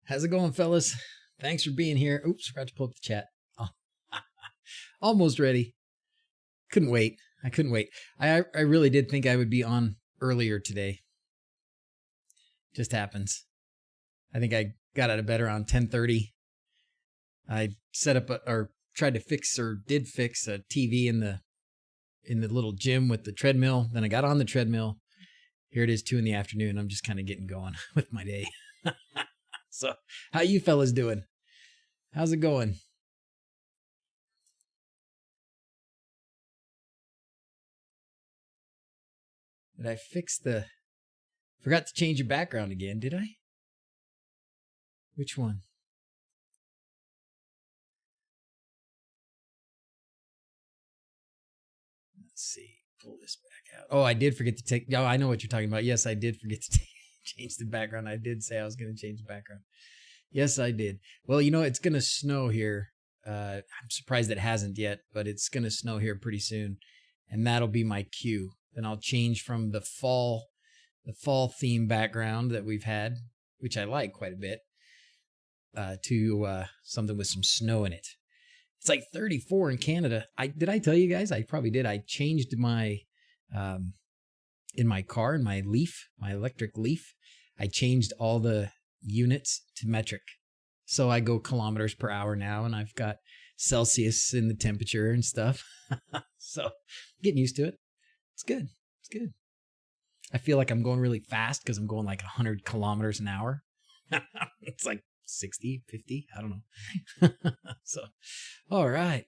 How's it going, fellas? Thanks for being here. Oops, forgot to pull up the chat. Oh, almost ready. Couldn't wait. I couldn't wait. I really did think I would be on earlier today. Just happens. I think I got out of bed around 10:30. I set up or tried to fix or did fix a TV in the little gym with the treadmill. Then I got on the treadmill. Here it is, 2 PM. I'm just kind of getting going with my day. So, how you fellas doing? How's it going? Did I fix forgot to change your background again, did I? Which one? Let's see. Pull this back out. Oh, I did forget to take. Oh, I know what you're talking about. Yes, I did forget to change the background. I did say I was going to change the background. Yes, I did. Well, it's going to snow here. I'm surprised it hasn't yet, but it's going to snow here pretty soon. And that'll be my cue. Then I'll change from the fall theme background that we've had, which I like quite a bit, to something with some snow in it. It's like 34 in Canada. Did I tell you guys? I probably did. I changed my in my car, in my Leaf, my electric Leaf. I changed all the units to metric. So I go kilometers per hour now, and I've got Celsius in the temperature and stuff. So getting used to it. It's good. It's good. I feel like I'm going really fast because I'm going like 100 kilometers an hour. It's like 60, 50. I don't know. So, all right.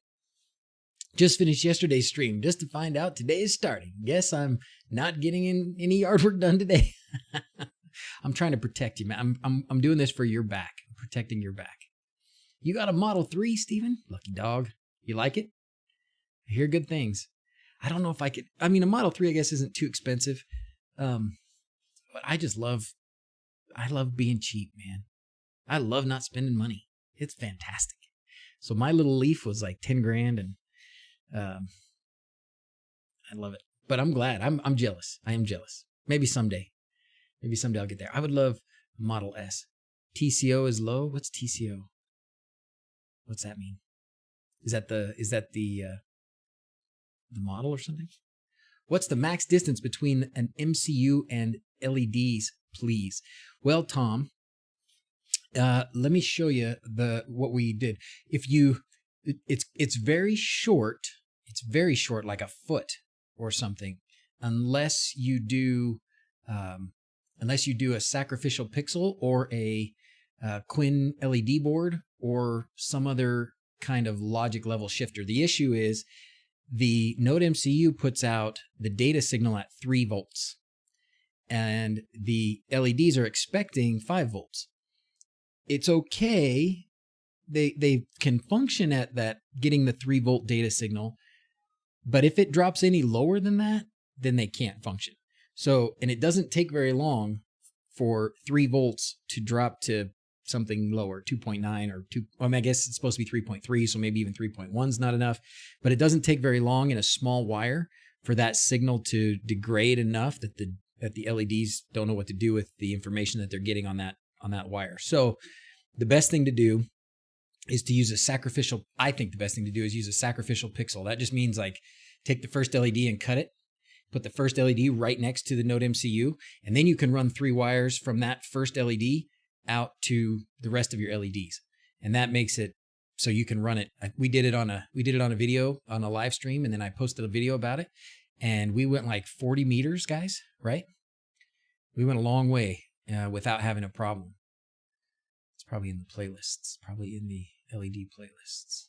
Just finished yesterday's stream just to find out today is starting. Guess I'm not getting any yard work done today. I'm trying to protect you, man. I'm doing this for your back. I'm protecting your back. You got a Model 3, Steven? Lucky dog. You like it? I hear good things. I don't know if I could. I mean, a Model 3, I guess, isn't too expensive. But I love being cheap, man. I love not spending money. It's fantastic. So my little Leaf was like 10 grand, and I love it. But I'm glad. I'm jealous. I am jealous. Maybe someday I'll get there. I would love a Model S. TCO is low. What's TCO? What's that mean? Is that the model or something? What's the max distance between an MCU and LEDs, please? Well, Tom, let me show you what we did. It's very short. It's very short, like a foot or something, unless you do a sacrificial pixel or a Quinn LED board or some other kind of logic level shifter. The issue is the Node MCU puts out the data signal at 3 volts, and the LEDs are expecting 5 volts. It's okay. They can function at that, getting the 3 volt data signal, but if it drops any lower than that, then they can't function. So, and it doesn't take very long for 3 volts to drop to something lower, 2.9 or 2. I mean, I guess it's supposed to be 3.3, so maybe even 3.1 is not enough. But it doesn't take very long in a small wire for that signal to degrade enough that the LEDs don't know what to do with the information that they're getting on that wire. So the best thing to do is to use a sacrificial. I think the best thing to do is use a sacrificial pixel. That just means like take the first LED and cut it. Put the first LED right next to the Node MCU, and then you can run 3 wires from that first LED out to the rest of your LEDs, and that makes it so you can run it. We did it on a video on a live stream, and then I posted a video about it, and we went like 40 meters, guys. Right? We went a long way without having a problem. It's probably in the playlists. Probably in the LED playlists.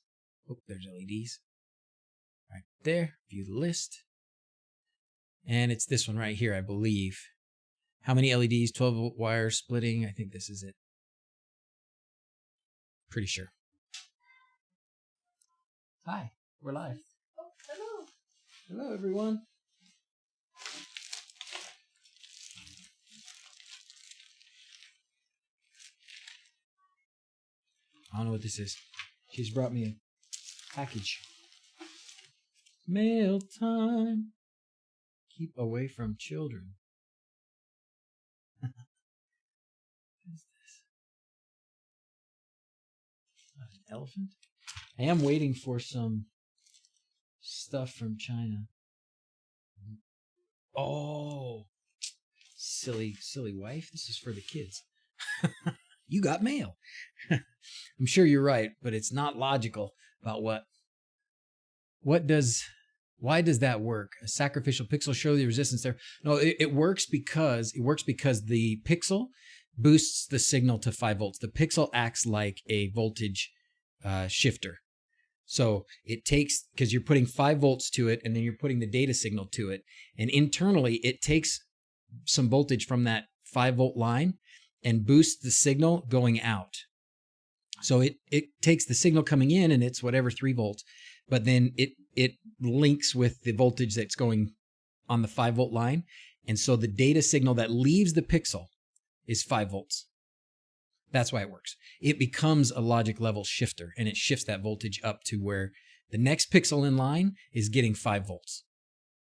Oh, there's LEDs right there. View the list. And it's this one right here, I believe. How many LEDs? 12 volt wire splitting. I think this is it. Pretty sure. Hi, we're live. Oh, hello. Hello, everyone. I don't know what this is. She's brought me a package. Mail time. Keep away from children. What is this? elephant? I am waiting for some stuff from China. Oh, silly wife. This is for the kids. You got mail. I'm sure you're right, but it's not logical about why does that work? A sacrificial pixel show the resistance there. No, it works because the pixel boosts the signal to 5 volts. The pixel acts like a voltage shifter. So it takes, because you're putting 5 volts to it, and then you're putting the data signal to it, and internally it takes some voltage from that 5 volt line and boosts the signal going out. So it takes the signal coming in, and it's whatever 3 volts, but then it links with the voltage that's going on the 5 volt line, and so the data signal that leaves the pixel is 5 volts. That's why it works. It becomes a logic level shifter, and it shifts that voltage up to where the next pixel in line is getting 5 volts.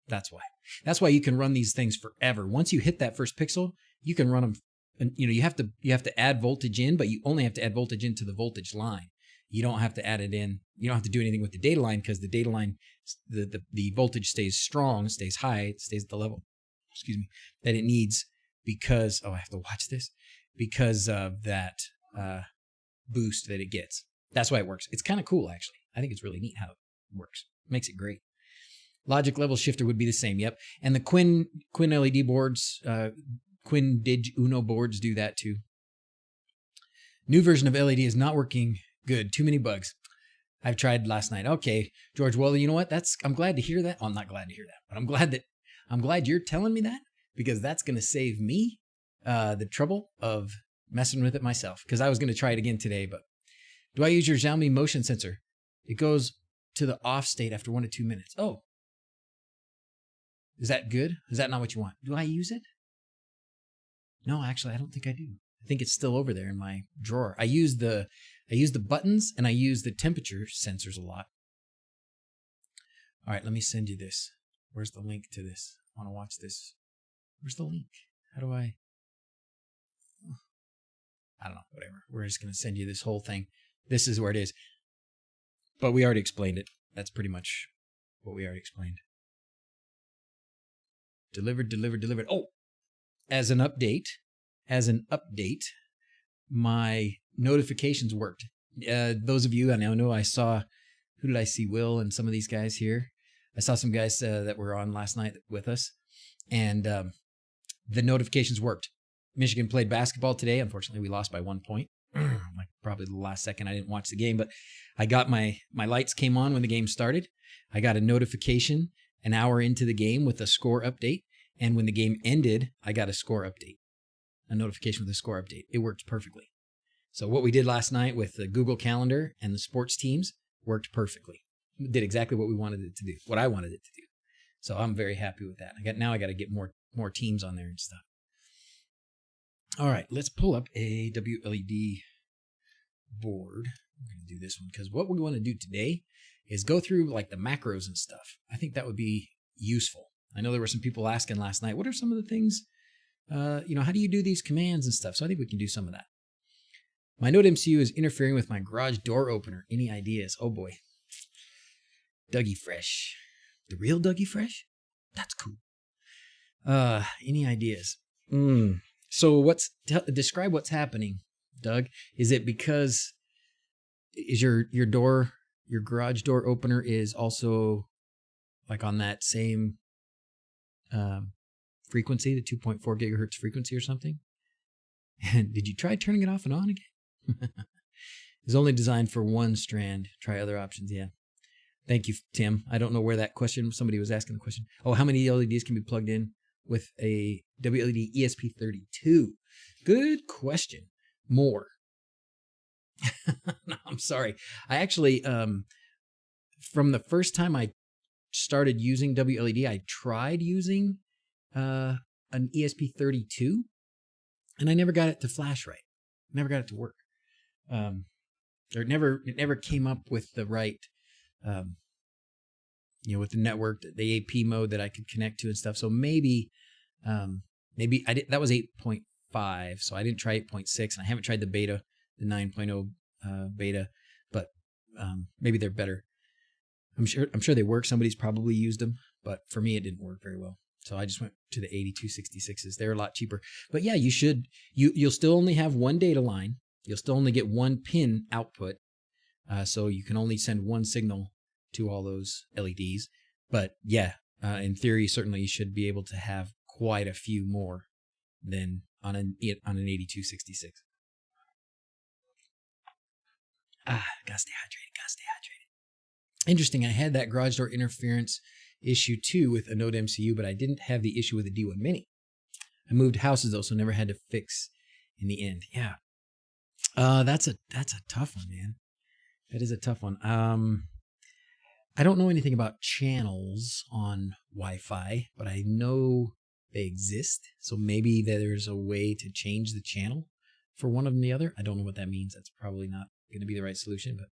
That's why. That's why you can run these things forever. Once you hit that first pixel, you can run them. And you have to add voltage in, but you only have to add voltage into the voltage line. You don't have to add it in. You don't have to do anything with the data line, because the data line, the voltage stays strong, stays high, it stays at the level, that it needs, because, I have to watch this, because of that boost that it gets. That's why it works. It's kind of cool, actually. I think it's really neat how it works. Makes it great. Logic level shifter would be the same. Yep. And the Quinn LED boards, Quinn Dig Uno boards do that too. New version of LED is not working good. Too many bugs. I've tried last night. Okay, George. Well, you know what? I'm glad to hear that. Well, I'm not glad to hear that, but I'm glad you're telling me that, because that's going to save me the trouble of messing with it myself, because I was going to try it again today. But do I use your Xiaomi motion sensor? It goes to the off state after 1 to 2 minutes. Oh, is that good? Is that not what you want? Do I use it? No, actually, I don't think I do. I think it's still over there in my drawer. I use the buttons, and I use the temperature sensors a lot. All right, let me send you this. Where's the link to this? I want to watch this. Where's the link? How do I don't know, whatever. We're just going to send you this whole thing. This is where it is. But we already explained it. That's pretty much what we already explained. Delivered. Oh, as an update, my notifications worked. Those of you, I know I saw, who did I see? Will and some of these guys here. I saw some guys that were on last night with us, and the notifications worked. Michigan played basketball today. Unfortunately, we lost by 1 point. Like probably the last second. I didn't watch the game, but I got my lights came on when the game started. I got a notification an hour into the game with a score update. And when the game ended, I got a score update, a notification with a score update. It worked perfectly. So what we did last night with the Google Calendar and the sports teams worked perfectly. It did exactly what we wanted it to do, what I wanted it to do. So I'm very happy with that. I got to get more teams on there and stuff. All right, let's pull up a wLED board. I'm going to do this one because what we want to do today is go through like the macros and stuff. I think that would be useful. I know there were some people asking last night, what are some of the things, how do you do these commands and stuff? So I think we can do some of that. My Node MCU is interfering with my garage door opener. Any ideas? Oh boy. Dougie Fresh. The real Dougie Fresh? That's cool. Any ideas? So describe what's happening, Doug. Is it because your garage door opener is also like on that same frequency, the 2.4 gigahertz frequency or something? And did you try turning it off and on again? It's only designed for one strand. Try other options. Yeah. Thank you, Tim. I don't know where that question, somebody was asking the question. Oh, how many LEDs can be plugged in with a wLED ESP32? Good question. More. No, I'm sorry. I actually, from the first time I started using wLED, I tried using an ESP32, and I never got it to flash right. Never got it to work. It never came up with the right, with the network, the AP mode that I could connect to and stuff. So maybe I did. That was 8.5, so I didn't try 8.6, and I haven't tried the beta, the 9.0 beta. But Maybe they're better. I'm sure they work. Somebody's probably used them, but for me, it didn't work very well. So I just went to the 8266s. They're a lot cheaper. But yeah, you'll still only have one data line. You'll still only get one pin output. So you can only send one signal to all those LEDs. But yeah, in theory, certainly you should be able to have quite a few more than on an 8266. Gotta stay hydrated. Interesting. I had that garage door interference issue too with a Node MCU, but I didn't have the issue with the D1 Mini. I moved houses though, so never had to fix in the end. Yeah. That's a tough one, man. That is a tough one. I don't know anything about channels on Wi-Fi, but I know they exist. So maybe there's a way to change the channel for one of them or the other. I don't know what that means. That's probably not going to be the right solution, but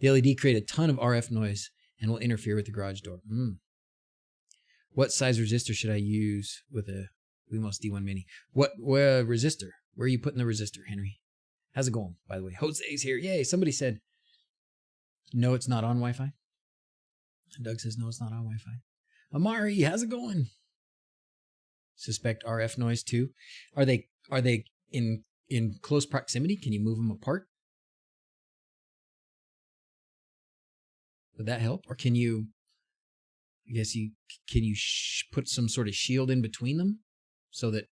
the LED create a ton of RF noise and will interfere with the garage door. What size resistor should I use with a Wemos D1 Mini? What resistor? Where are you putting the resistor, Henry? How's it going, by the way? Jose's here. Yay. Somebody said, no, it's not on Wi-Fi. Doug says, no, it's not on Wi-Fi. Amari, how's it going? Suspect RF noise too. Are they in close proximity? Can you move them apart? Would that help? Or can you, put some sort of shield in between them so that,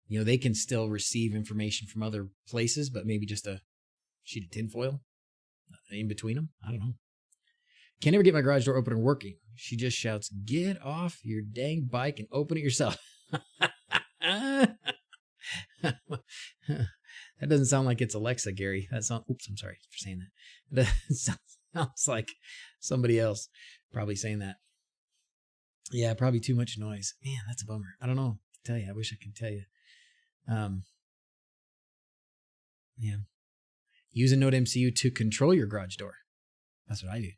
they can still receive information from other places, but maybe just a sheet of tinfoil in between them? I don't know. Can't never get my garage door opener working. She just shouts, get off your dang bike and open it yourself. That doesn't sound like it's Alexa, Gary. Oops, I'm sorry for saying that. That sounds like somebody else probably saying that. Yeah, probably too much noise. Man, that's a bummer. I don't know. Tell you, I wish I could tell you. Yeah. Use a Node MCU to control your garage door. That's what I do.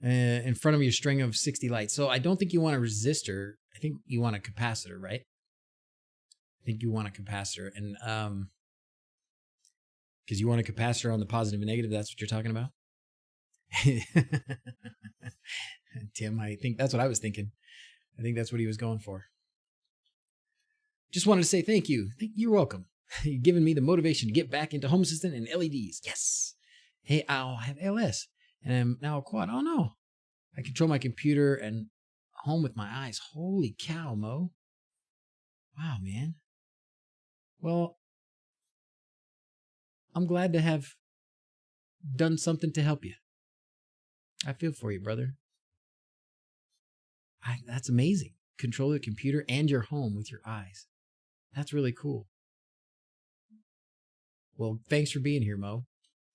In front of your string of 60 lights. So I don't think you want a resistor. I think you want a capacitor, right? I think you want a capacitor. And because you want a capacitor on the positive and negative, that's what you're talking about? Tim, I think that's what I was thinking. I think that's what he was going for. Just wanted to say thank you. You're welcome. You've given me the motivation to get back into Home Assistant and LEDs. Yes. Hey, I'll have ALS. And I'm now a quad. Oh, no. I control my computer and home with my eyes. Holy cow, Mo. Wow, man. Well, I'm glad to have done something to help you. I feel for you, brother. That's amazing. Control the computer and your home with your eyes. That's really cool. Well, thanks for being here, Mo.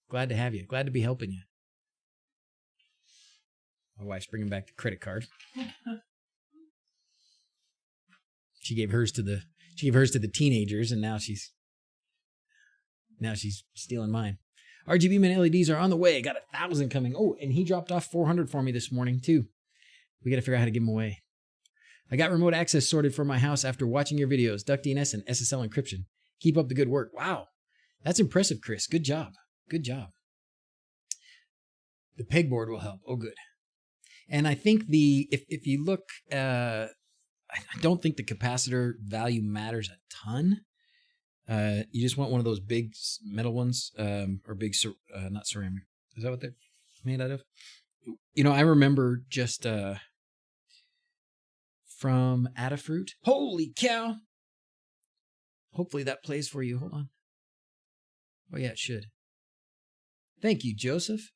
Glad to have you. Glad to be helping you. My wife's bringing back the credit card. She gave hers to the teenagers, and now she's stealing mine. RGB Man LEDs are on the way. Got 1,000 coming. Oh, and he dropped off 400 for me this morning too. We got to figure out how to give them away. I got remote access sorted for my house after watching your videos, DuckDNS and SSL encryption. Keep up the good work. Wow, that's impressive, Chris. Good job. Good job. The pegboard will help. Oh, good. And I think if you look, I don't think the capacitor value matters a ton. You just want one of those big metal ones, or big, not ceramic. Is that what they're made out of? I remember just from Adafruit. Holy cow! Hopefully that plays for you. Hold on. Oh yeah, it should. Thank you, Joseph.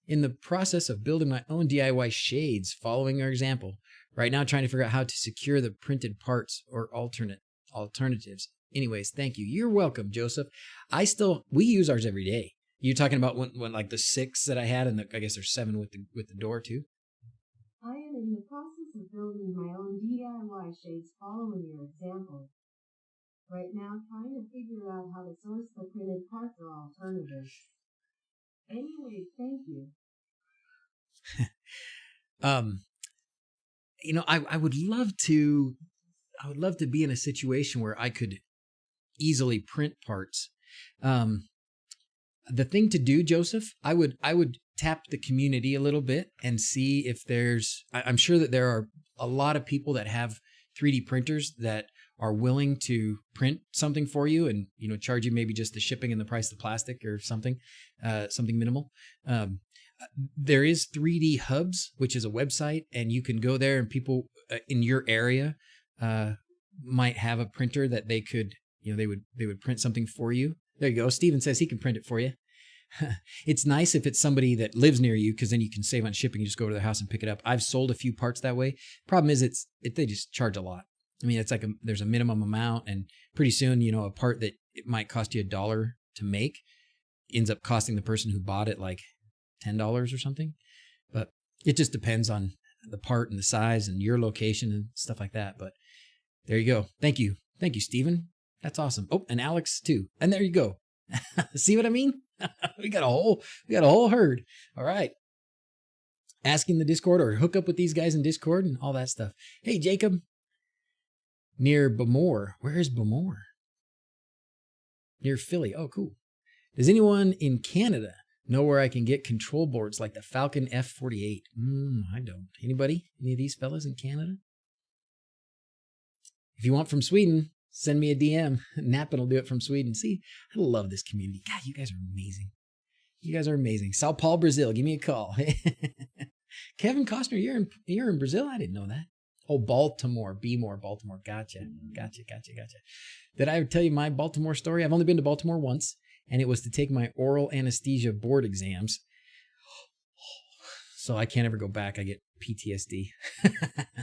In the process of building my own DIY shades, following our example. Right now, trying to figure out how to secure the printed parts or alternatives. Anyways, thank you. You're welcome, Joseph. We use ours every day. You're talking about when like the 6 that I had, and I guess there's 7 with the door too. I am in the process of building my own DIY shades following your example. Right now, trying to figure out how to source the printed parts or alternatives. Anyway, thank you. I would love to be in a situation where I could easily print parts. The thing to do, Joseph, I would tap the community a little bit and see if there's, I'm sure that there are a lot of people that have 3D printers that are willing to print something for you and, charge you maybe just the shipping and the price of the plastic or something minimal. There is 3D Hubs, which is a website, and you can go there and people in your area might have a printer that they could, they would print something for you. There you go. Steven says he can print it for you. It's nice if it's somebody that lives near you, because then you can save on shipping. You just go to their house and pick it up. I've sold a few parts that way. Problem is, they just charge a lot. I mean, it's like there's a minimum amount, and pretty soon, a part that it might cost you $1 to make ends up costing the person who bought it like $10 or something. But it just depends on the part and the size and your location and stuff like that. But there you go. Thank you, Steven. That's awesome. Oh, and Alex too. And there you go. See what I mean? we got a whole herd. All right. Asking the Discord or hook up with these guys in Discord and all that stuff. Hey, Jacob. Near Bamore. Where is Bamore? Near Philly. Oh, cool. Does anyone in Canada know where I can get control boards like the Falcon F48? I don't. Anybody? Any of these fellas in Canada? If you want from Sweden, send me a DM. Nappin will do it from Sweden. See, I love this community. God, you guys are amazing. You guys are amazing. Sao Paulo, Brazil. Give me a call. Kevin Costner, you're in Brazil? I didn't know that. Oh, Baltimore. Baltimore. Gotcha. Did I ever tell you my Baltimore story? I've only been to Baltimore once, and it was to take my oral anesthesia board exams. So I can't ever go back. I get PTSD.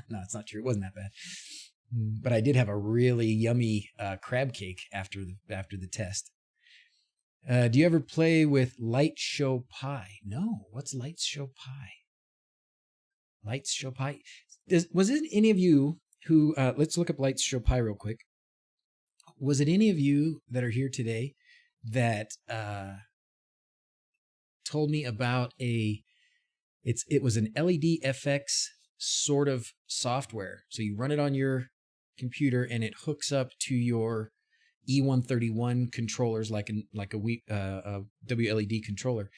No, it's not true. It wasn't that bad. But I did have a really yummy crab cake after the test. Do you ever play with Light Show Pi? No. What's Light Show Pi? Light Show Pi. Was it any of you who, let's look up Light Show Pi real quick. Was it any of you that are here today that told me about it was an LED FX sort of software. So you run it on your computer and it hooks up to your E131 controllers like a wLED controller,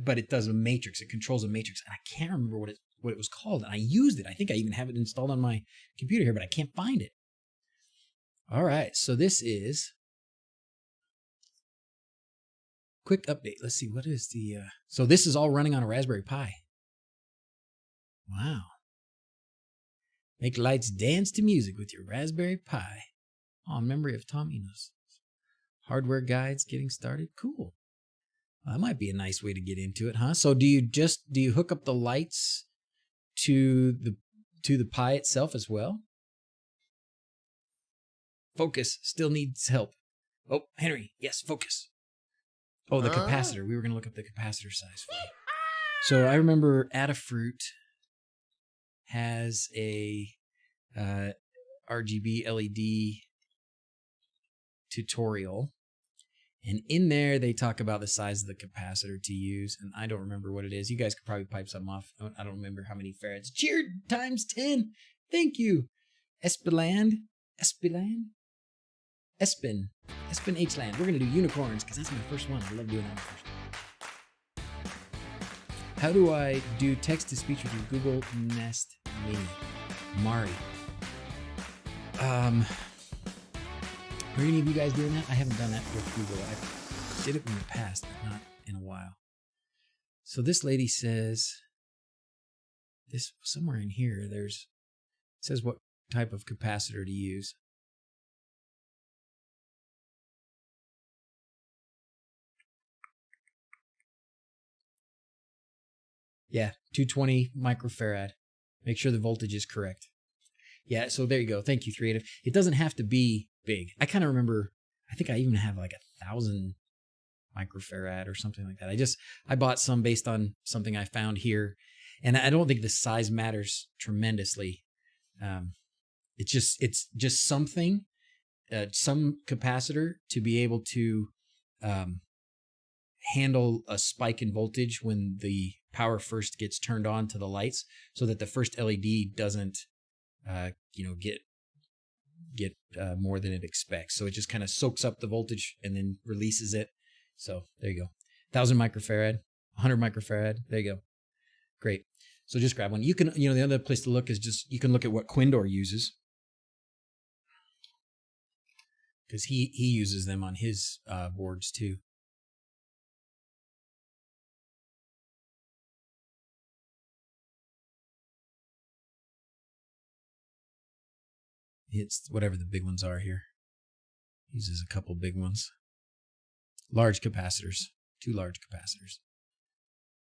but it does a matrix. It controls a matrix, and I can't remember what it was called. And I used it. I think I even have it installed on my computer here, but I can't find it. All right, so this is quick update. Let's see, what is the so this is all running on a Raspberry Pi. Wow. Make lights dance to music with your Raspberry Pi. Oh, in memory of Tom Enos. Hardware guides getting started. Cool. Well, that might be a nice way to get into it, huh? So do you hook up the lights to the Pi itself as well? Focus still needs help. Oh, Henry, yes, focus. Oh, the capacitor. We were going to look up the capacitor size for you. So I remember Adafruit has a RGB LED tutorial, and in there they talk about the size of the capacitor to use, and I don't remember what it is. You guys could probably pipe something off. I don't remember how many farads. Cheered times 10. Thank you. Espen H-Land. We're going to do unicorns because that's my first one. I love doing that first. How do I do text-to-speech with your Google Nest Mini? Mari. Are any of you guys doing that? I haven't done that with Google. I did it in the past, but not in a while. So this lady says, this somewhere in here, it says what type of capacitor to use. Yeah, 220 microfarad. Make sure the voltage is correct. Yeah, so there you go. Thank you, Creative. It doesn't have to be big. I kind of remember, I think I even have like 1,000 microfarad or something like that. I bought some based on something I found here, and I don't think the size matters tremendously. It's just something, some capacitor to be able to handle a spike in voltage when the power first gets turned on to the lights, so that the first LED doesn't get more than it expects. So it just kind of soaks up the voltage and then releases it. So there you go. 1,000 microfarad, 100 microfarad. There you go. Great. So just grab one. You can, the other place to look is just, you can look at what Quindor uses, because he uses them on his boards too. It's whatever the big ones are here. He uses a couple big ones. Large capacitors, 2 large capacitors.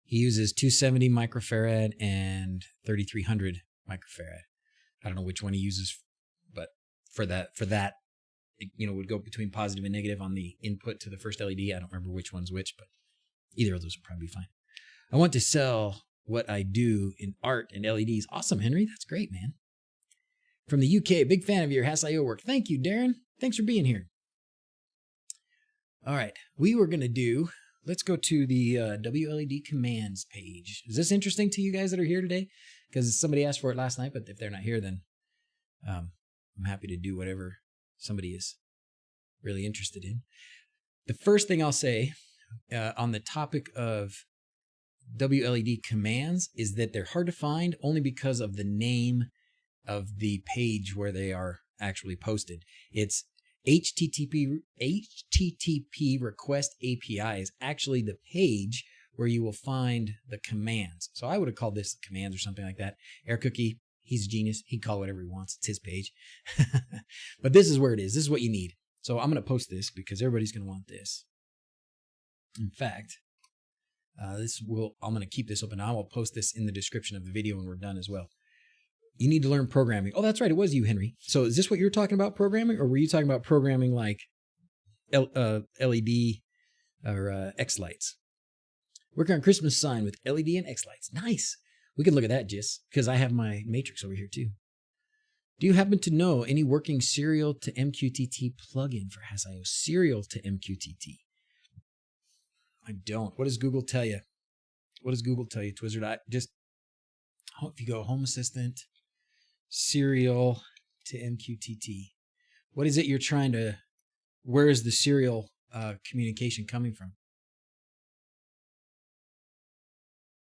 He uses 270 microfarad and 3300 microfarad. I don't know which one he uses, but for that, it would go between positive and negative on the input to the first LED. I don't remember which one's which, but either of those would probably be fine. I want to sell what I do in art and LEDs. Awesome, Henry. That's great, man. From the UK, big fan of your Hass.io work. Thank you, Darren. Thanks for being here. All right, we were going to do, let's go to the wLED commands page. Is this interesting to you guys that are here today? Because somebody asked for it last night, but if they're not here, then I'm happy to do whatever somebody is really interested in. The first thing I'll say on the topic of wLED commands is that they're hard to find only because of the name of the page where they are actually posted. It's HTTP request API is actually the page where you will find the commands. So I would have called this commands or something like that. Air Cookie, he's a genius. He'd call it whatever he wants. It's his page. But this is where it is. This is what you need. So I'm going to post this because everybody's going to want this. In fact, I'm going to keep this open. I will post this in the description of the video when we're done as well. You need to learn programming. Oh, that's right. It was you, Henry. So is this what you were talking about, programming? Or were you talking about programming like LED or X lights? Working on Christmas sign with LED and X lights. Nice. We could look at that, Jis, because I have my matrix over here too. Do you happen to know any working serial to MQTT plugin for Hass.io? Serial to MQTT. I don't. What does Google tell you? What does Google tell you, Twizzard? If you go Home Assistant, serial to MQTT. What is it you're trying to, where is the serial communication coming from?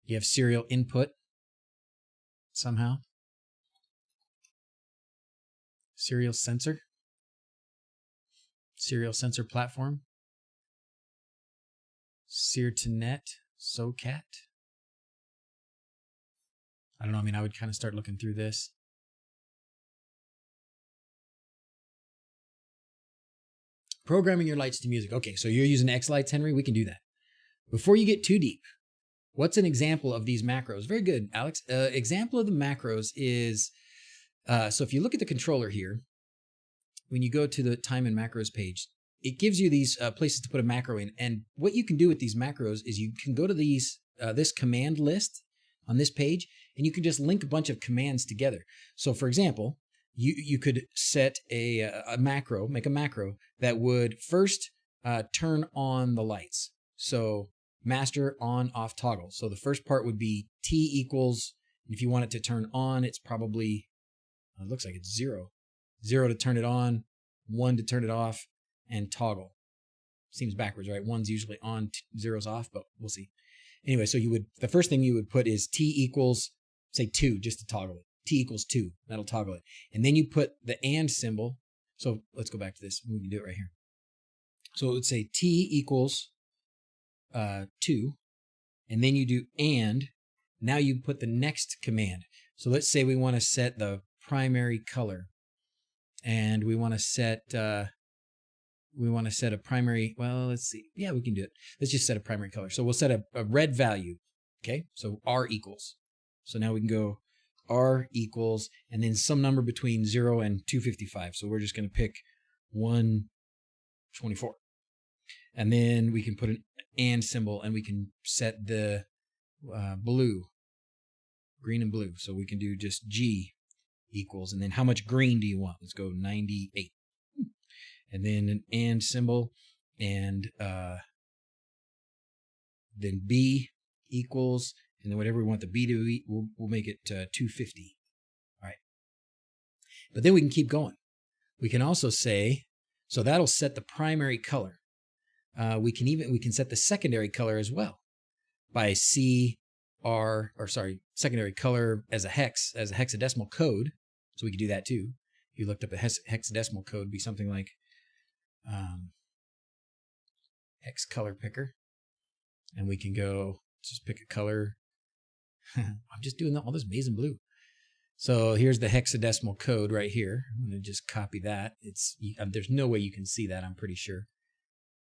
You have serial input somehow? Serial sensor? Serial sensor platform? Sear to net? SOCAT? I don't know. I mean, I would kind of start looking through this. Programming your lights to music. Okay, so you're using X lights, Henry? We can do that. Before you get too deep, what's an example of these macros? Very good, Alex. Example of the macros is, so if you look at the controller here, when you go to the time and macros page, it gives you these places to put a macro in. And what you can do with these macros is you can go to these this command list on this page, and you can just link a bunch of commands together. So for example, you could set a macro, make a macro that would first turn on the lights. So master on off toggle. So the first part would be T equals, if you want it to turn on, it's probably, it looks like it's 0. 0 to turn it on, 1 to turn it off, and toggle. Seems backwards, right? 1's usually on, 0's off, but we'll see. Anyway, so the first thing you would put is T equals, say 2, just to toggle it. T equals 2, that'll toggle it. And then you put the AND symbol. So let's go back to this. We can do it right here. So it would say T equals 2, and then you do AND. Now you put the next command. So let's say we want to set the primary color, and we want to set a primary, well, let's see. Yeah, we can do it. Let's just set a primary color. So we'll set a red value. Okay, so R equals. So now we can go R equals, and then some number between 0 and 255. So we're just going to pick 124. And then we can put an AND symbol, and we can set the blue, green and blue. So we can do just G equals, and then how much green do you want? Let's go 98. And then an AND symbol, and then B equals, and then whatever we want the B to be, we'll make it 250. All right. But then we can keep going. We can also say, so that'll set the primary color. we can set the secondary color as well by secondary color as a hexadecimal code. So we could do that too. If you looked up a hexadecimal code, it'd be something like hex color picker, and we can go just pick a color. I'm just doing all this maize and blue. So here's the hexadecimal code right here. I'm going to just copy that. There's no way you can see that, I'm pretty sure.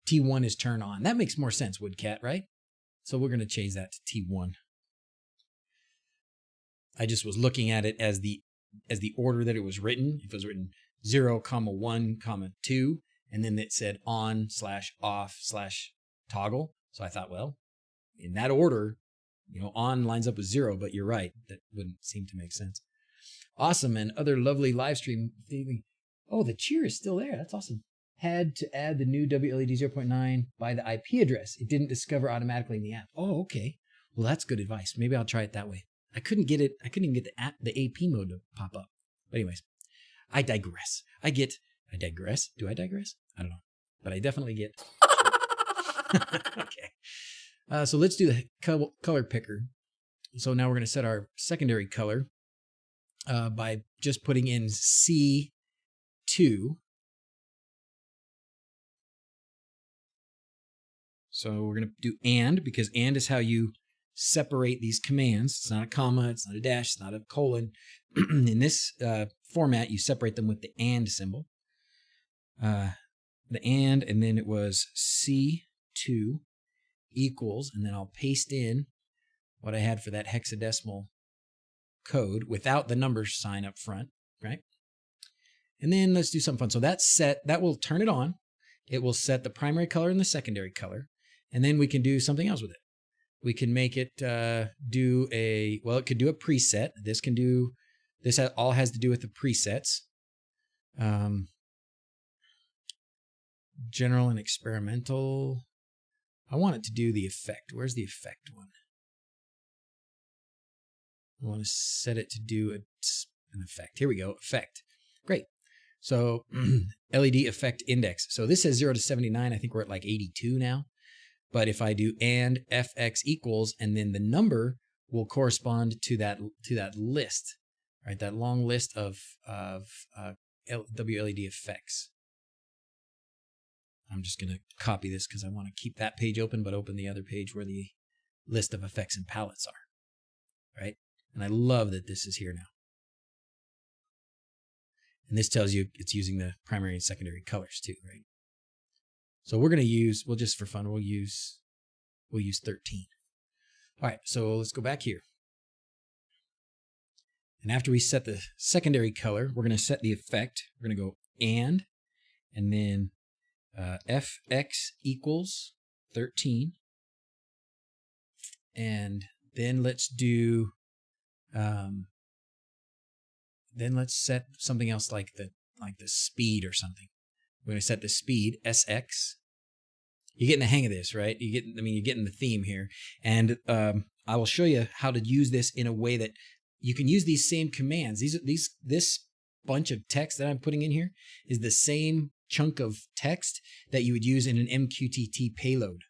T1 is turn on. That makes more sense, Woodcat, right? So we're going to change that to T1. I just was looking at it as the order that it was written. If it was written 0, 1, 2, and then it said on/off/toggle. So I thought, well, in that order, on lines up with 0, but you're right. That wouldn't seem to make sense. Awesome. And other lovely live stream. Oh, the cheer is still there. That's awesome. Had to add the new wLED 0.9 by the IP address. It didn't discover automatically in the app. Oh, okay. Well, that's good advice. Maybe I'll try it that way. I couldn't even get the AP mode to pop up. But anyways, I digress. I digress. Do I digress? I don't know. But I definitely get. Okay. So let's do the color picker. So now we're going to set our secondary color by just putting in C2. So we're going to do and, because and is how you separate these commands. It's not a comma, it's not a dash, it's not a colon. In this format, you separate them with the and symbol. The and then it was C2 equals, and then I'll paste in what I had for that hexadecimal code without the number sign up front, right? And then let's do something fun. So that's set, that will turn it on. It will set the primary color and the secondary color. And then we can do something else with it. We can make it it could do a preset. This all has to do with the presets. General and experimental. I want it to do the effect. Where's the effect one? I want to set it to do an effect. Here we go, effect. Great. So LED effect index. So this says 0 to 79. I think we're at like 82 now. But if I do and fx equals, and then the number will correspond to that list, right? That long list of wLED effects. I'm just going to copy this because I want to keep that page open, but open the other page where the list of effects and palettes are, right? And I love that this is here now. And this tells you it's using the primary and secondary colors too, right? So we're going to use, just for fun, we'll use 13. All right, so let's go back here. And after we set the secondary color, we're going to set the effect. We're going to go and then fx equals 13. And then let's do, let's set something else like the speed or something. We're going to set the speed, SX. You're getting the hang of this, right? You're getting the theme here. And I will show you how to use this in a way that you can use these same commands. This bunch of text that I'm putting in here is the same chunk of text that you would use in an MQTT payload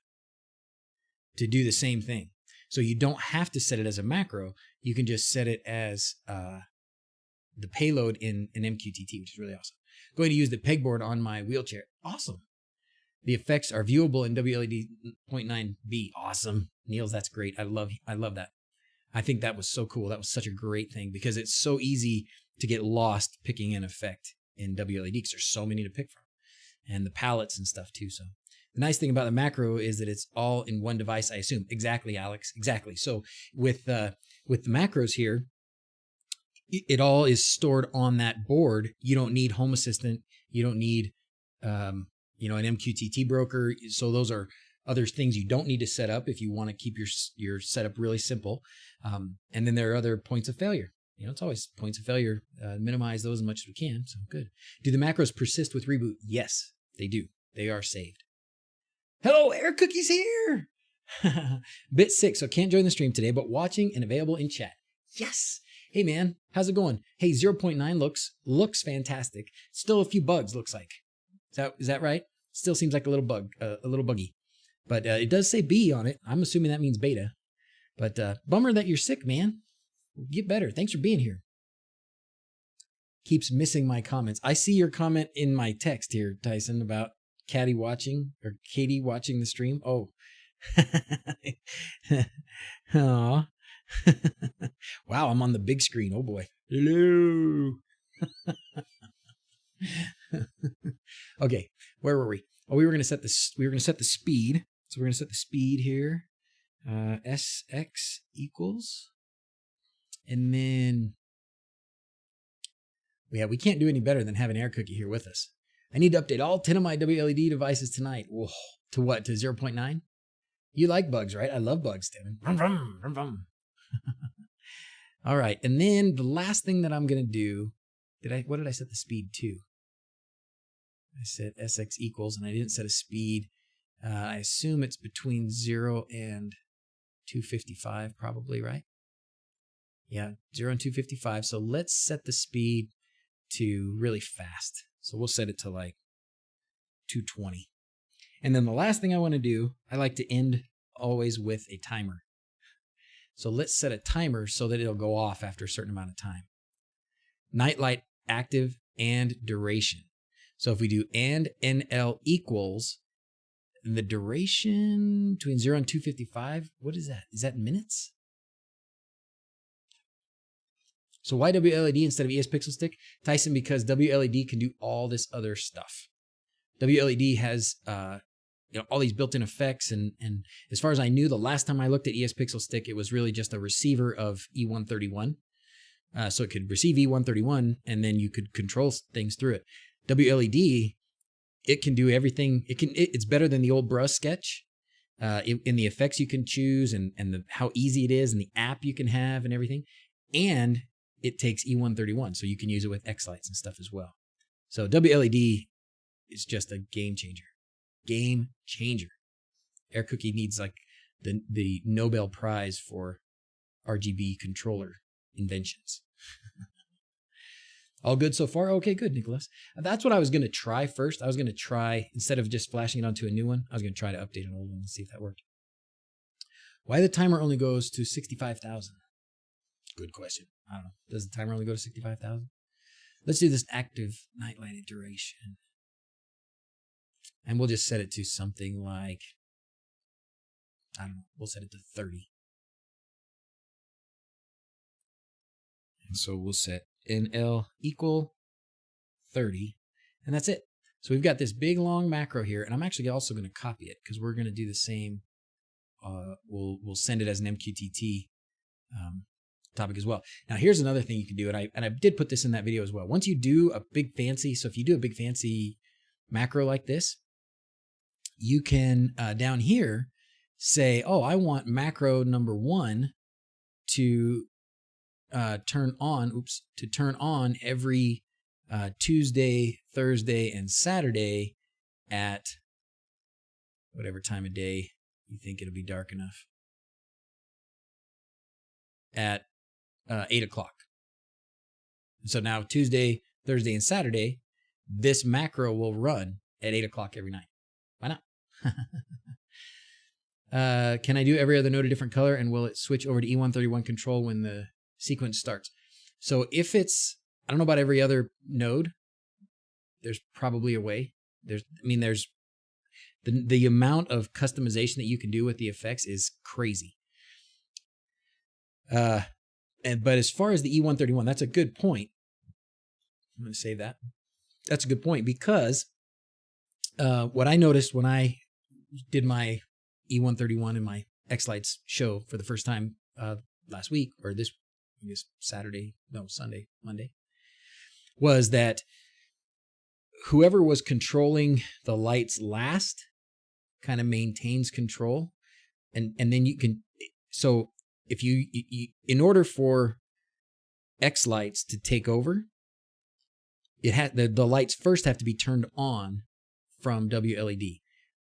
to do the same thing. So you don't have to set it as a macro. You can just set it as the payload in an MQTT, which is really awesome. Going to use the pegboard on my wheelchair. Awesome. The effects are viewable in wLED 0.9b. Awesome. Niels, that's great. I love that. I think that was so cool. That was such a great thing because it's so easy to get lost picking an effect in wLED because there's so many to pick from. And the palettes and stuff too. So the nice thing about the macro is that it's all in one device, I assume. Exactly, Alex. Exactly. So with the macros here, it all is stored on that board. You don't need Home Assistant. You don't need, an MQTT broker. So those are other things you don't need to set up if you want to keep your setup really simple. And then there are other points of failure. It's always points of failure. Minimize those as much as we can. So good. Do the macros persist with reboot? Yes, they do. They are saved. Hello, Air Cookie's here. Bit sick, so can't join the stream today, but watching and available in chat. Yes. Hey man, how's it going? Hey, 0.9 looks fantastic. Still a few bugs, looks like. Is that right? Still seems like a little buggy. But it does say B on it. I'm assuming that means beta. But bummer that you're sick, man. Get better. Thanks for being here. Keeps missing my comments. I see your comment in my text here, Tyson, about Katie watching the stream. Oh. Aw. Wow, I'm on the big screen. Oh boy. Hello. Okay, where were we? Oh, we were going to set the speed. So we're going to set the speed here. SX equals. And then we can't do any better than having Air Cookie here with us. I need to update all 10 of my wLED devices tonight. Whoa. To what? To 0.9? You like bugs, right? I love bugs, Devin. Vroom, vroom, vroom, vroom. All right. And then the last thing that I'm going to do, what did I set the speed to? I said SX equals, and I didn't set a speed. I assume it's between 0 and 255 probably, right? Yeah, 0 and 255. So let's set the speed to really fast. So we'll set it to like 220. And then the last thing I want to do, I like to end always with a timer. So let's set a timer so that it'll go off after a certain amount of time. Nightlight active and duration. So if we do and NL equals the duration between 0 and 255, what is that? Is that minutes? So why wLED instead of ES Pixel Stick? Tyson, because wLED can do all this other stuff. wLED has all these built-in effects, and as far as I knew, the last time I looked at ES Pixel Stick, it was really just a receiver of E131. So it could receive E131, and then you could control things through it. wLED, it can do everything. It's better than the old brush sketch. In the effects you can choose, and how easy it is, and the app you can have, and everything. And it takes E131, so you can use it with X lights and stuff as well. So wLED is just a game changer. Game changer. Air Cookie needs like the Nobel Prize for RGB controller inventions. All good so far? Okay, good, Nicholas. That's what I was going to try first. I was going to try, instead of just flashing it onto a new one, I was going to try to update an old one and see if that worked. Why the timer only goes to 65,000? Good question. I don't know. Does the timer only go to 65,000? Let's do this active nightlight duration. And we'll just set it to something like, I don't know, we'll set it to 30. And so we'll set NL equal 30, and that's it. So we've got this big long macro here, and I'm actually also going to copy it because we're going to do the same. We'll send it as an MQTT topic as well. Now here's another thing you can do, and I did put this in that video as well. Once you do a big fancy, so if you do a big fancy macro like this, you can down here say, oh, I want macro number 1 to turn on every Tuesday, Thursday, and Saturday at whatever time of day you think it'll be dark enough. At 8 o'clock. So now Tuesday, Thursday, and Saturday, this macro will run at 8 o'clock every night. Why not? Can I do every other node a different color, and will it switch over to E131 control when the sequence starts? So if it's, I don't know about every other node, there's probably a way. There's the amount of customization that you can do with the effects is crazy. But as far as the E131, that's a good point. I'm going to save that. That's a good point because what I noticed when I did my E131 in my X-Lights show for the first time last week, or this, I guess Sunday, Monday, was that whoever was controlling the lights last kind of maintains control. And then you can, so if you in order for X-Lights to take over, it had the lights first have to be turned on from wLED.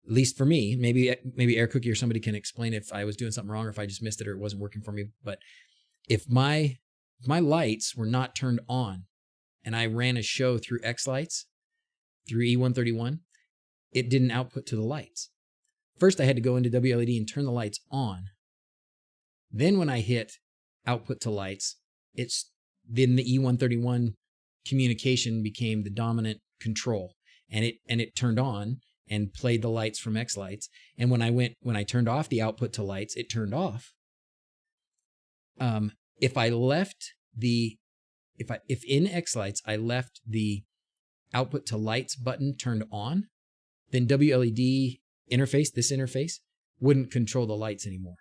At least for me, maybe Air Cookie or somebody can explain if I was doing something wrong or if I just missed it or it wasn't working for me. But if my lights were not turned on and I ran a show through X-Lights, through E131, it didn't output to the lights. first I had to go into wLED and turn the lights on. Then when I hit output to lights, then the E131 communication became the dominant control, and it turned on and played the lights from X lights. And when I turned off the output to lights, it turned off. If in X lights I left the output to lights button turned on, then wLED interface, this interface, wouldn't control the lights anymore.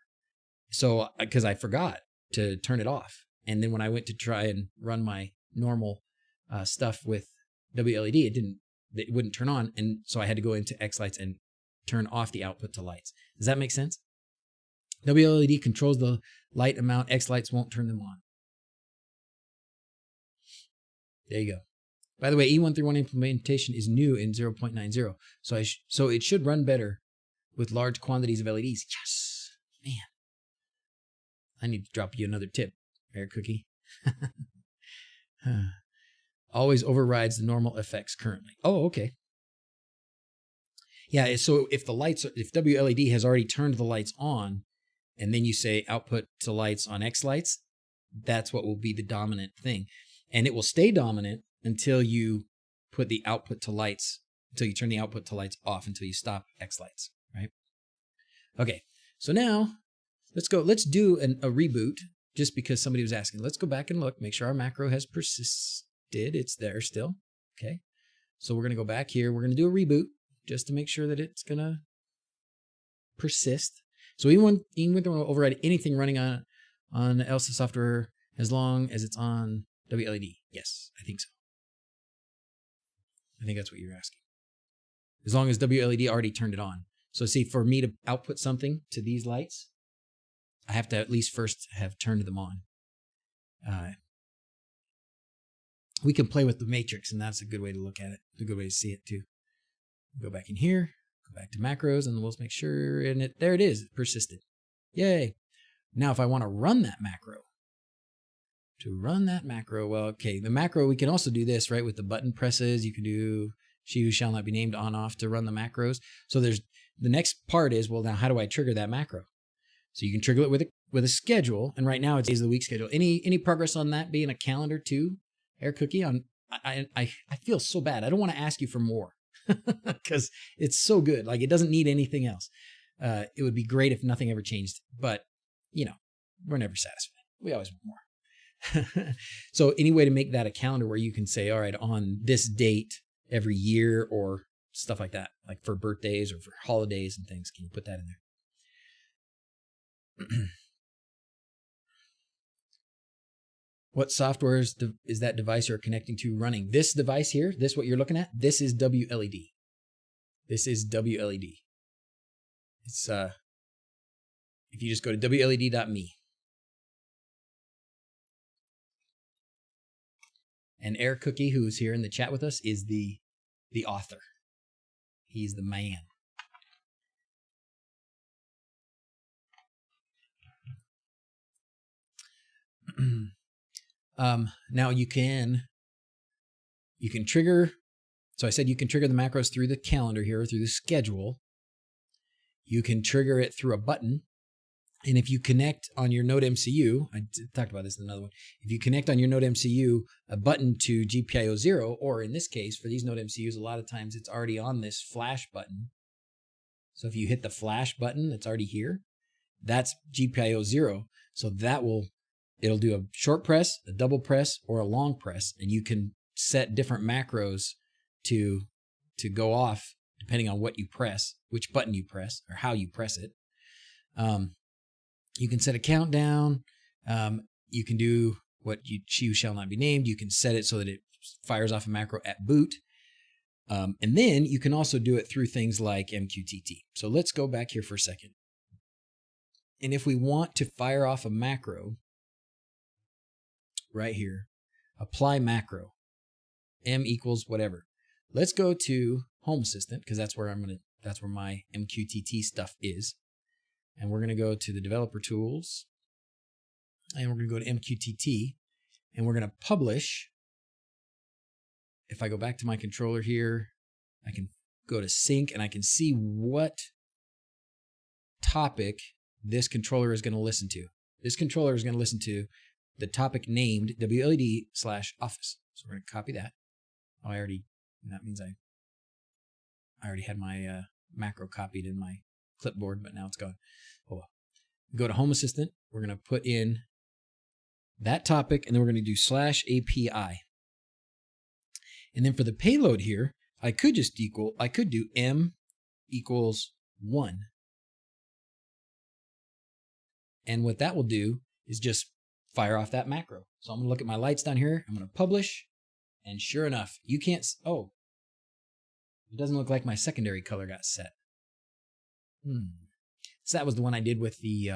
So, because I forgot to turn it off. And then when I went to try and run my normal stuff with wLED, it wouldn't turn on. And so I had to go into X lights and turn off the output to lights. Does that make sense? wLED controls the light amount. X lights won't turn them on. There you go. By the way, E131 implementation is new in 0.90. So it should run better with large quantities of LEDs. Yes, man. I need to drop you another tip, Air Cookie. Always overrides the normal effects currently. Oh, okay. Yeah, so if wLED has already turned the lights on, and then you say output to lights on X lights, that's what will be the dominant thing. And it will stay dominant until you put the output to lights, until you turn the output to lights off, until you stop X lights, right? Okay, so now let's do a reboot, just because somebody was asking. Let's go back and look, make sure our macro has persisted. It's there still. Okay, so we're gonna go back here. We're gonna do a reboot just to make sure that it's gonna persist. So even when we'll override anything running on ELSA software as long as it's on wLED. Yes, I think so. I think that's what you're asking. As long as wLED already turned it on. So see, for me to output something to these lights, I have to at least first have turned them on. We can play with the matrix, and that's a good way to look at it. A good way to see it too. Go back in here, go back to macros, and we'll make sure, and there it is, it persisted. Yay. Now if I want to run that macro, well, okay, the macro, we can also do this, right, with the button presses. You can do she who shall not be named on off to run the macros. So there's the next part is, well, now how do I trigger that macro? So you can trigger it with a schedule, and right now it's days of the week schedule. Any progress on that being a calendar too, Air Cookie? I feel so bad. I don't want to ask you for more because it's so good. Like, it doesn't need anything else. It would be great if nothing ever changed, but we're never satisfied. We always want more. So any way to make that a calendar where you can say, all right, on this date every year or stuff like that, like for birthdays or for holidays and things, can you put that in there? What software is that device you're connecting to running? This device here, this what you're looking at, this is wLED. This is wLED. It's if you just go to wled.me. And Air Cookie, who's here in the chat with us, is the author. He's the man. Now you can trigger. So I said you can trigger the macros through the calendar here, through the schedule. You can trigger it through a button. And if you connect on your Node MCU, I talked about this in another one. If you connect on your Node MCU a button to GPIO 0, or in this case, for these Node MCUs, a lot of times it's already on this flash button. So if you hit the flash button that's already here, that's GPIO 0. So it'll do a short press, a double press, or a long press, and you can set different macros to go off depending on what you press, which button you press, or how you press it. You can set a countdown. You can do she who shall not be named. You can set it so that it fires off a macro at boot. And then you can also do it through things like MQTT. So let's go back here for a second. And if we want to fire off a macro, right here, apply macro, M equals whatever. Let's go to Home Assistant, because that's where my MQTT stuff is. And we're going to go to the developer tools, and we're going to go to MQTT, and we're going to publish. If I go back to my controller here, I can go to sync, and I can see what topic this controller is going to listen to. This controller is going to listen to the topic named wLED/office. So we're going to copy that. Oh, that means I already had my macro copied in my clipboard, but now it's gone. Oh well. Go to Home Assistant. We're going to put in that topic, and then we're going to do /API. And then for the payload here, I could do M equals 1. And what that will do is just fire off that macro. So I'm going to look at my lights down here. I'm going to publish. And sure enough, you can't, oh, it doesn't look like my secondary color got set. So that was the one I did with the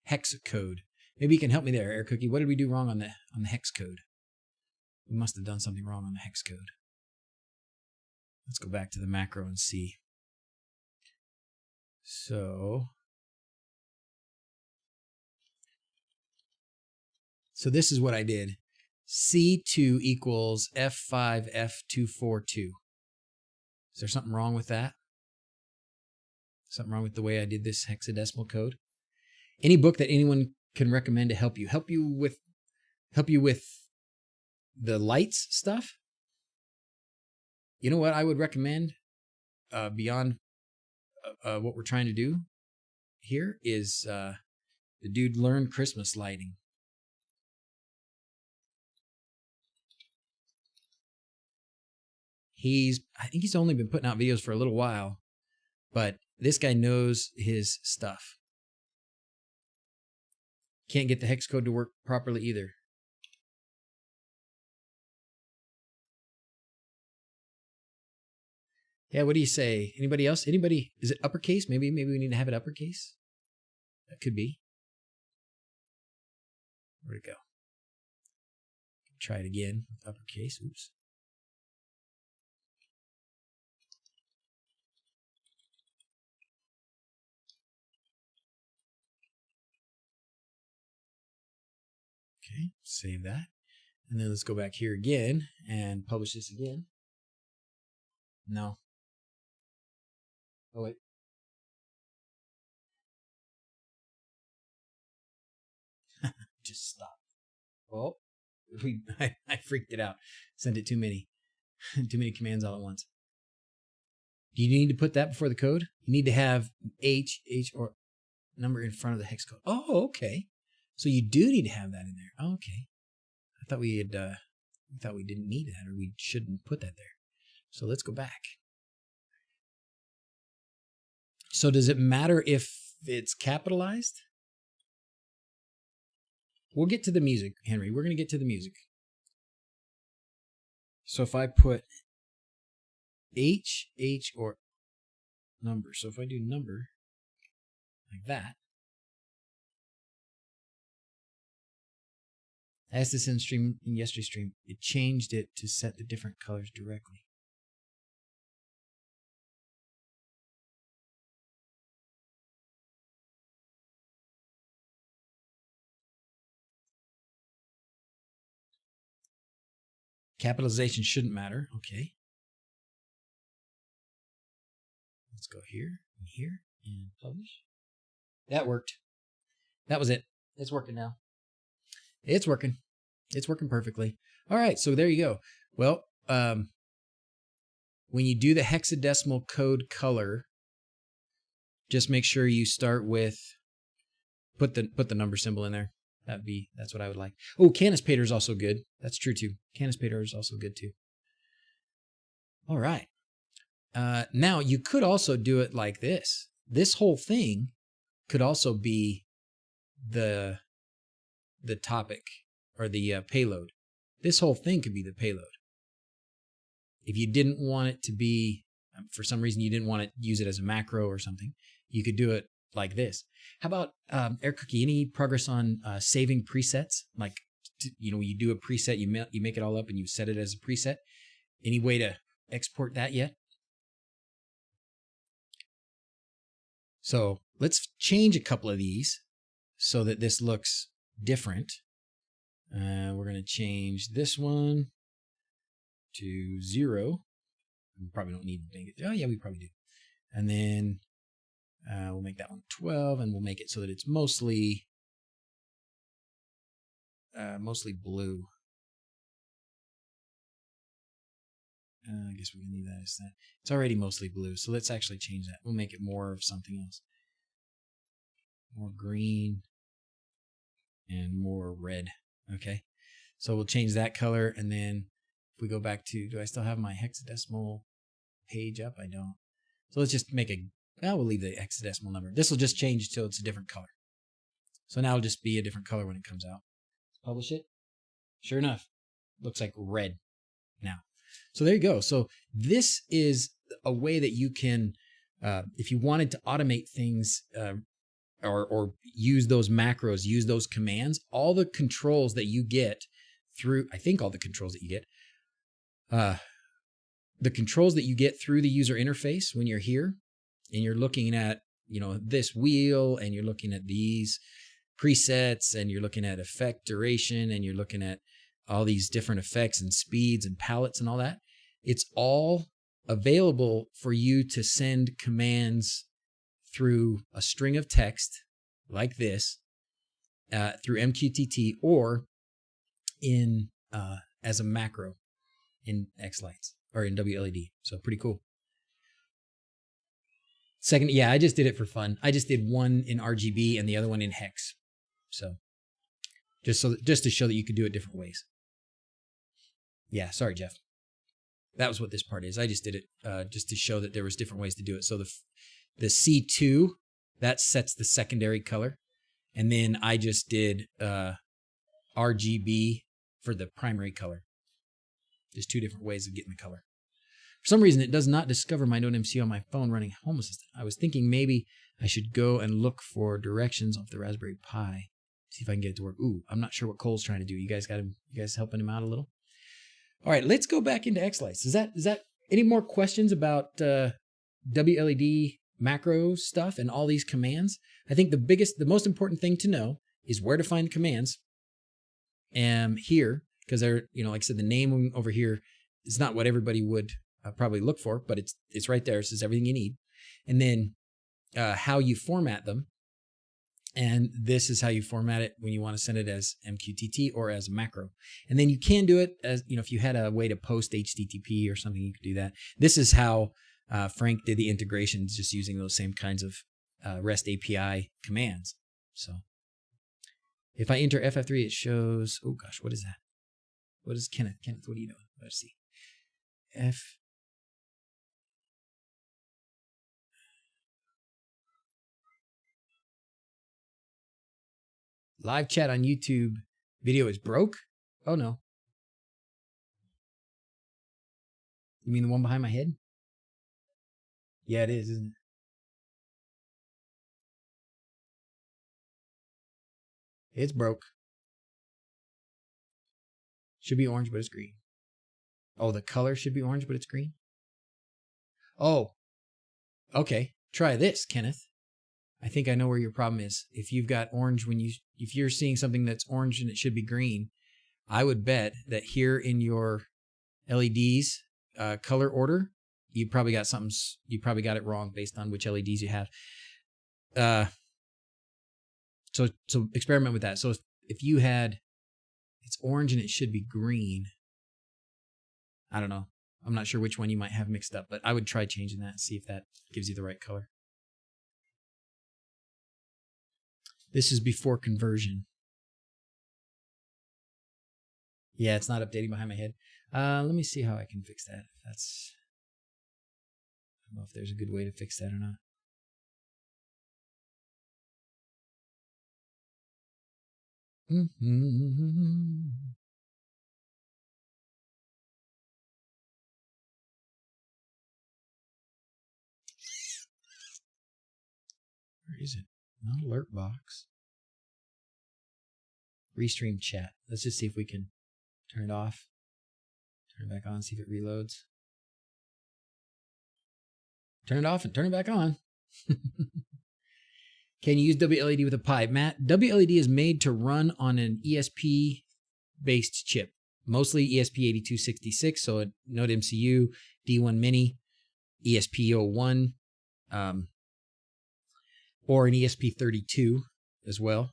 hex code. Maybe you can help me there, Air Cookie. What did we do wrong on the hex code? We must have done something wrong on the hex code. Let's go back to the macro and see. So this is what I did. C2 equals F5 F242. Is there something wrong with that? Something wrong with the way I did this hexadecimal code? Any book that anyone can recommend to help you with the lights stuff? You know what I would recommend beyond what we're trying to do here is the dude Learn Christmas Lighting. I think he's only been putting out videos for a little while, but this guy knows his stuff. Can't get the hex code to work properly either. Yeah, what do you say? Anybody else? Anybody? Is it uppercase? Maybe we need to have it uppercase. That could be. Where'd it go? Try it again with uppercase. Oops. Okay, save that. And then let's go back here again and publish this again. No. Oh, wait. Just stop. Oh, I freaked it out. Sent it too many commands all at once. Do you need to put that before the code? You need to have H or number in front of the hex code. Oh, okay. So you do need to have that in there. Oh, okay. I thought we didn't need that, or we shouldn't put that there. So let's go back. So does it matter if it's capitalized? We'll get to the music, Henry. We're going to get to the music. So if I put H, or number. So if I do number like that, as this in yesterday stream, it changed it to set the different colors directly. Capitalization shouldn't matter. Okay. Let's go here and here and publish. That worked. That was it. It's working now. It's working. It's working perfectly. All right. So there you go. Well, when you do the hexadecimal code color, just make sure you start with put the number symbol in there. That's what I would like. Oh, Canis Pater is also good. That's true too. Canis Pater is also good too. All right. Now you could also do it like this. This whole thing could also be the topic or the payload. This whole thing could be the payload. If you didn't want it to be, for some reason you didn't want to use it as a macro or something, you could do it like this. How about Air Cookie? Any progress on saving presets? Like, you do a preset, you make it all up, and you set it as a preset. Any way to export that yet? So let's change a couple of these so that this looks different. We're going to change this one to 0. We probably don't need to make it. Oh yeah, we probably do. And then We'll make that one 12, and we'll make it so that it's mostly blue. I guess we can leave that as that. It's already mostly blue, so let's actually change that. We'll make it more of something else. More green and more red. Okay, so we'll change that color, and then if we go back to, do I still have my hexadecimal page up? I don't. So let's just make we'll leave the hexadecimal number. This will just change till it's a different color. So now it'll just be a different color when it comes out. Publish it. Sure enough, looks like red now. So there you go. So this is a way that you can, if you wanted to automate things or use those macros, use those commands, all the controls that you get through, I think all the controls that you get, the controls that you get through the user interface when you're here and you're looking at, this wheel, and you're looking at these presets, and you're looking at effect duration, and you're looking at all these different effects and speeds and palettes and all that. It's all available for you to send commands through a string of text like this, through MQTT, or in as a macro in Xlights or in wLED. So pretty cool. Second, yeah, I just did it for fun. I just did one in RGB and the other one in hex. So just to show that you could do it different ways. Yeah, sorry, Jeff. That was what this part is. I just did it just to show that there was different ways to do it. So the C2, that sets the secondary color. And then I just did RGB for the primary color. There's two different ways of getting the color. For some reason, it does not discover my Node MCU on my phone running Home Assistant. I was thinking maybe I should go and look for directions off the Raspberry Pi. See if I can get it to work. Ooh, I'm not sure what Cole's trying to do. You guys helping him out a little? All right, let's go back into Xlights. Is that any more questions about wLED macro stuff and all these commands? I think the most important thing to know is where to find commands. Here, because they're, like I said, the name over here is not what everybody would probably look for, but it's right there. It says everything you need. And then how you format them. And this is how you format it when you want to send it as MQTT or as a macro. And then you can do it as, if you had a way to post HTTP or something, you could do that. This is how Frank did the integrations, just using those same kinds of REST API commands. So if I enter FF3, it shows, oh gosh, what is that? What is Kenneth? Kenneth, what are you doing? Let's see. Live chat on YouTube video is broke? Oh no. You mean the one behind my head? Yeah, it is, isn't it? It's broke. Should be orange, but it's green. Oh, the color should be orange, but it's green? Oh, okay. Try this, Kenneth. I think I know where your problem is. If you've got orange if you're seeing something that's orange and it should be green, I would bet that here in your LEDs color order, you probably got it wrong based on which LEDs you have. So experiment with that. So if you had, it's orange and it should be green. I don't know. I'm not sure which one you might have mixed up, but I would try changing that and see if that gives you the right color. This is before conversion. Yeah, it's not updating behind my head. Let me see how I can fix that. I don't know if there's a good way to fix that or not. Where is it? Not alert box. Restream chat. Let's just see if we can turn it off. Turn it back on, see if it reloads. Turn it off and turn it back on. Can you use wLED with a Pi? Matt, wLED is made to run on an ESP-based chip, mostly ESP8266, so a Node MCU, D1 Mini, ESP01. or an ESP32 as well,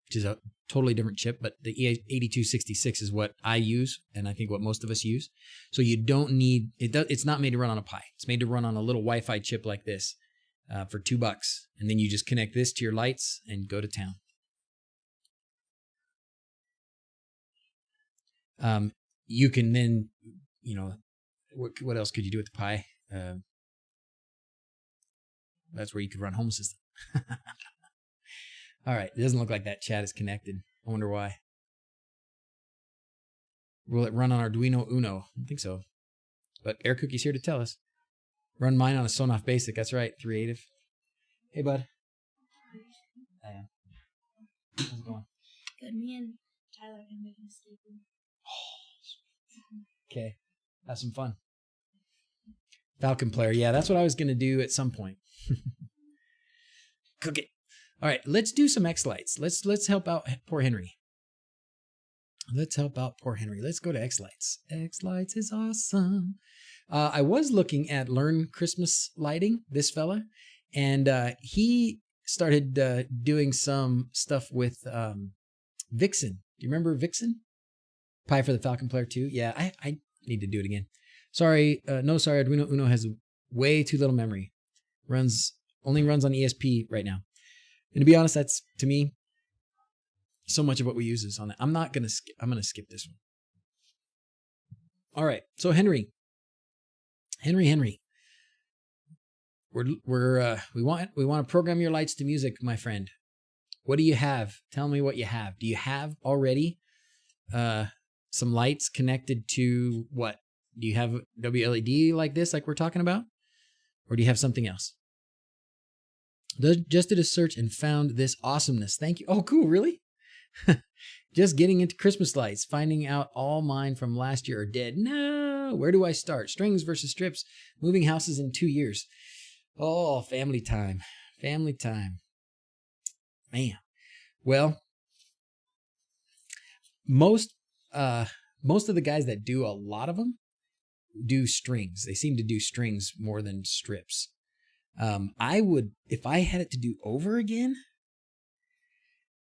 which is a totally different chip, but the E8266 is what I use, and I think what most of us use. So you don't need it. It's not made to run on a Pi. It's made to run on a little Wi-Fi chip like this for $2, and then you just connect this to your lights and go to town. You can then, what else could you do with the Pi? That's where you could run Home Assistant. All right. It doesn't look like that chat is connected. I wonder why. Will it run on Arduino Uno? I don't think so. But Air Cookie's here to tell us. Run mine on a Sonoff Basic. That's right. Creative. Hey, bud. I am. How's it going? Good. Me and Tyler can make an escape room. Okay. Have some fun. Falcon player. Yeah, that's what I was going to do at some point. Cook it. All right, let's do some X-Lights. Let's help out poor Henry. Let's help out poor Henry. Let's go to X-Lights. X-Lights is awesome. I was looking at Learn Christmas Lighting, this fella, and he started doing some stuff with Vixen. Do you remember Vixen? Pi for the Falcon Player 2? Yeah, I need to do it again. Sorry, sorry, Arduino Uno has way too little memory. Only runs on ESP right now. And to be honest, that's, to me, so much of what we use is on that. I'm going to skip this one. All right. So Henry. We want to program your lights to music, my friend. What do you have? Tell me what you have. Do you have already some lights connected to what? Do you have wLED like this, like we're talking about? Or do you have something else? Just did a search and found this awesomeness. Thank you. Oh, cool. Really? Just getting into Christmas lights. Finding out all mine from last year are dead. No. Where do I start? Strings versus strips. Moving houses in 2 years. Oh, family time. Family time. Man. Well, most of the guys that do a lot of them do strings. They seem to do strings more than strips. I would, if I had it to do over again,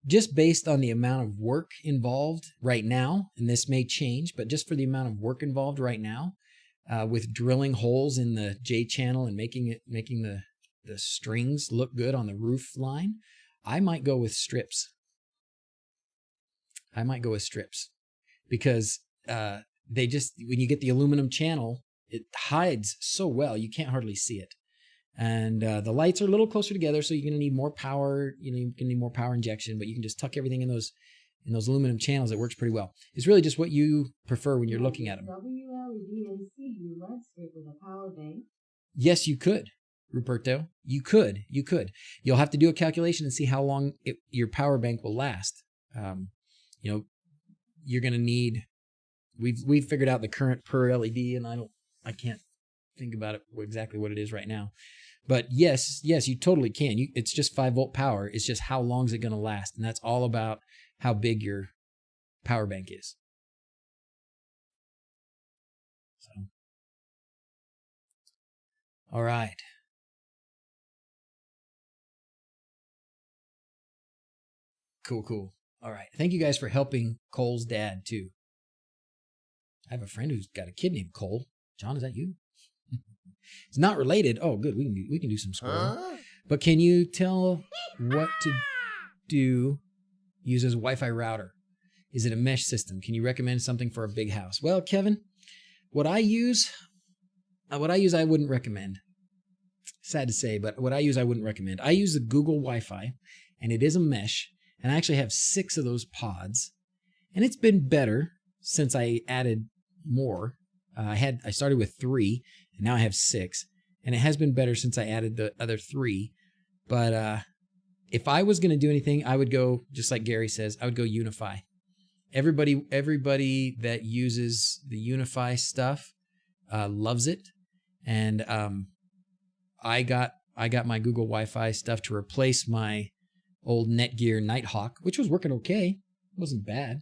just based on the amount of work involved right now, and this may change, but just for the amount of work involved right now, with drilling holes in the J channel and making the strings look good on the roof line, I might go with strips. Because they just, when you get the aluminum channel, it hides so well, you can't hardly see it. And the lights are a little closer together, so you're going to need more power. You're going to need more power injection, but you can just tuck everything in those aluminum channels. It works pretty well. It's really just what you prefer when you're looking at them. wLED and CU LED strip with a power bank. Yes, you could, Ruperto. You could. You'll have to do a calculation and see how long your power bank will last. You're going to need. We've figured out the current per LED, and I can't think about it exactly what it is right now. But yes, you totally can. It's just 5-volt power. It's just how long is it going to last? And that's all about how big your power bank is. So, all right. Cool. All right. Thank you guys for helping Cole's dad too. I have a friend who's got a kid named Cole. John, is that you? It's not related. Oh, good. We can do some squirrel. But can you tell what to do? Use as a Wi-Fi router. Is it a mesh system? Can you recommend something for a big house? Well, Kevin, what I use I wouldn't recommend. Sad to say, but what I use I wouldn't recommend. I use the Google Wi-Fi, and it is a mesh, and I actually have 6 of those pods, and it's been better since I added more. I started with 3, and now I have 6, and it has been better since I added the other 3. But if I was going to do anything, I would go, just like Gary says, I would go Unify. Everybody that uses the Unify stuff loves it, and I got my Google Wi-Fi stuff to replace my old Netgear Nighthawk, which was working okay. It wasn't bad.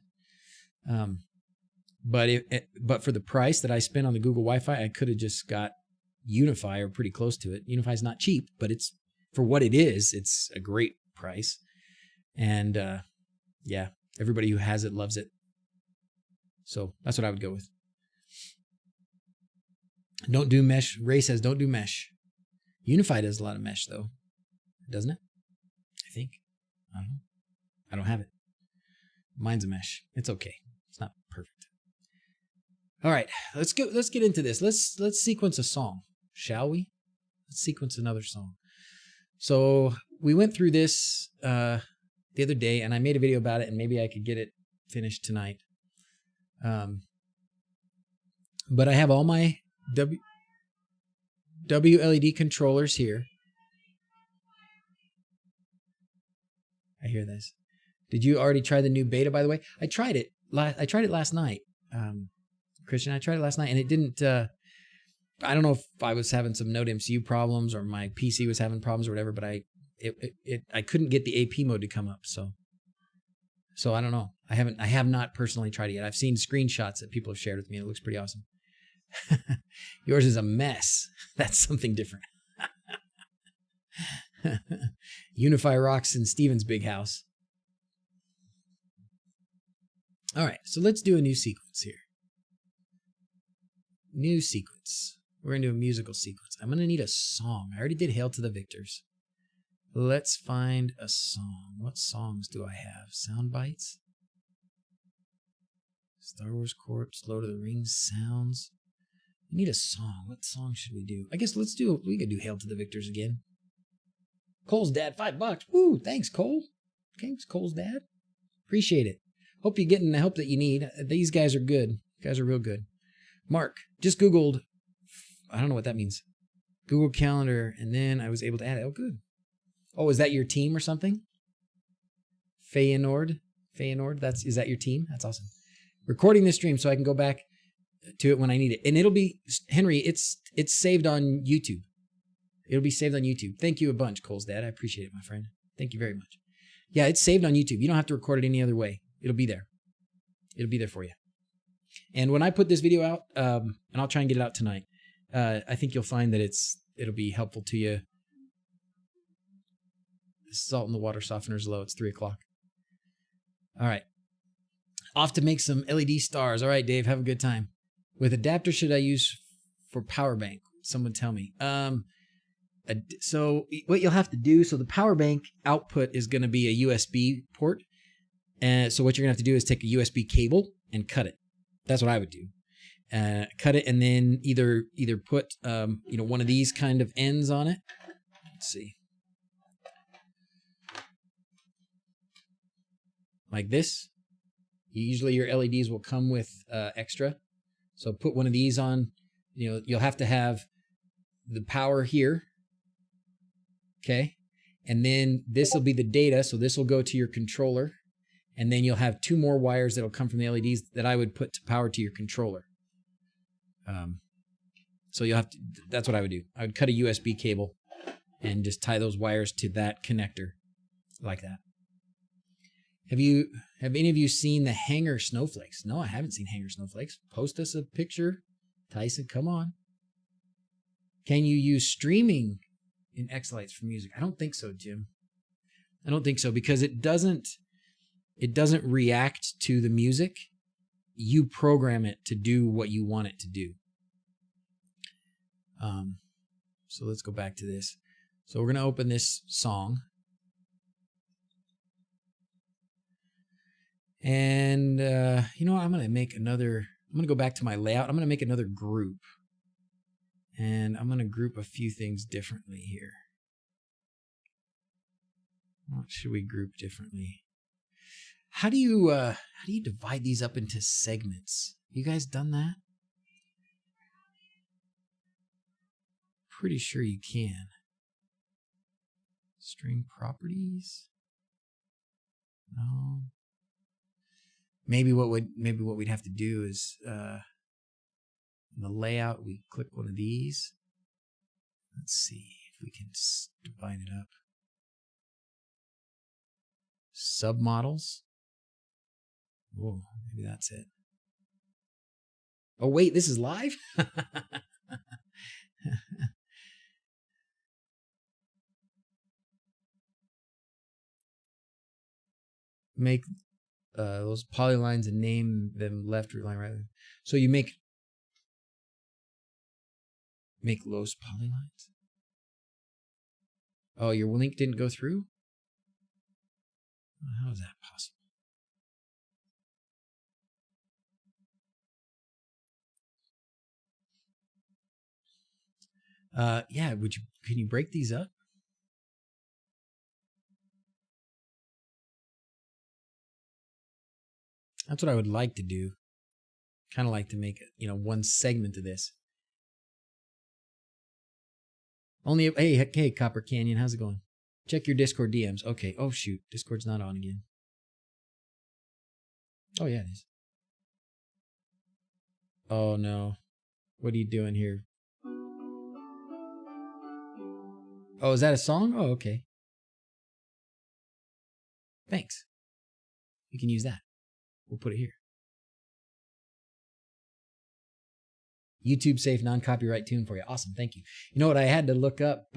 But for the price that I spent on the Google Wi-Fi, I could have just got Unify or pretty close to it. Unify's not cheap, but it's for what it is, it's a great price. And yeah, everybody who has it loves it. So that's what I would go with. Don't do mesh. Ray says don't do mesh. Unify does a lot of mesh though, doesn't it? I think. I don't know. I don't have it. Mine's a mesh. It's okay. It's not perfect. All right, let's get into this. Let's sequence a song, shall we? Let's sequence another song. So we went through this the other day, and I made a video about it, and maybe I could get it finished tonight. But I have all my wLED controllers here. I hear this. Did you already try the new beta, by the way? I tried it last night. Christian, I tried it last night, and it didn't. I don't know if I was having some Node MCU problems or my PC was having problems or whatever, but I couldn't get the AP mode to come up. So I don't know. I have not personally tried it yet. I've seen screenshots that people have shared with me, and it looks pretty awesome. Yours is a mess. That's something different. Unify rocks in Steven's big house. All right, so let's do a new sequence here. New sequence. We're going to do a musical sequence. I'm going to need a song. I already did Hail to the Victors. Let's find a song. What songs do I have? Sound bites? Star Wars Corpse, Lord of the Rings sounds. We need a song. What song should we do? I guess we could do Hail to the Victors again. Cole's dad, $5. Woo, thanks, Cole. Thanks, Cole's dad. Appreciate it. Hope you're getting the help that you need. These guys are good. Guys are real good. Mark, just Googled, I don't know what that means. Google Calendar, and then I was able to add it. Oh, good. Oh, is that your team or something? Feyenoord, is that your team? That's awesome. Recording this stream so I can go back to it when I need it. And it'll be, Henry, it's saved on YouTube. It'll be saved on YouTube. Thank you a bunch, Cole's dad. I appreciate it, my friend. Thank you very much. Yeah, it's saved on YouTube. You don't have to record it any other way. It'll be there. It'll be there for you. And when I put this video out, and I'll try and get it out tonight, I think you'll find that it'll be helpful to you. The salt in the water softener's low. It's 3 o'clock. All right. Off to make some LED stars. All right, Dave, have a good time. What adapter should I use for power bank? Someone tell me. So what you'll have to do, so the power bank output is going to be a USB port. And so what you're going to have to do is take a USB cable and cut it. That's what I would do. Cut it and then either put one of these kind of ends on it. Let's see. Like this. Usually your LEDs will come with extra. So put one of these on. You'll have to have the power here. Okay. And then this will be the data. So this will go to your controller. And then you'll have 2 more wires that'll come from the LEDs that I would put to power to your controller. So you'll have to, that's what I would do. I would cut a USB cable and just tie those wires to that connector like that. Have any of you seen the hanger snowflakes? No, I haven't seen hanger snowflakes. Post us a picture. Tyson, come on. Can you use streaming in X-Lights for music? I don't think so, Jim. I don't think so because it doesn't react to the music. You program it to do what you want it to do. So let's go back to this. So we're going to open this song. And you know what? I'm going to go back to my layout. I'm going to make another group. And I'm going to group a few things differently here. What should we group differently? How do you divide these up into segments? You guys done that? Pretty sure you can. String properties? No. Maybe what we'd have to do is in the layout we click one of these. Let's see if we can divide it up. Submodels. Whoa, maybe that's it. Oh wait, this is live? make those polylines and name them left root line, right. So you make those polylines. Oh, your link didn't go through? How is that possible? Yeah, can you break these up? That's what I would like to do. Kind of like to make it, one segment of this. Hey, Copper Canyon, how's it going? Check your Discord DMs. Okay. Oh shoot, Discord's not on again. Oh yeah, it is. Oh no, what are you doing here? Oh, is that a song? Oh, okay. Thanks. We can use that. We'll put it here. YouTube safe non-copyright tune for you. Awesome, thank you. You know what? I had to look up.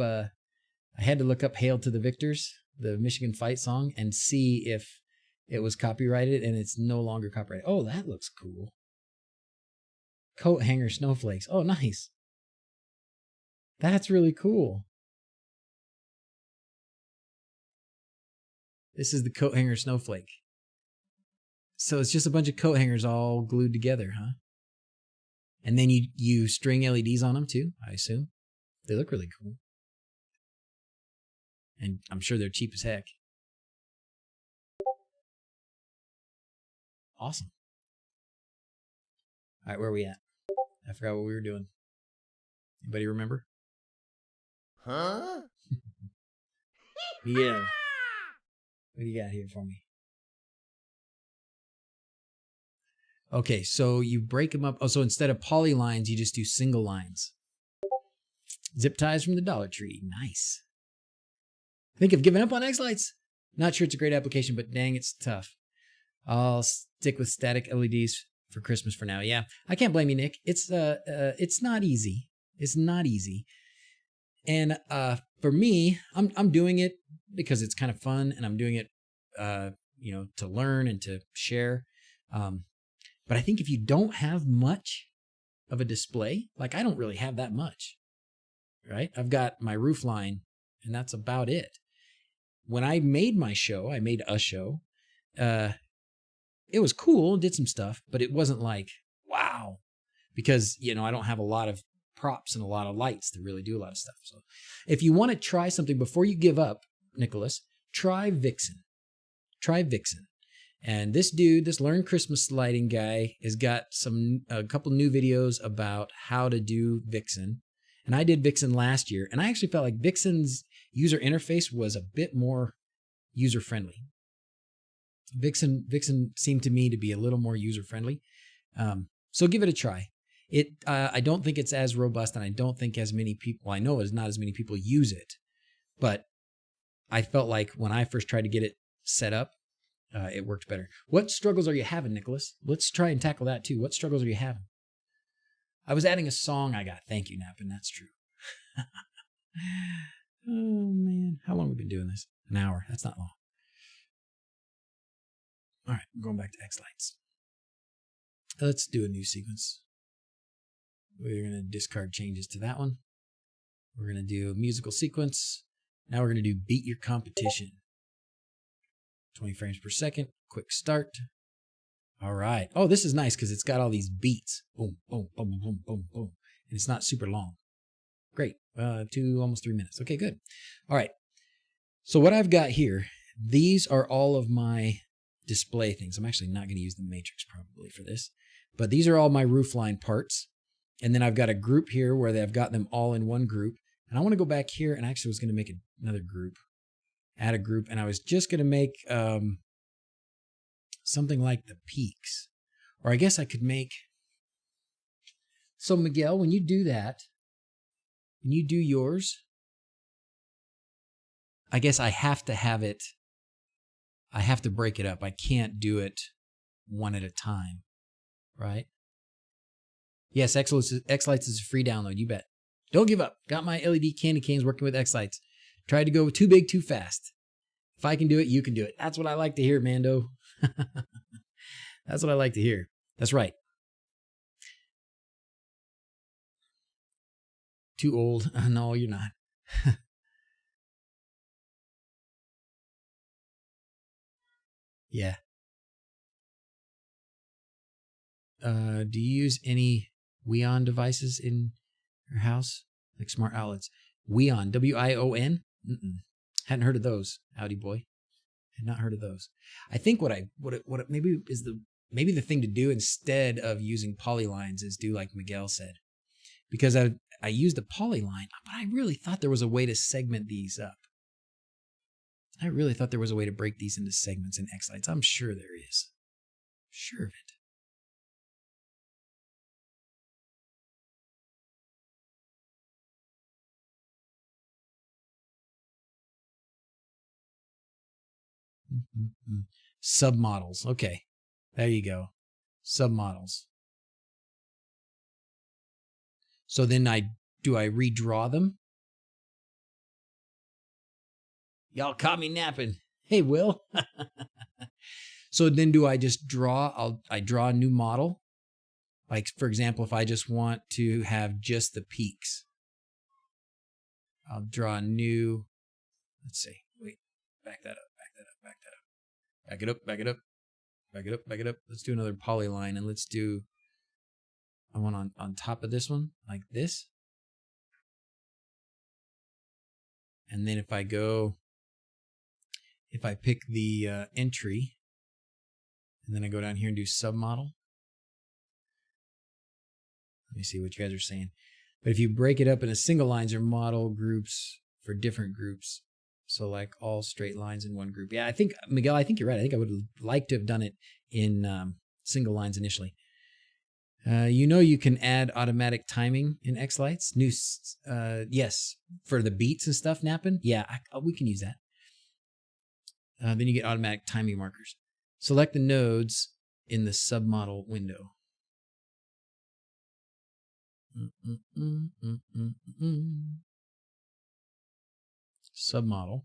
"Hail to the Victors," the Michigan fight song, and see if it was copyrighted, and it's no longer copyrighted. Oh, that looks cool. Coat hanger snowflakes. Oh, nice. That's really cool. This is the coat hanger snowflake. So it's just a bunch of coat hangers all glued together, huh? And then you string LEDs on them too, I assume. They look really cool. And I'm sure they're cheap as heck. Awesome. All right, where are we at? I forgot what we were doing. Anybody remember? Huh? Yeah. What do you got here for me? Okay, so you break them up. Oh, so instead of polylines, you just do single lines. Zip ties from the Dollar Tree. Nice. Think of giving up on X-Lights? Not sure it's a great application, but dang, it's tough. I'll stick with static LEDs for Christmas for now. Yeah, I can't blame you, Nick. It's not easy. It's not easy. And for me, I'm doing it because it's kind of fun, and I'm doing it, to learn and to share. But I think if you don't have much of a display, like I don't really have that much, right? I've got my roof line, and that's about it. When I made my show, I made a show. It was cool, did some stuff, but it wasn't like, wow, because, I don't have a lot of props and a lot of lights to really do a lot of stuff. So if you want to try something before you give up, Nicholas, try Vixen. Try Vixen. And this dude, this Learn Christmas Lighting guy, has got a couple new videos about how to do Vixen. And I did Vixen last year, and I actually felt like Vixen's user interface was a bit more user-friendly. Vixen seemed to me to be a little more user-friendly. So give it a try. I don't think it's as robust, and I don't think as many people, well, I know it's not as many people use it, but I felt like when I first tried to get it set up, it worked better. What struggles are you having, Nicholas? Let's try and tackle that too. What struggles are you having? I was adding a song I got. Thank you, Nap, and that's true. Oh, man. How long have we been doing this? An hour. That's not long. All right, I'm going back to X-Lights. Let's do a new sequence. We're going to discard changes to that one. We're going to do a musical sequence. Now we're going to do Beat Your Competition. 20 frames per second. Quick start. All right. Oh, this is nice because it's got all these beats. Boom, boom, boom, boom, boom, boom. And it's not super long. Great. almost 3 minutes. Okay, good. All right. So what I've got here, these are all of my display things. I'm actually not going to use the matrix probably for this, but these are all my roofline parts. And then I've got a group here where I've got them all in one group. And I want to go back here, and actually was going to make another group, add a group. And I was just going to make something like the peaks, or I guess I could make. So Miguel, when you do that, when you do yours, I guess I have to have it. I have to break it up. I can't do it one at a time, right? Yes, X-Lights is a free download. You bet. Don't give up. Got my LED candy canes working with X-Lights. Tried to go too big, too fast. If I can do it, you can do it. That's what I like to hear, Mando. That's what I like to hear. That's right. Too old. No, you're not. Yeah. Do you use any Wion devices in your house? Like smart outlets? Wion, W-I-O-N? Hadn't heard of those. Howdy boy. Had not heard of those. I think what maybe is maybe the thing to do instead of using polylines is do like Miguel said. Because I used a polyline, but I really thought there was a way to segment these up. I really thought there was a way to break these into segments in X-Lights. I'm sure there is. Sure of it. Submodels. Okay. There you go. Submodels. So then do I redraw them? Y'all caught me napping. Hey, Will. So then do I just draw? I draw a new model. Like, for example, if I just want to have just the peaks, I'll draw a new, let's see, wait, back it up. Back it up. Let's do another polyline, and let's do, I want on top of this one, like this. And then if I pick the entry, and then I go down here and do submodel. Let me see what you guys are saying. But if you break it up into single lines or model groups for different groups, so like all straight lines in one group. Yeah, I think, Miguel, I think you're right. I think I would like to have done it in single lines initially. You can add automatic timing in X-Lights. Yes, for the beats and stuff, napping. Yeah, we can use that. Then you get automatic timing markers. Select the nodes in the submodel window. Submodel.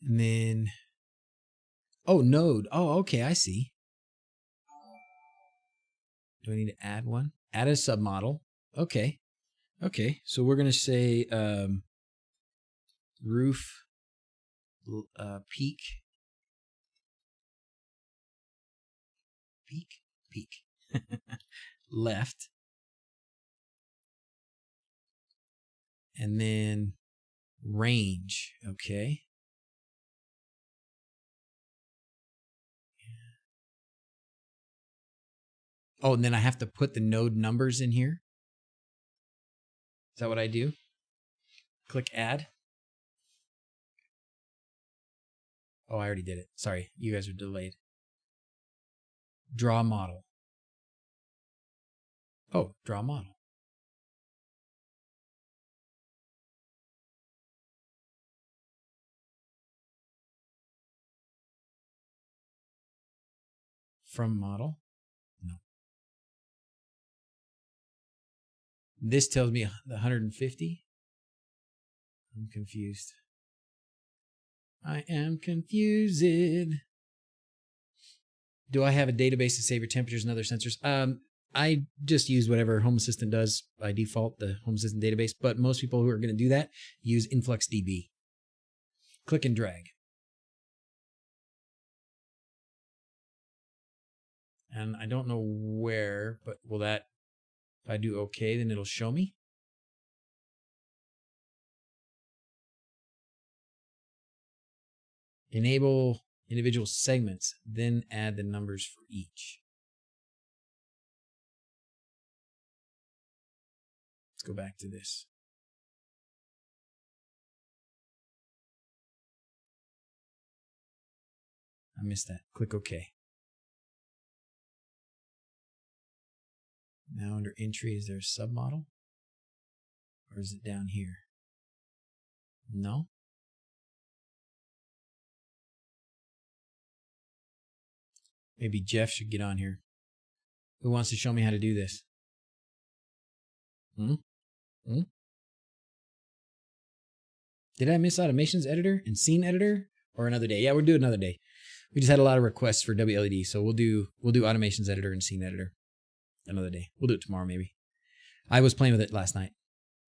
And then, node. Oh, okay, I see. Do I need to add one? Add a submodel. Okay. So we're going to say roof peak. Peak. Left. And then range. Okay. Oh, and then I have to put the node numbers in here. Is that what I do? Click add. Oh, I already did it. Sorry, you guys are delayed. Draw model. Oh, draw model. From model. No. This tells me the 150. I'm confused. I am confused. Do I have a database to save your temperatures and other sensors? I just use whatever Home Assistant does by default, the Home Assistant database, but most people who are going to do that use InfluxDB. Click and drag. And I don't know where, but if I do OK, then it'll show me. Enable individual segments, then add the numbers for each. Let's go back to this. I missed that. Click OK. Now under entry, is there a submodel? Or is it down here? No. Maybe Jeff should get on here. Who wants to show me how to do this? Did I miss automations editor and scene editor or another day? Yeah, we'll do another day. We just had a lot of requests for wLED, so we'll do automations editor and scene editor another day. We'll do it tomorrow maybe. I was playing with it last night.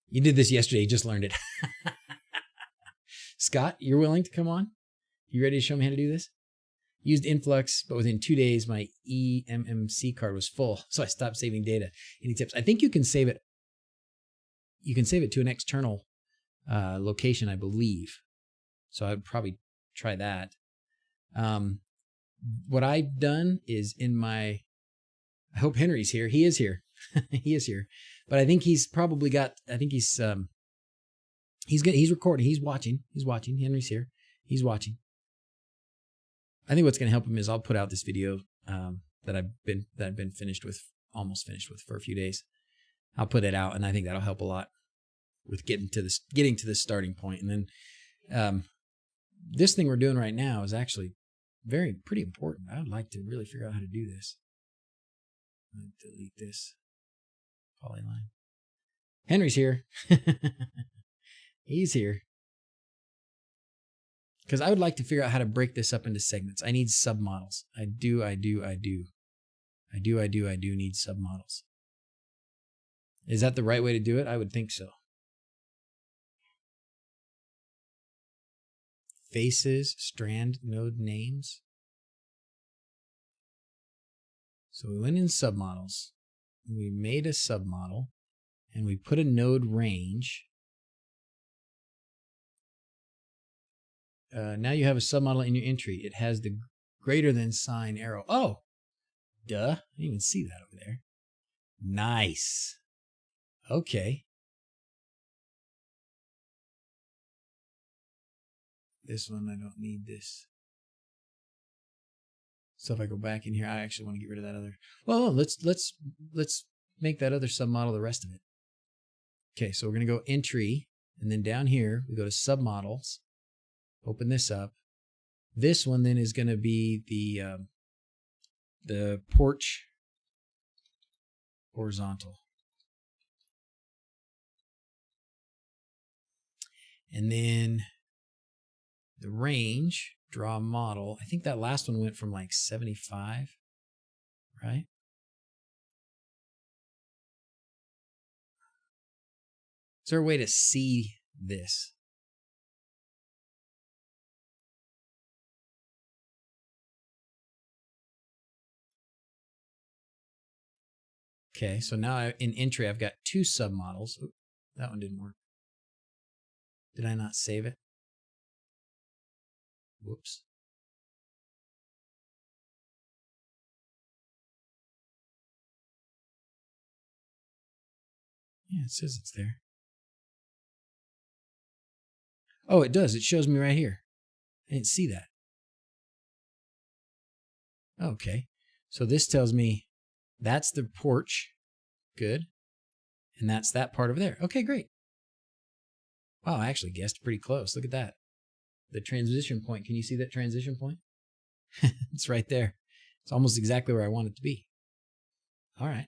You did this yesterday. You just learned it. Scott, you're willing to come on? You ready to show me how to do this? Used Influx, but within 2 days, my eMMC card was full, so I stopped saving data. Any tips? I think you can save it. You can save it to an external location, I believe. So I'd probably try that. What I've done is in my, I hope Henry's here. He is here. He is here. But I think he's probably got, I think he's recording. He's watching. Henry's here. He's watching. I think what's going to help him is I'll put out this video that I've been almost finished with for a few days. I'll put it out, and I think that'll help a lot with getting to this starting point. And then this thing we're doing right now is actually pretty important. I would like to really figure out how to do this. I'm going to delete this polyline. Henry's here. He's here. Because I would like to figure out how to break this up into segments. I need submodels. I do need submodels. Is that the right way to do it? I would think so. Faces, strand, node names. So we went in submodels. We made a submodel. And we put a node range. Now you have a submodel in your entry. It has the greater than sign arrow. Oh, duh. I didn't even see that over there. Nice. Okay. This one, I don't need this. So if I go back in here, I actually want to get rid of that other. Well, let's make that other submodel the rest of it. Okay, so we're going to go entry, and then down here, we go to submodels. Open this up. This one then is going to be the porch horizontal. And then the range, draw model. I think that last one went from like 75, right? Is there a way to see this? Okay, so now in entry, I've got two submodels. Oop, that one didn't work. Did I not save it? Whoops. Yeah, it says it's there. Oh, it does. It shows me right here. I didn't see that. Okay. So this tells me that's the porch. Good. And that's that part over there. Okay, great. Wow, I actually guessed pretty close. Look at that. The transition point. Can you see that transition point? It's right there. It's almost exactly where I want it to be. All right.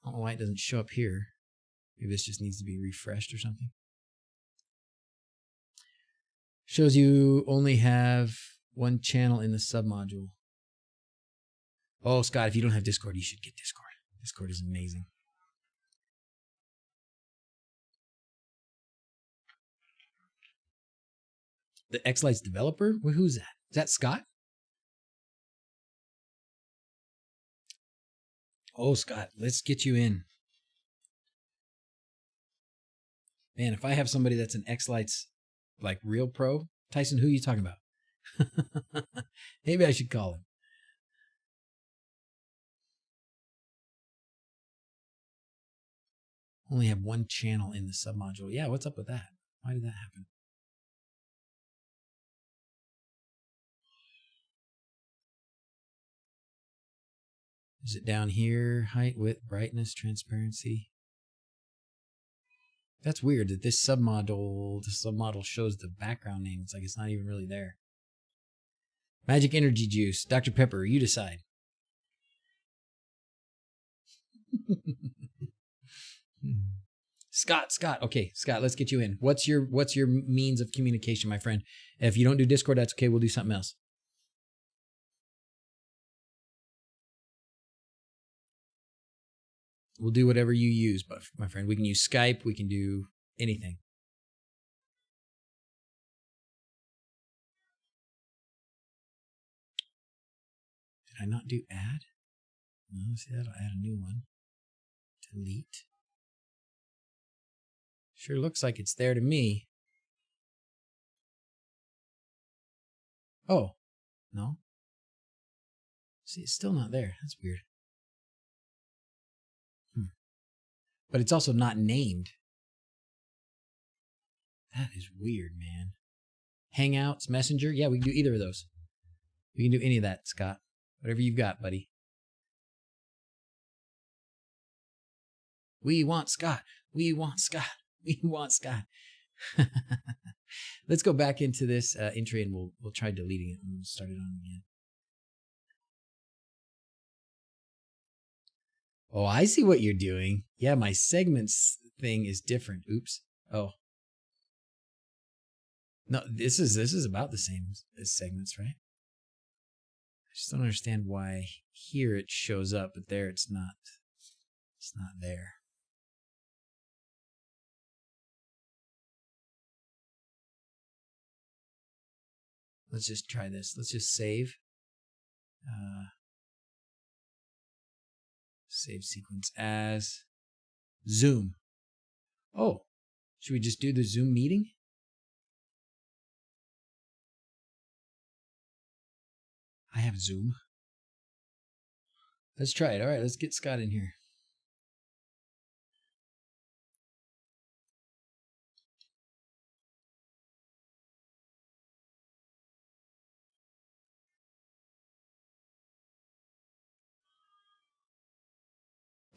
I don't know why it doesn't show up here. Maybe this just needs to be refreshed or something. Shows you only have one channel in the submodule. Oh, Scott, if you don't have Discord, you should get Discord. Discord is amazing. The X-Lights developer? Who's that? Is that Scott? Oh, Scott, let's get you in. Man, if I have somebody that's an X-Lights like real pro, Tyson, who are you talking about? Maybe I should call him. Only have one channel in the submodule. Yeah, what's up with that? Why did that happen? Is it down here? Height, width, brightness, transparency. That's weird that this submodel shows the background name. It's like it's not even really there. Magic energy juice. Dr. Pepper, you decide. Scott. Okay, Scott, let's get you in. What's your means of communication, my friend? If you don't do Discord, that's okay. We'll do something else. We'll do whatever you use, but my friend, we can use Skype. We can do anything. Did I not do add? No, see, that'll add a new one. Delete. Sure looks like it's there to me. Oh, no. See, it's still not there. That's weird. But it's also not named. That is weird, man. Hangouts, Messenger. Yeah, we can do either of those. We can do any of that, Scott. Whatever you've got, buddy. We want Scott. We want Scott. We want Scott. Let's go back into this entry and we'll try deleting it and we'll start it on again. Oh, I see what you're doing. Yeah, my segments thing is different. Oops. Oh. No, this is about the same as segments, right? I just don't understand why here it shows up, but there it's not. It's not there. Let's just try this. Let's just save. Save sequence as Zoom. Oh, should we just do the Zoom meeting? I have Zoom. Let's try it. All right, let's get Scott in here.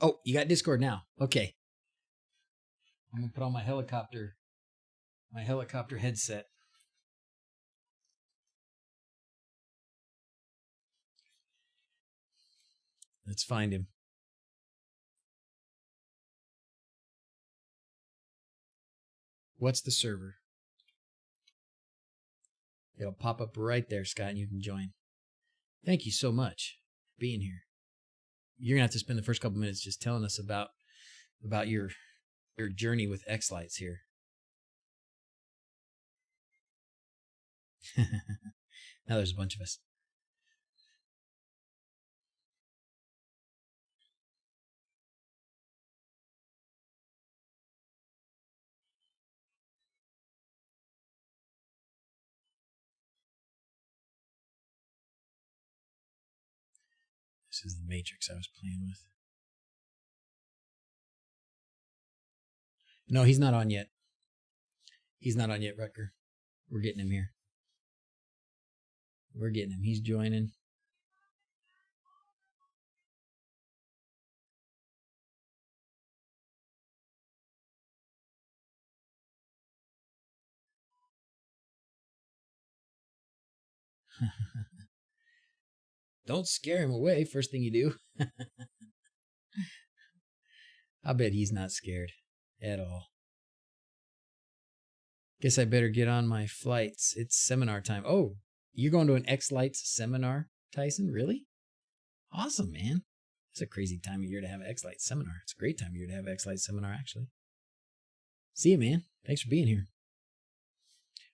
Oh, you got Discord now. Okay. I'm gonna put on my helicopter headset. Let's find him. What's the server? It'll pop up right there, Scott, and you can join. Thank you so much for being here. You're gonna have to spend the first couple minutes just telling us about your journey with X-Lights here. Now there's a bunch of us. This is the Matrix I was playing with. No, he's not on yet. He's not on yet, Rucker. We're getting him here. We're getting him. He's joining. Don't scare him away, first thing you do. I bet he's not scared at all. Guess I better get on my flights. It's seminar time. Oh, you're going to an X-Lights seminar, Tyson? Really? Awesome, man. It's a crazy time of year to have an X-Lights seminar. It's a great time of year to have an X-Lights seminar, actually. See you, man. Thanks for being here.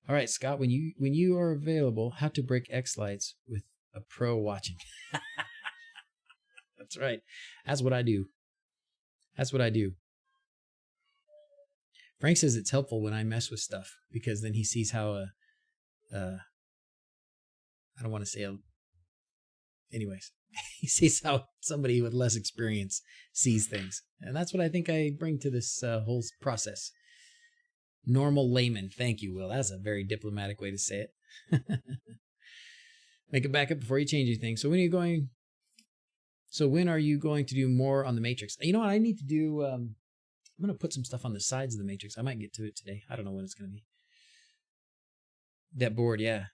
All right, Scott, when you are available, how to break X-Lights with a pro watching. That's right. That's what I do. That's what I do. Frank says it's helpful when I mess with stuff because then he sees how I don't want to say anyways, he sees how somebody with less experience sees things. And that's what I think I bring to this whole process. Normal layman. Thank you, Will. That's a very diplomatic way to say it. Make a backup before you change anything. So when are you going to do more on the Matrix? You know what I need to do? I'm going to put some stuff on the sides of the Matrix. I might get to it today. I don't know when it's going to be. That board, yeah.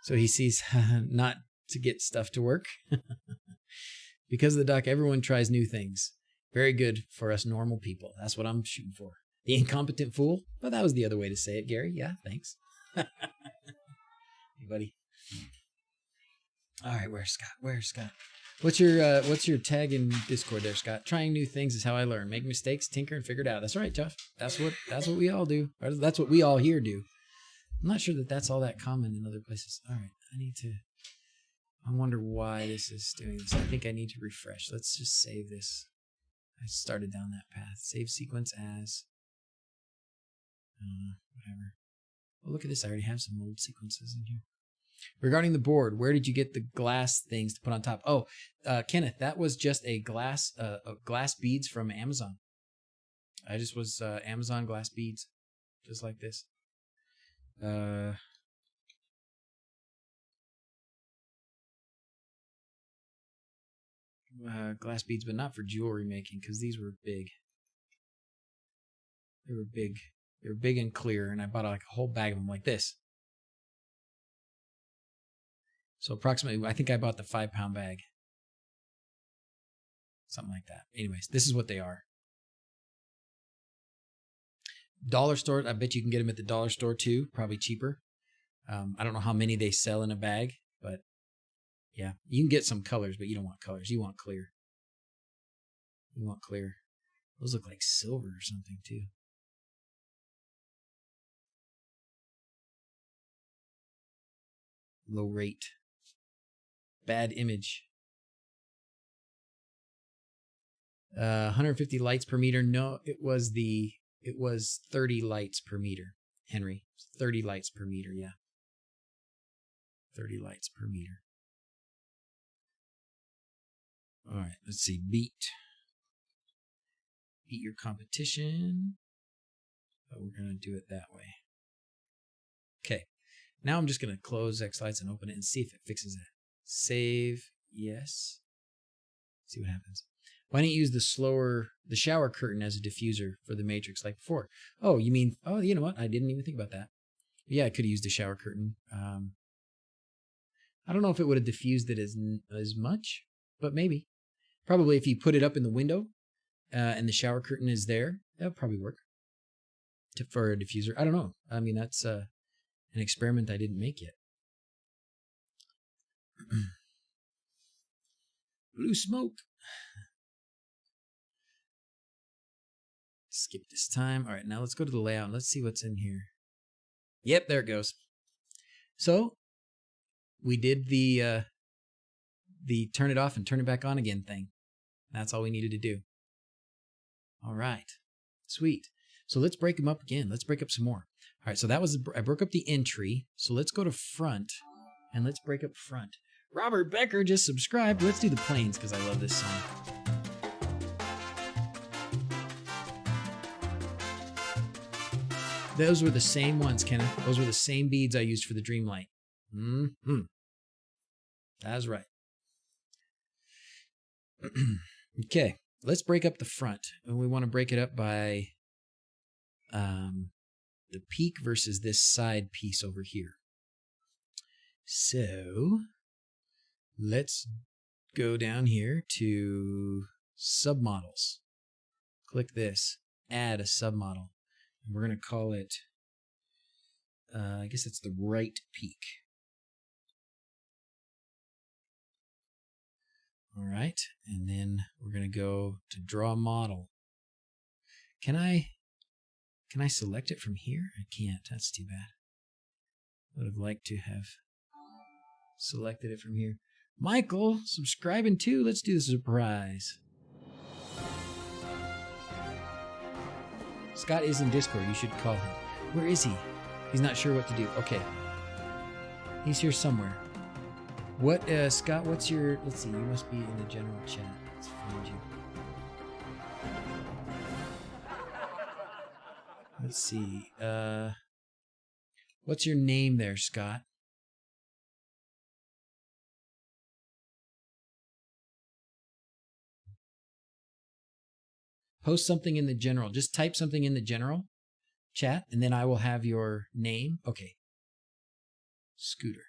So he sees not to get stuff to work. Because of the doc, everyone tries new things. Very good for us normal people. That's what I'm shooting for. The incompetent fool? Well, that was the other way to say it, Gary. Yeah, thanks. Hey, buddy. All right, where's Scott? Where's Scott? What's your tag in Discord there, Scott? Trying new things is how I learn. Make mistakes, tinker, and figure it out. That's right, Jeff. That's what we all do. Or that's what we all here do. I'm not sure that that's all that common in other places. All right, I wonder why this is doing this. I think I need to refresh. Let's just save this. I started down that path. Save sequence as whatever. Oh, look at this. I already have some old sequences in here. Regarding the board, where did you get the glass things to put on top? Oh, Kenneth, that was just a glass beads from Amazon. I just was Amazon glass beads, just like this. Glass beads, but not for jewelry making, because these were big. They were big. They were big and clear, and I bought like a whole bag of them like this. So approximately, I think I bought the 5-pound bag. Something like that. Anyways, this is what they are. Dollar store, I bet you can get them at the dollar store too, probably cheaper. I don't know how many they sell in a bag, but yeah, you can get some colors, but you don't want colors. You want clear. You want clear. Those look like silver or something too. Low rate. Bad image. 150 lights per meter. No, it was 30 lights per meter, Henry. 30 lights per meter, yeah. 30 lights per meter. All right, let's see. Beat your competition. But we're going to do it that way. Okay. Now I'm just going to close xlights and open it and see if it fixes it. Save. Yes. See what happens. Why don't you use the shower curtain as a diffuser for the matrix like before? Oh, you mean, oh, you know what? I didn't even think about that. Yeah, I could have used the shower curtain. I don't know if it would have diffused it as much, but maybe. Probably if you put it up in the window and the shower curtain is there, that would probably work for a diffuser. I don't know. I mean, that's an experiment I didn't make yet. Blue smoke. Skip this time. All right, now let's go to the layout. Let's see what's in here. Yep, there it goes. So we did the turn it off and turn it back on again thing. That's all we needed to do. All right, sweet. So let's break them up again. Let's break up some more. All right, so that was, I broke up the entry. So let's go to front and let's break up front. Robert Becker just subscribed. Let's do the planes because I love this song. Those were the same ones, Kenneth. Those were the same beads I used for the Dreamlight. Mm-hmm. That's right. Okay, let's break up the front. And we want to break it up by the peak versus this side piece over here. So let's go down here to submodels. Click this, add a submodel. We're going to call it, I guess it's the right peak. All right, and then we're going to go to draw model. Can I select it from here? I can't. That's too bad. Would have liked to have selected it from here. Michael, subscribing too. Let's do the surprise. Scott is in Discord. You should call him. Where is he? He's not sure what to do. Okay. He's here somewhere. What, Scott, what's your... Let's see. You must be in the general chat. Let's find you. Let's see. What's your name there, Scott? Post something in the general. Just type something in the general chat, and then I will have your name. Okay. Scooter.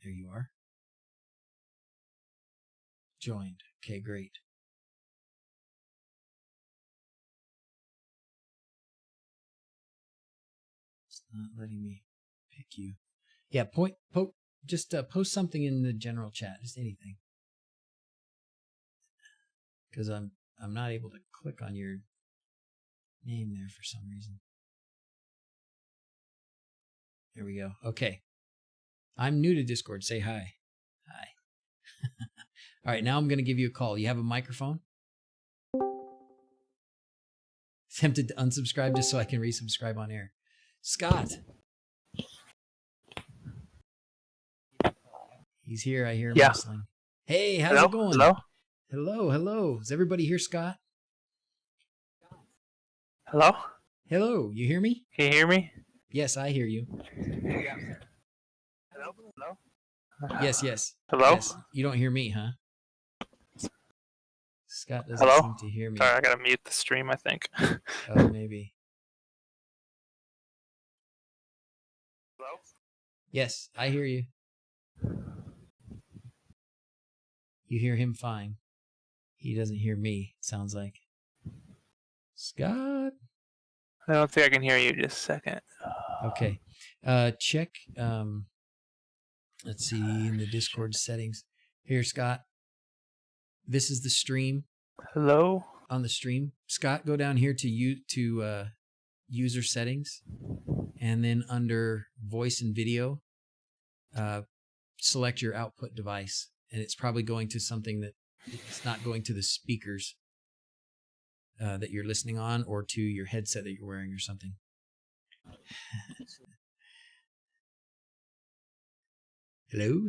There you are. Joined. Okay, great. It's not letting me pick you. Yeah, just post something in the general chat, just anything. Because I'm not able to click on your name there for some reason. There we go. Okay. I'm new to Discord. Say hi. Hi. All right, now I'm going to give you a call. You have a microphone? Tempted to unsubscribe just so I can resubscribe on air. Scott. He's here. I hear him whistling. Hey, how's it going? Hello? Hello. Is everybody here, Scott? Hello? Hello. You hear me? Can you hear me? Yes, I hear you. Hello? Yes. Hello? Yes. You don't hear me, huh? Scott doesn't Hello? seem to hear me. Sorry, I gotta mute the stream, I think. Oh, maybe. Hello? Yes, I hear you. You hear him fine. He doesn't hear me, it sounds like. Scott? I don't think I can hear you. Just a second. Okay. Check, let's see, in the Discord settings. Here, Scott. This is the stream. Hello? On the stream. Scott, go down here to user settings. And then under voice and video, select your output device. And it's probably going to something that it's not going to the speakers that you're listening on or to your headset that you're wearing or something. Hello.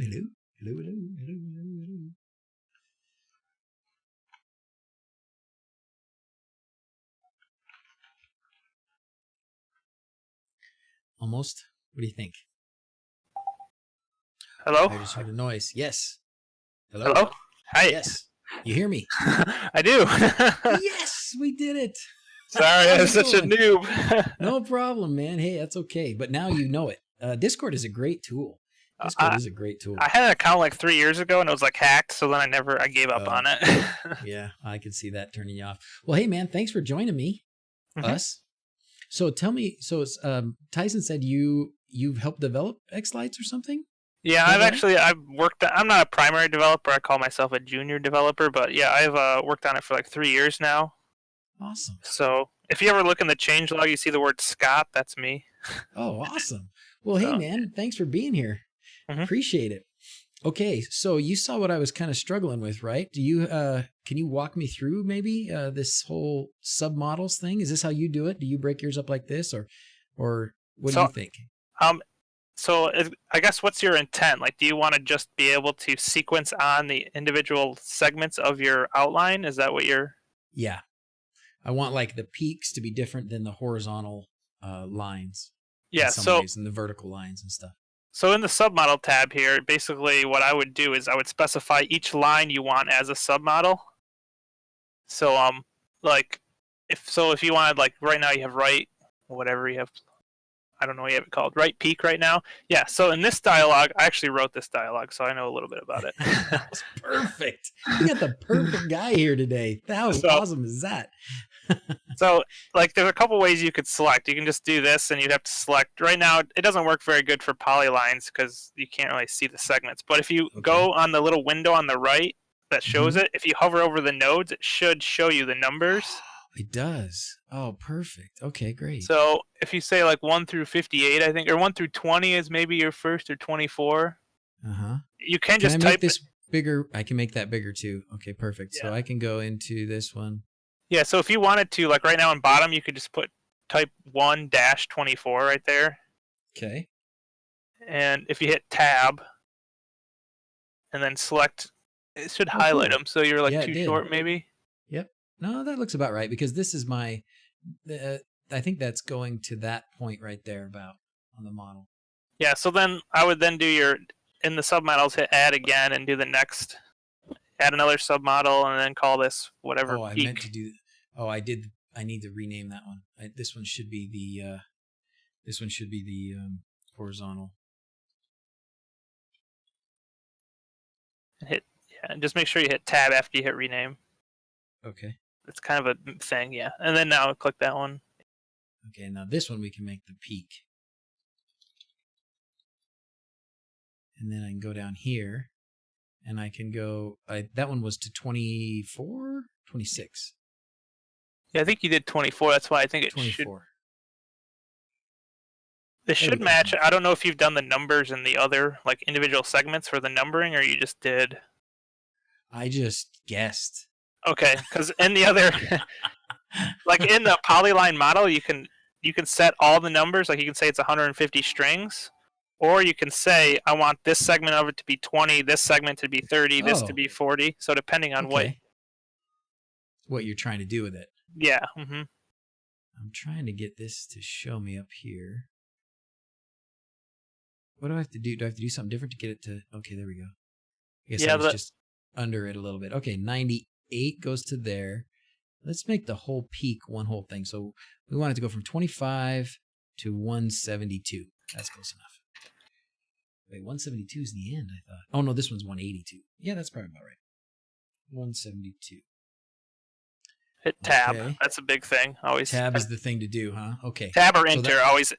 Almost. What do you think? Hello? I just heard a noise. Yes. Hello? Hi. Yes. You hear me? I do. Yes, we did it. Sorry, I'm such a noob. No problem, man. Hey, that's okay. But now you know it. Discord is a great tool. Discord is a great tool. I had an account like 3 years ago and it was like hacked, so then I gave up on it. Yeah, I could see that turning you off. Well, hey man, thanks for joining me. Us. So tell me, Tyson said you've helped develop X-Lights or something? Yeah, I'm not a primary developer. I call myself a junior developer, but yeah, I've worked on it for like 3 years now. Awesome. So if you ever look in the changelog, you see the word Scott. That's me. Oh, awesome. Well, hey man, thanks for being here. Appreciate it. Okay, so you saw what I was kind of struggling with, right? Do you can you walk me through maybe this whole submodels thing? Is this how you do it? Do you break yours up like this, or what do you think? So I guess what's your intent? Like, do you want to just be able to sequence on the individual segments of your outline? Is that what you're? Yeah, I want like the peaks to be different than the horizontal lines. Yeah, in some ways, and the vertical lines and stuff. So in the submodel tab here, basically what I would do is I would specify each line you want as a submodel. So like if you wanted, like right now you have right, whatever you have, I don't know what you have it called, right peak right now. Yeah, so in this dialogue, I actually wrote this dialogue, so I know a little bit about it. That's perfect. You got the perfect guy here today. How awesome is that? So, like, there's a couple ways you could select. You can just do this, and you'd have to select. Right now, it doesn't work very good for polylines because you can't really see the segments. But if you go on the little window on the right that shows it, if you hover over the nodes, it should show you the numbers. It does. Oh, perfect. Okay, great. So if you say like 1 through 58, I think, or 1 through 20 is maybe your first, or 24. You can just type this bigger. I can make that bigger too. Okay, perfect. Yeah. So I can go into this one. Yeah, so if you wanted to, like right now on bottom, you could just type 1-24 right there. Okay. And if you hit tab and then select, it should highlight them. So you're like too short maybe. Yep. No, that looks about right because this is my, I think that's going to that point right there about on the model. Yeah, so then I would then do in the submodels, hit add again and do the next, add another submodel and then call this whatever peak. I meant to do, I did, I need to rename that one. This one should be the, horizontal. Hit, Yeah, and just make sure you hit tab after you hit rename. Okay. It's kind of a thing, yeah. And then now click that one. Okay, now this one we can make the peak. And then I can go down here, and I can go, that one was to 24? 26. Yeah, I think you did 24. That's why I think it 24. should. This There we should go. match. I don't know if you've done the numbers in the other like individual segments for the numbering, or you just did. I just guessed. Okay, because in the other, like in the polyline model, you can set all the numbers. Like you can say it's 150 strings, or you can say I want this segment of it to be 20, this segment to be 30, this to Oh. be 40. So depending on what you're trying to do with it. Yeah. I'm trying to get this to show me up here. What do I have to do? Do I have to do something different to get it to? Okay, there we go. I guess I was just under it a little bit. Okay, 98 goes to there. Let's make the whole peak one whole thing. So we want it to go from 25 to 172. That's close enough. Wait, 172 is the end, I thought. Oh, no, this one's 182. Yeah, that's probably about right. 172. Hit tab. Okay. That's a big thing. Always tab is the thing to do, huh? Okay. Tab or enter always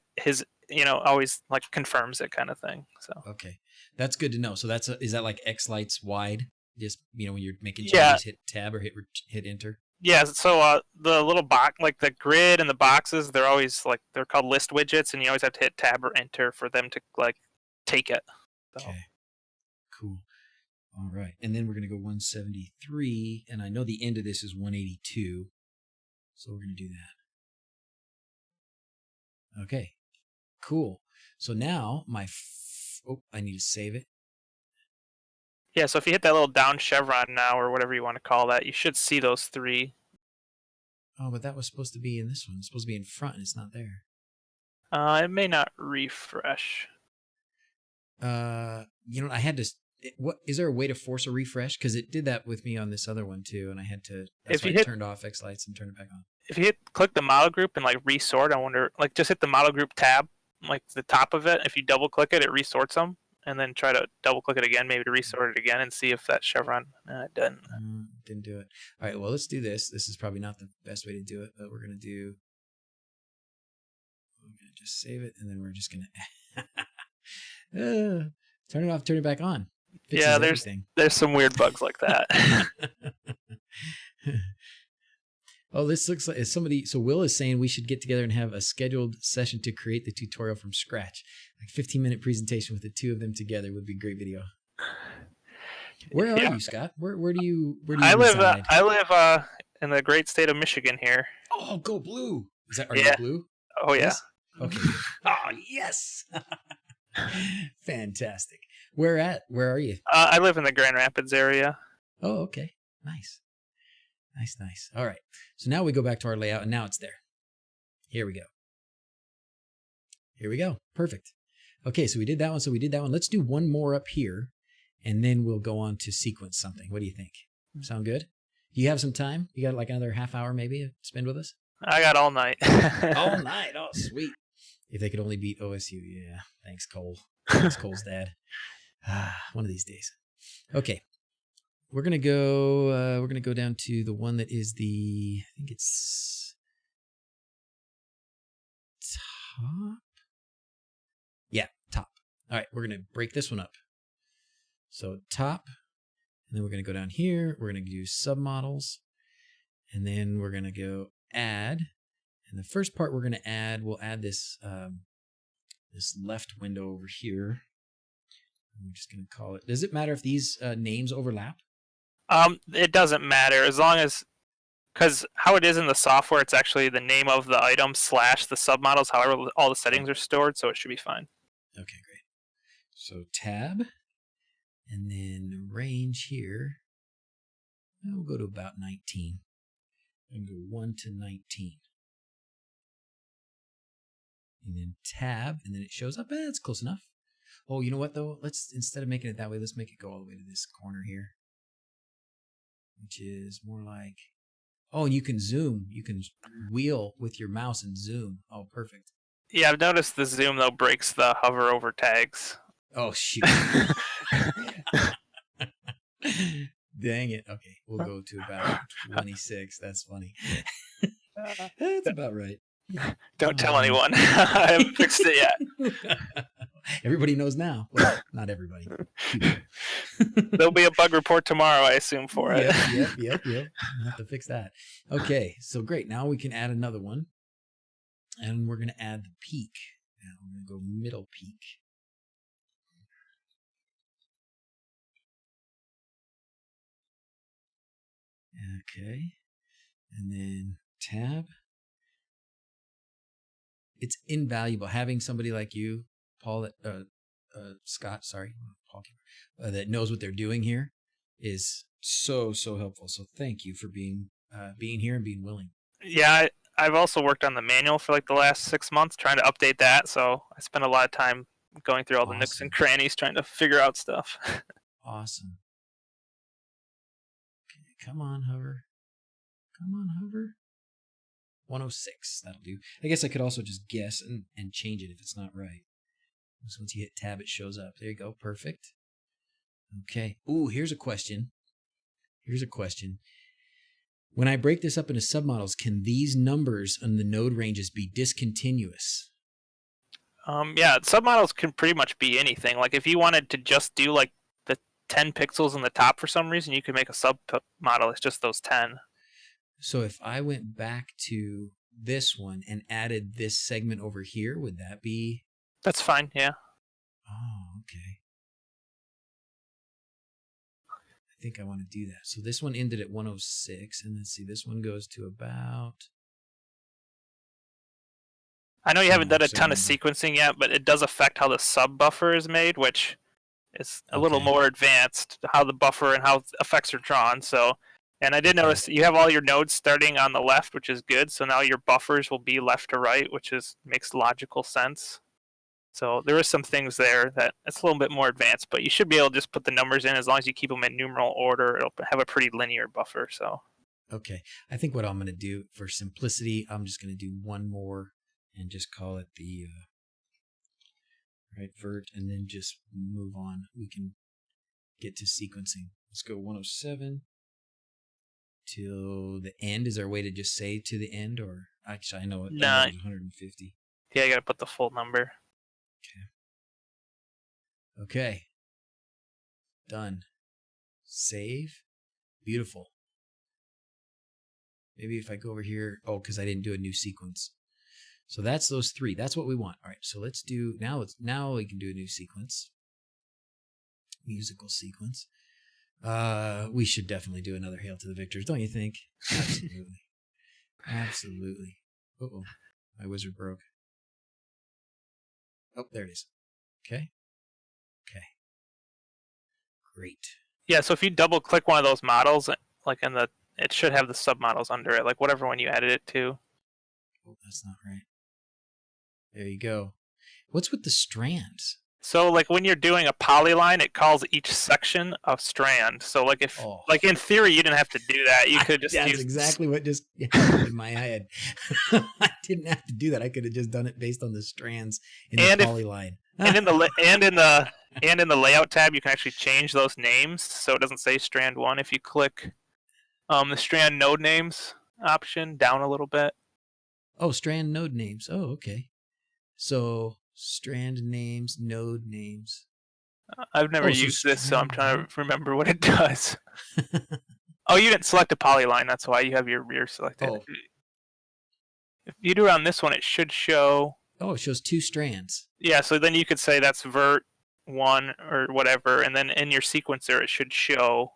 always like confirms it kind of thing. So okay, that's good to know. So is that like X lights wide? Just when you're making changes, hit tab or hit enter. Yeah. So the little box, like the grid and the boxes, they're always they're called list widgets, and you always have to hit tab or enter for them to take it. So. Okay. Cool. All right, and then we're gonna go 173, and I know the end of this is 182, so we're gonna do that. Okay. Cool. So now I need to save it. Yeah, so if you hit that little down chevron now, or whatever you want to call that, you should see those three. Oh, but that was supposed to be in this one. It's supposed to be in front, and it's not there. It may not refresh. I had to. What is there a way to force a refresh? Because it did that with me on this other one too, and I had to. That's why I turned off X lights and turned it back on. If you click the model group and resort, I wonder just hit the model group tab, the top of it. If you double click it, it resorts them, and then try to double click it again, maybe to resort it again, and see if that chevron didn't. Didn't do it. All right, well, let's do this. This is probably not the best way to do it, but we're gonna just save it, and then we're just gonna turn it off, turn it back on. Yeah, there's some weird bugs like that. Oh, this looks like somebody. So Will is saying we should get together and have a scheduled session to create the tutorial from scratch. 15-minute presentation with the two of them together would be a great video. Where are you, Scott? Where do you reside? I live in the great state of Michigan here. Oh, go blue! Are you blue? Oh yeah. Yes? Okay. Oh yes. Fantastic. Where are you? I live in the Grand Rapids area. Oh, okay. Nice. All right. So now we go back to our layout, and now it's there. Here we go. Perfect. Okay, so we did that one. Let's do one more up here, and then we'll go on to sequence something. What do you think? Sound good? Do you have some time? You got another half hour maybe to spend with us? I got all night. All night? Oh, sweet. If they could only beat OSU. Yeah. Thanks, Cole. Thanks, Cole's dad. One of these days. Okay. We're gonna go down to the one that is I think it's top. Yeah, top. All right, we're gonna break this one up. So top, and then we're gonna go down here. We're gonna do submodels, and then we're gonna go add. And the first part we're gonna add, we'll add this this left window over here. I'm just gonna call it. Does it matter if these names overlap? It doesn't matter as long as, because how it is in the software, it's actually the name of the item / the submodels. However, all the settings are stored, so it should be fine. Okay, great. So tab, and then range here. We'll go to about 19, and go 1 to 19, and then tab, and then it shows up. That's close enough. Oh, you know what though? Instead of making it that way, let's make it go all the way to this corner here, which is more like, oh, and you can zoom. You can wheel with your mouse and zoom. Oh, perfect. Yeah, I've noticed the zoom, though, breaks the hover over tags. Oh, shoot. Dang it. Okay, we'll go to about 26. That's funny. That's about right. Don't tell anyone. I haven't fixed it yet. Everybody knows now. Well, not everybody. There'll be a bug report tomorrow, I assume, for it. Yep. We'll have to fix that. Okay, so great. Now we can add another one. And we're going to add the peak. Now we're going to go middle peak. Okay. And then tab. It's invaluable having somebody like you, Paul, Scott, sorry, Paul, that knows what they're doing here is so helpful. So thank you for being here and being willing. Yeah, I've also worked on the manual for like the last 6 months trying to update that. So I spent a lot of time going through all the nooks and crannies trying to figure out stuff. Awesome. Okay, come on, hover. 106, that'll do. I guess I could also just guess and change it if it's not right. So once you hit tab, it shows up. There you go, perfect. Okay. Ooh, here's a question. When I break this up into submodels, can these numbers on the node ranges be discontinuous? Yeah, submodels can pretty much be anything. Like if you wanted to just do like the 10 pixels in the top for some reason, you could make a submodel. It's just those 10. So if I went back to this one and added this segment over here, would that be? That's fine, yeah. Oh, okay. I think I want to do that. So this one ended at 106, and let's see, this one goes to about... I know you haven't done a ton of sequencing yet, but it does affect how the sub buffer is made, which is a little more advanced, how the buffer and how effects are drawn. So, and I did notice you have all your nodes starting on the left, which is good. So now your buffers will be left to right, which makes logical sense. So there is some things there that it's a little bit more advanced, but you should be able to just put the numbers in as long as you keep them in numeral order. It'll have a pretty linear buffer. So. Okay. I think what I'm going to do for simplicity, I'm just going to do one more and just call it the right vert, and then just move on. We can get to sequencing. Let's go 107 till the end. Is there a way to just say to the end, or actually I know it. Nah. 150. Yeah, you got to put the full number. Okay. Done. Save. Beautiful. Maybe if I go over here, because I didn't do a new sequence. So that's those three. That's what we want. All right. So let's do now. We can do a new sequence. Musical sequence. We should definitely do another Hail to the Victors, don't you think? Absolutely. Absolutely. Uh-oh. My wizard broke. Oh, there it is. Okay. Great. Yeah, so if you double click one of those models, like it should have the submodels under it, like whatever one you added it to. Oh, that's not right. There you go. What's with the strands? So like when you're doing a polyline, it calls each section a strand. So like like in theory, you didn't have to do that. You could just That's exactly what just happened in my head. I didn't have to do that. I could have just done it based on the strands in the polyline. And in the layout tab, you can actually change those names so it doesn't say strand 1. If you click the strand node names option down a little bit. Oh, strand node names. Oh, okay. So strand names, node names. I've never used this, so I'm trying to remember what it does. Oh, you didn't select a polyline. That's why you have your rear selected. Oh. If you do it on this one, it should show. Oh, it shows 2 strands. Yeah, so then you could say that's vert 1 or whatever, and then in your sequencer, it should show,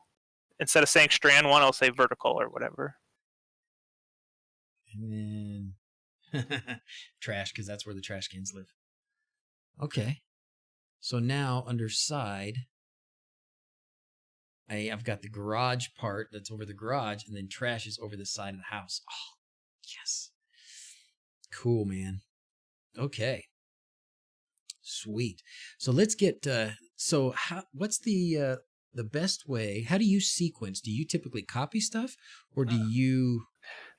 instead of saying strand 1, it'll say vertical or whatever. And then trash, because that's where the trash cans live. Okay. So now under side, I've got the garage part that's over the garage, and then trash is over the side of the house. Oh, yes. Cool, man. Okay. Sweet. So let's get, what's the best way? How do you sequence? Do you typically copy stuff, or do you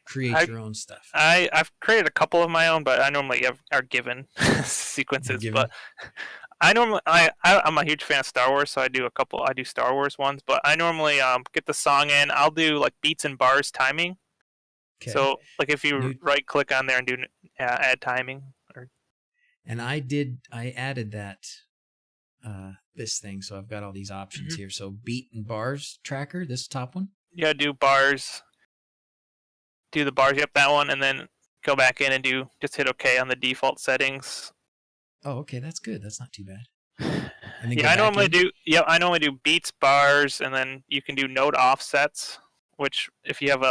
create your own stuff? I've created a couple of my own, but I normally are given sequences. But I'm a huge fan of Star Wars, so I do Star Wars ones, but I normally get the song in. I'll do like beats and bars timing. Okay. So like if you New- right click on there and do add timing, or And I added that this thing, so I've got all these options here. So beat and bars tracker, this top one. yeah, do bars, do the bars. Yep, that one, and then go back in and just hit OK on the default settings. Oh, okay, that's good. That's not too bad. And then Yeah, I normally do beats, bars, and then you can do note offsets, which if you have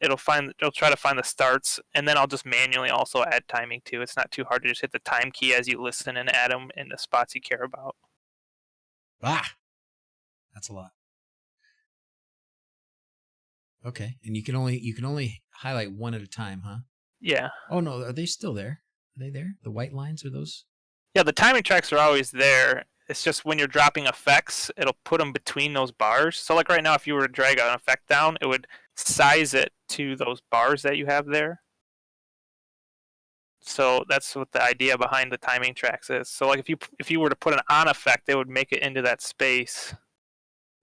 it'll try to find the starts, and then I'll just manually also add timing too. It's not too hard to just hit the time key as you listen and add them in the spots you care about. That's a lot. Okay, and you can only highlight one at a time, huh? Yeah. Oh no, are they still there? Are they there? The white lines, are those? Yeah, the timing tracks are always there. It's just when you're dropping effects, it'll put them between those bars. So like right now, if you were to drag an effect down, it would size it to those bars that you have there. So that's what the idea behind the timing tracks is. So like if you were to put an on effect, it would make it into that space.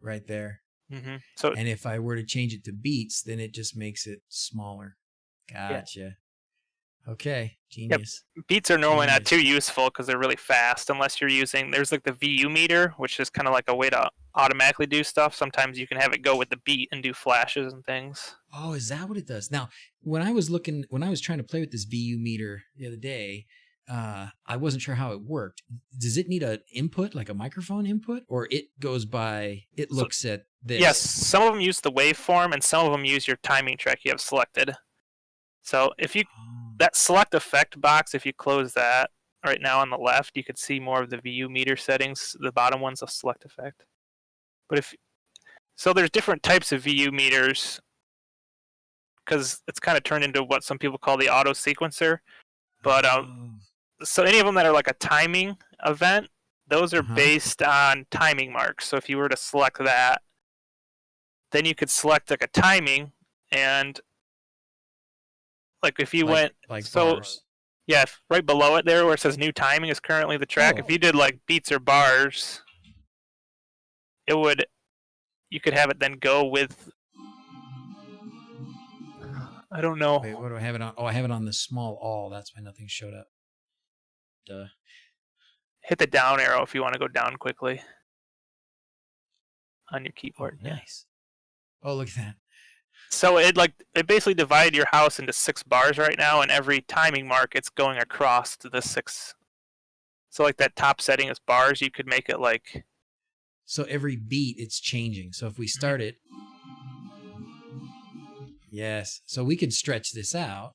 Right there. Mm-hmm. So And if I were to change it to beats, then it just makes it smaller. Gotcha. Yeah. Okay, genius. beats are normally not too useful because they're really fast unless you're using, there's like the VU meter, which is kind of like a way to automatically do stuff. Sometimes you can have it go with the beat and do flashes and things. Oh, is that what it does? Now, when I was trying to play with this VU meter the other day, I wasn't sure how it worked. Does it need an input, like a microphone input, or it looks at this? Yes, some of them use the waveform and some of them use your timing track you have selected. So if you, that select effect box, if you close that right now on the left, you could see more of the VU meter settings. The bottom one's a select effect. But so there's different types of VU meters because it's kind of turned into what some people call the auto sequencer. But so any of them that are like a timing event, those are based on timing marks. So if you were to select that, then you could select like a timing, and like if you went like so bars. yeah, right below it there where it says new timing is currently the track. If you did like beats or bars, you could have it then go with, I don't know. Wait, what do I have it on? Oh, I have it on the small all. That's why nothing showed up. Duh. Hit the down arrow if you want to go down quickly on your keyboard. Oh, nice. Oh, look at that. So it basically divided your house into 6 bars right now, and every timing mark it's going across to the 6. So like that top setting is bars, you could make it like. So every beat it's changing. So if we start it. Yes. So we could stretch this out.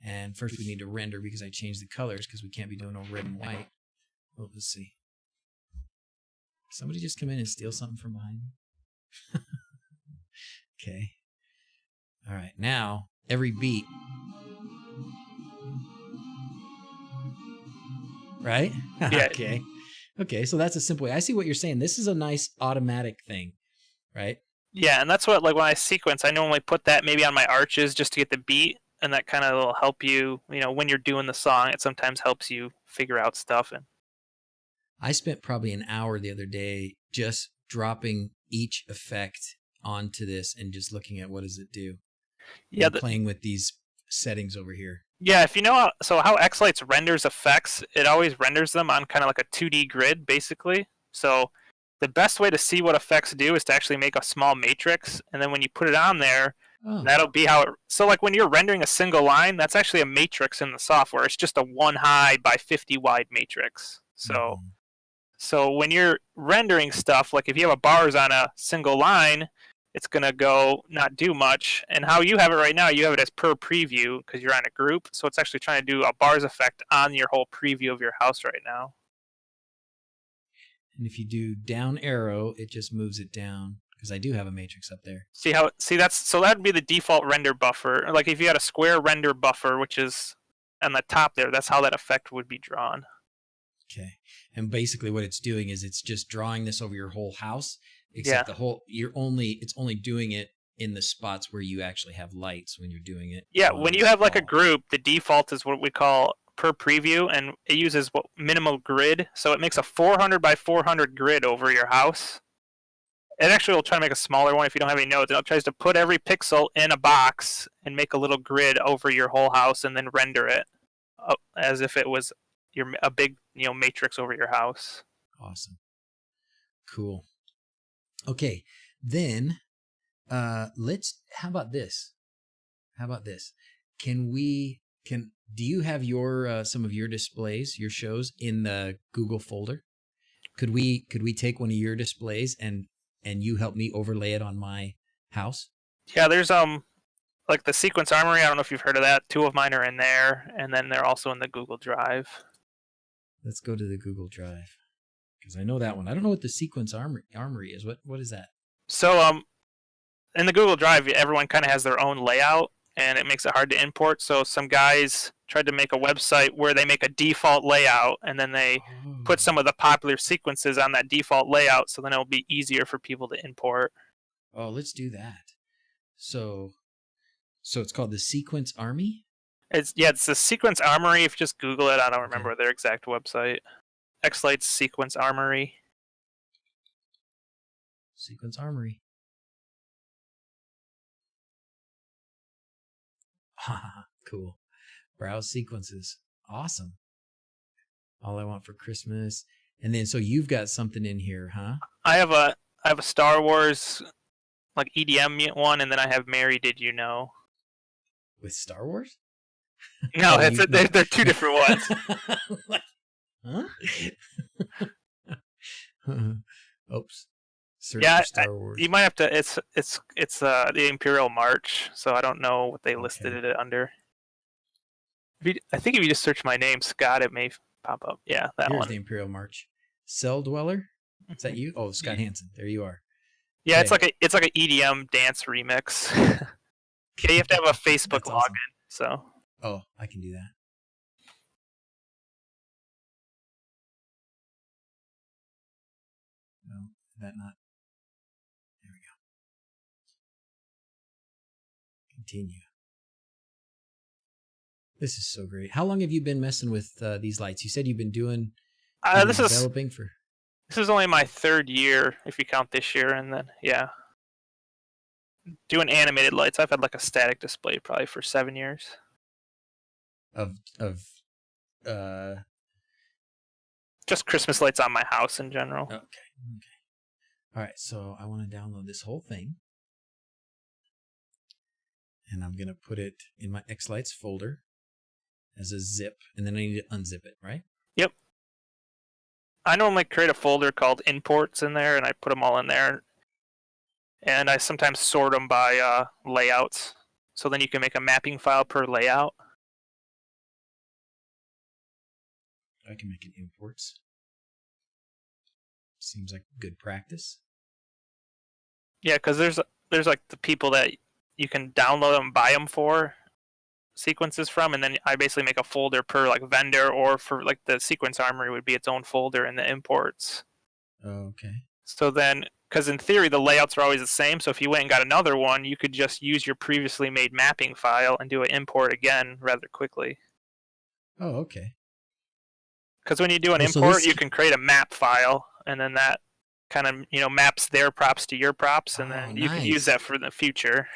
And first we need to render because I changed the colors because we can't be doing no red and white. Oh, let's see. Somebody just come in and steal something from behind me? Okay. All right. Now, every beat. Right? Yeah. Okay. Okay, so that's a simple way. I see what you're saying. This is a nice automatic thing, right? Yeah, and that's what, like, when I sequence, I normally put that maybe on my arches just to get the beat, and that kind of will help you, when you're doing the song, it sometimes helps you figure out stuff. And I spent probably an hour the other day just dropping each effect onto this and just looking at what does it do. Yeah, playing with these settings over here. Yeah, if you know how Xlights renders effects, it always renders them on kind of like a 2D grid, basically. So the best way to see what effects do is to actually make a small matrix, and then when you put it on there, that'll be how it. So like when you're rendering a single line, that's actually a matrix in the software. It's just a 1 high by 50 wide matrix. So so when you're rendering stuff, like if you have a bars on a single line, it's going to go not do much. And how you have it right now, you have it as per preview because you're on a group. So it's actually trying to do a bars effect on your whole preview of your house right now. And if you do down arrow, it just moves it down because I do have a matrix up there. See that'd be the default render buffer. Like if you had a square render buffer, which is on the top there, that's how that effect would be drawn. Okay. And basically what it's doing is it's just drawing this over your whole house. Except it's only doing it in the spots where you actually have lights when you're doing it. Yeah, when you have like a group, the default is what we call per preview, and it uses what minimal grid, so it makes a 400 by 400 grid over your house. It actually will try to make a smaller one if you don't have any nodes, and it tries to put every pixel in a box and make a little grid over your whole house, and then render it as if it was a big matrix over your house. Awesome. Cool. Okay, then how about this? Do you have your some of your displays, your shows in the Google folder? Could we take one of your displays and you help me overlay it on my house? Yeah, there's like the Sequence Armory. I don't know if you've heard of that. 2 of mine are in there, and then they're also in the Google Drive. Let's go to the Google Drive because I know that one. I don't know what the Sequence Armory is. What is that? So in the Google Drive, everyone kind of has their own layout, and it makes it hard to import. So some guys tried to make a website where they make a default layout, and then they put some of the popular sequences on that default layout, so then it'll be easier for people to import. Oh, let's do that. So it's called the Sequence Army? It's the Sequence Armory. If you just Google it, I don't remember their exact website. Xlight's Sequence Armory. Sequence Armory. Cool. Browse sequences. Awesome. All I Want for Christmas. And then so you've got something in here, huh? I have a Star Wars like EDM one, and then I have Mary Did You Know. With Star Wars? No, they're 2 different ones. Huh? Oops. Search Yeah, for Star Wars. you might have to. It's the Imperial March, so I don't know what they listed it under. I think if you just search my name, Scott, it may pop up. Yeah, that Here's one. the Imperial March. Cell Dweller? Is that you? Oh, Scott Hansen. There you are. Yeah, Okay. it's like an EDM dance remix. Yeah, you have to have a Facebook That's login. awesome. So. Oh, I can do that. No, that not. There we go. Continue. This is so great. How long have you been messing with these lights? You said you've been doing developing for. This is only my 3rd year, if you count this year, and then doing animated lights. I've had like a static display probably for 7 years. Of just Christmas lights on my house in general. Okay. All right, so I want to download this whole thing. And I'm going to put it in my Xlights folder as a zip, and then I need to unzip it, right? Yep. I normally create a folder called imports in there, and I put them all in there. And I sometimes sort them by layouts. So then you can make a mapping file per layout. I can make an imports. Seems like good practice. Yeah, because there's like the people that you can download them and buy them for sequences from, and then I basically make a folder per like vendor, or for like the Sequence Armory would be its own folder in the imports. Okay. So then, because in theory the layouts are always the same, so if you went and got another one, you could just use your previously made mapping file and do an import again rather quickly. Oh, okay. Because when you do an import, you can create a map file, and then that kind of maps their props to your props, and then you can use that for the future.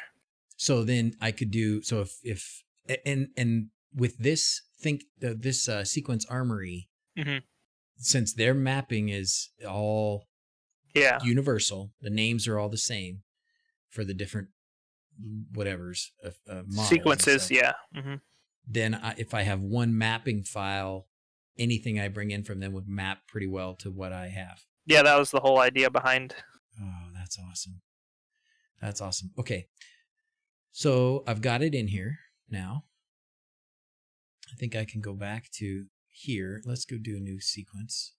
So then I could do if and with this Sequence Armory, since their mapping is all universal, the names are all the same for the different whatever's models sequences. Yeah. Then if I have one mapping file, anything I bring in from them would map pretty well to what I have. Yeah, that was the whole idea behind. Oh, that's awesome. That's awesome. Okay. So I've got it in here now. I think I can go back to here. Let's go do a new sequence.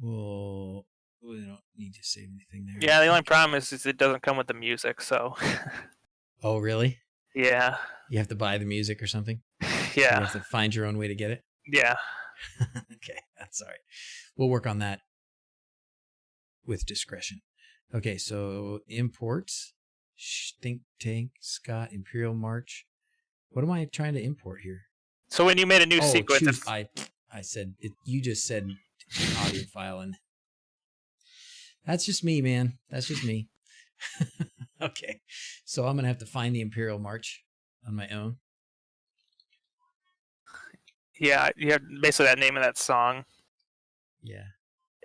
We don't need to save anything there. Yeah, the only problem is it doesn't come with the music, so. Oh, really? Yeah. You have to buy the music or something? Yeah. You have to find your own way to get it? Yeah. Okay, that's all right. We'll work on that with discretion. Okay, so imports, Think Tank, Scott, Imperial March. What am I trying to import here? So when you made a new Oh, sequence, choose. I said it. You just said audio file, and that's just me, man. That's just me. Okay, so I'm gonna have to find the Imperial March on my own. yeah, you have basically that name of that song. Yeah.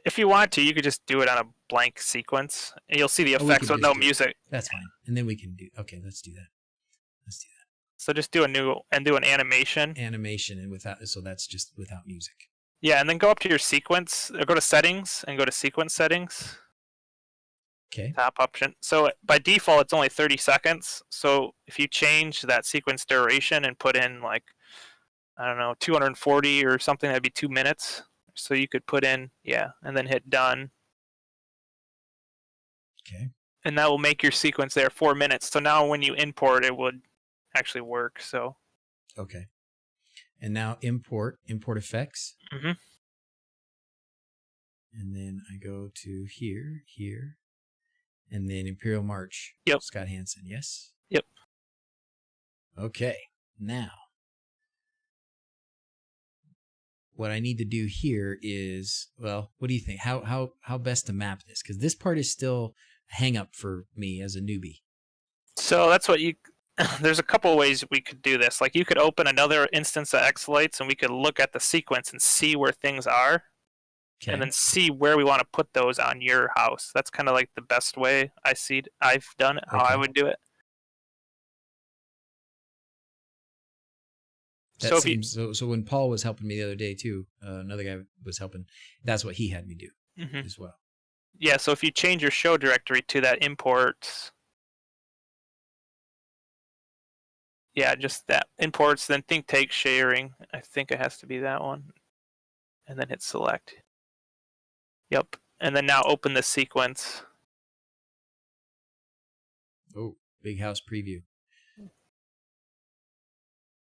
If you want to, you could just do it on a blank sequence, and you'll see the Oh, we effects could with just no do it. music. That's fine, and then we can do. Okay, let's do that. Let's do So just do a new and do an animation. that. Animation and without. So that's just without music. Yeah, and then go up to your sequence, or go to settings and go to sequence settings. Okay. Top option. So by default, it's only 30 seconds. So if you change that sequence duration and put in like, I don't know, 240 or something, that'd be 2 minutes. So you could put in, yeah, and then hit done. Okay. And that will make your sequence there 4 minutes. So now when you import, it would actually work. So. Okay. And now import effects. Mm-hmm. And then I go to here, and then Imperial March. Yep. Scott Hansen, yes? Yep. Okay. Now, what I need to do here is, well, what do you think? How best to map this? Because this part is still a hang up for me as a newbie. So that's what you. There's a couple of ways we could do this. Like you could open another instance of Xlights, and we could look at the sequence and see where things are. Okay. And then see where we want to put those on your house. That's kind of like the best way I've done it, how I would do it. That seems, so when Paul was helping me the other day too, another guy was helping. That's what he had me do as well. Yeah, so if you change your show directory to that imports, yeah, just that imports, then think take sharing. I think it has to be that one, and then hit select. Yep, and then now open the sequence. Oh, big house preview.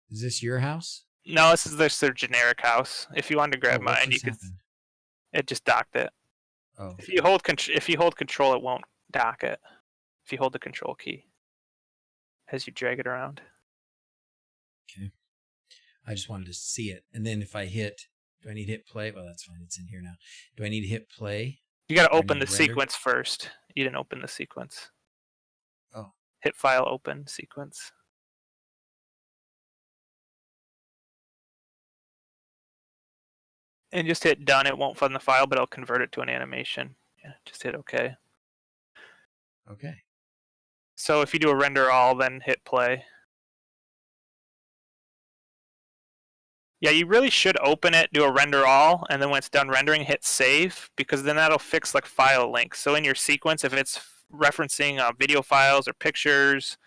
Is this your house? No, this is their generic house. If you wanted to grab mine, you could. Happened? It just docked it. Oh. If you hold control, it won't dock it. If you hold the control key as you drag it around. Okay. I just wanted to see it, and then if I hit, do I need to hit play? Well, that's fine. It's in here now. Do I need to hit play? You got to open the render? sequence first. You didn't open the sequence. Oh. Hit file, open sequence. And just hit done. It won't fund the file, but it'll convert it to an animation. Yeah, just hit OK. Okay. So if you do a render all, then hit play. Yeah, you really should open it, do a render all, and then when it's done rendering, hit save, because then that'll fix like file links. So in your sequence, if it's referencing video files or pictures,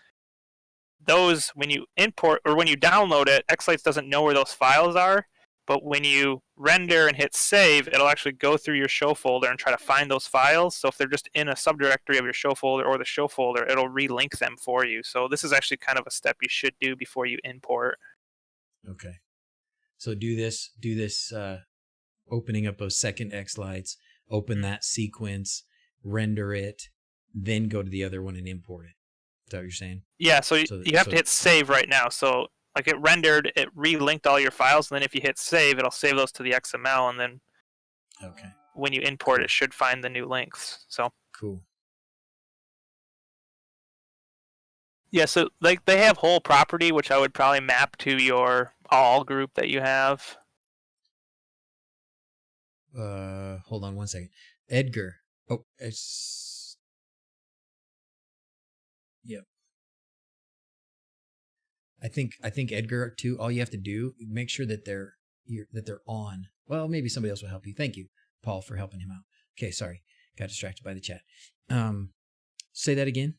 those, when you import or when you download it, Xlights doesn't know where those files are, but when you render and hit save, it'll actually go through your show folder and try to find those files. So if they're just in a subdirectory of your show folder or the show folder, it'll relink them for you. So this is actually kind of a step you should do before you import. Okay. So do this opening up those second Xlights, open that sequence, render it, then go to the other one and import it. Is that what you're saying? Yeah, so you have to hit save right now. So like it rendered, it relinked all your files, and then if you hit save, it'll save those to the XML, and then when you import it should find the new links. So cool. Yeah, so like they have whole property, which I would probably map to your all group that you have. Hold on one second. Edgar. Oh, it's yep. I think Edgar too. All you have to do, make sure that they're on. Well, maybe somebody else will help you. Thank you, Paul, for helping him out. Okay, sorry, got distracted by the chat. Say that again.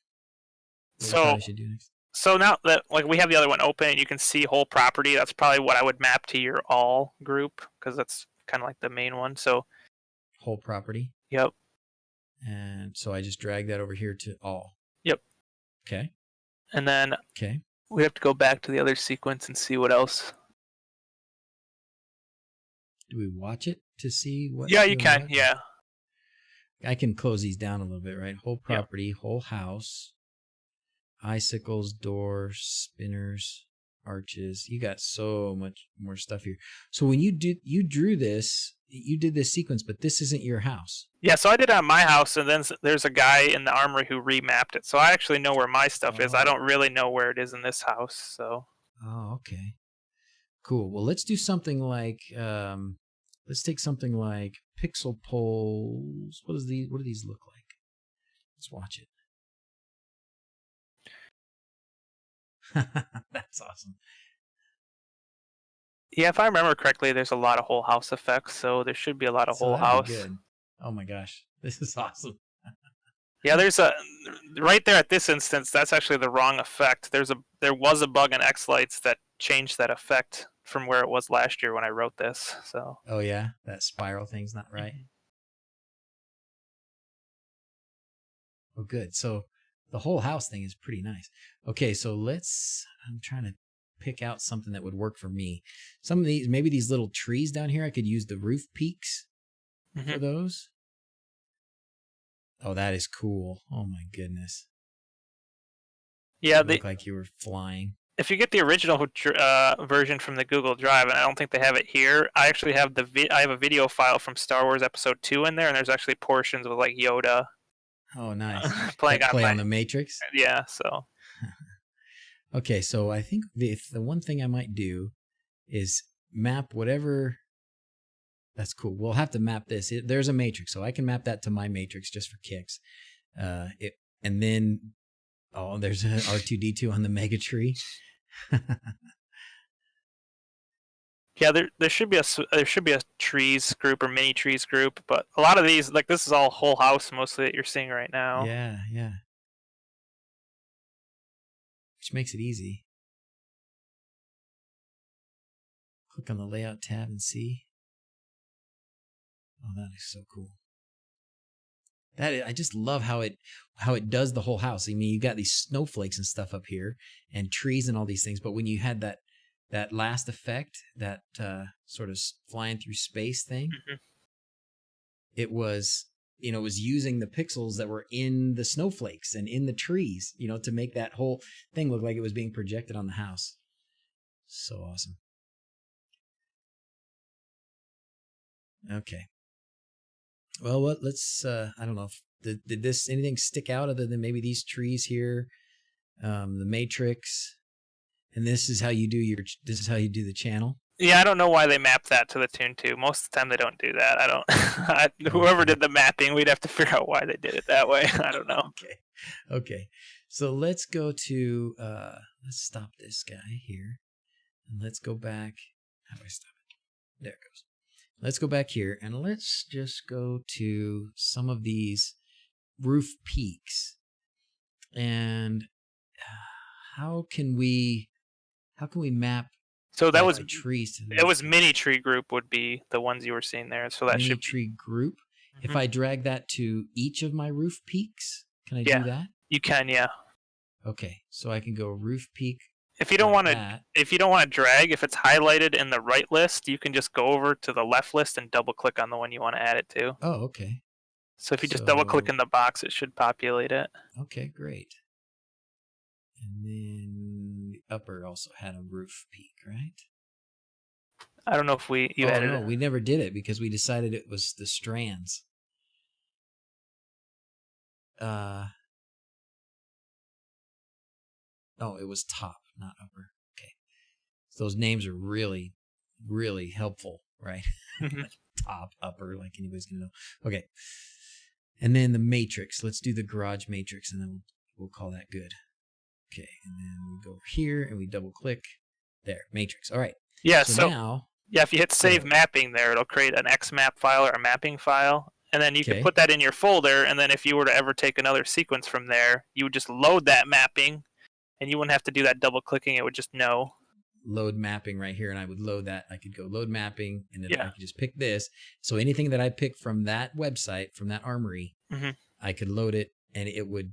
So now that like we have the other one open, you can see whole property. That's probably what I would map to your all group because that's kind of like the main one. So whole property. Yep. And so I just drag that over here to all. Yep. Okay. And then okay, we have to go back to the other sequence and see what else. Do we watch it to see what? Yeah, you can. Yeah. I can close these down a little bit, right? Whole property, whole house, icicles, doors, spinners. arches. You got so much more stuff here. So when you drew this, you did this sequence, but this isn't your house. Yeah, so I did it on my house, and then there's a guy in the armory who remapped it. So I actually know where my stuff is. I don't really know where it is in this house. So. Oh, okay. Cool. Well, let's do something like let's take something like pixel poles. What do these look like? Let's watch it. That's awesome. Yeah, if I remember correctly, there's a lot of whole house effects, so there should be a lot of whole house. Good. Oh my gosh, this is awesome. Yeah, there's a right there at this instance. That's actually the wrong effect. There was a bug in X-Lights that changed that effect from where it was last year when I wrote this. So. Oh yeah, that spiral thing's not right. Oh, good. So the whole house thing is pretty nice. Okay, so I'm trying to pick out something that would work for me. Some of these, maybe these little trees down here, I could use the roof peaks for those. Oh, that is cool. Oh my goodness. Yeah, they look like you were flying. If you get the original version from the Google Drive, and I don't think they have it here, I actually have I have a video file from Star Wars Episode 2 in there, and there's actually portions with like Yoda. Oh, nice. Play on the Matrix? Yeah, so. Okay, so I think the one thing I might do is map whatever. That's cool. We'll have to map this. There's a matrix, so I can map that to my matrix just for kicks. And then, there's an R2D2 on the mega tree. Yeah, there should be a trees group or mini trees group, but a lot of these, like this is all whole house mostly that you're seeing right now. Yeah. Which makes it easy. Click on the layout tab and see. Oh, that is so cool. I just love how it does the whole house. I mean, you got these snowflakes and stuff up here and trees and all these things, but when you had that last effect, that sort of flying through space thing, it was using the pixels that were in the snowflakes and in the trees, to make that whole thing look like it was being projected on the house. So awesome. Okay. Well, let's, I don't know, did anything stick out other than maybe these trees here, the matrix, and this is how you do the channel? Yeah, I don't know why they mapped that to the Tune 2. Most of the time they don't do that. Whoever did the mapping, we'd have to figure out why they did it that way. I don't know. Okay. So let's go to, let's stop this guy here, and let's go back. How do I stop it? There it goes. Let's go back here and let's just go to some of these roof peaks. And how can we map? So that was trees. It was mini tree group would be the ones you were seeing there. So that mini tree group. Mm-hmm. If I drag that to each of my roof peaks, can I do that? You can, yeah. Okay, so I can go roof peak. If you don't want to drag, if it's highlighted in the right list, you can just go over to the left list and double click on the one you want to add it to. Oh, okay. So if you just double click in the box, it should populate it. Okay, great. And then the upper also had a roof peak, right? I don't know if you added it. No, we never did it because we decided it was the strands. It was top, not upper. Okay. So those names are really, really helpful, right? Top, upper, like anybody's going to know. Okay. And then the matrix. Let's do the garage matrix, and then we'll call that good. Okay. And then we go over here, and we double click. There, matrix. All right. Yeah, so now... Yeah, if you hit save mapping there, it'll create an XMap file or a mapping file. And then you can put that in your folder, and then if you were to ever take another sequence from there, you would just load that mapping, and you wouldn't have to do that double clicking. It would just know. Load mapping right here, and I would load that. I could go load mapping, and then I could just pick this. So anything that I pick from that website, from that armory, I could load it, and it would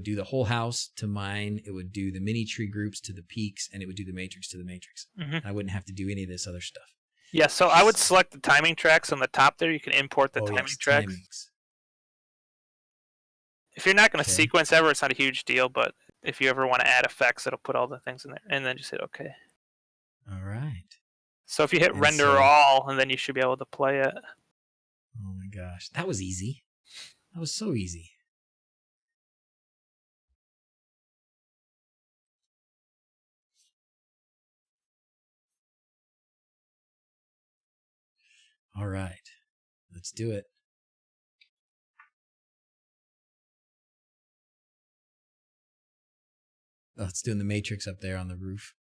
do the whole house to mine. It would do the mini tree groups to the peaks, and it would do the matrix to the matrix. I wouldn't have to do any of this other stuff. Yeah, so I would select the timing tracks on the top there. You can import the timing tracks. If you're not going to sequence ever, it's not a huge deal, but if you ever want to add effects, it'll put all the things in there, and then just hit OK. All right. So if you hit And render so- all, and then you should be able to play it. Oh my gosh, that was easy. That was so easy. All right, let's do it. Oh, it's doing the Matrix up there on the roof.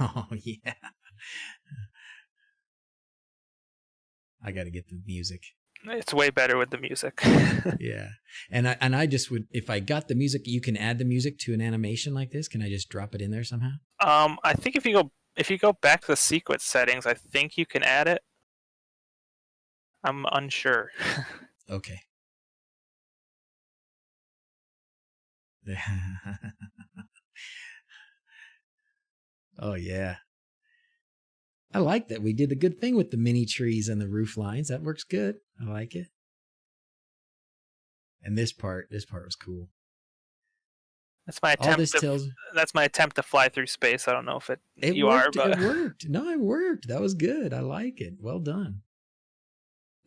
Oh, yeah. I got to get the music. It's way better with the music. Yeah. And I just would, if I got the music, you can add the music to an animation like this. Can I just drop it in there somehow? I think if you go back to the sequence settings, I think you can add it. I'm unsure. Okay. Oh, yeah. I like that we did a good thing with the mini trees and the roof lines. That works good. I like it. And this part was cool. That's my All attempt. this tells That's my attempt to fly through space. I don't know if it you worked. are, but It worked. No, it worked. That was good. I like it. Well done.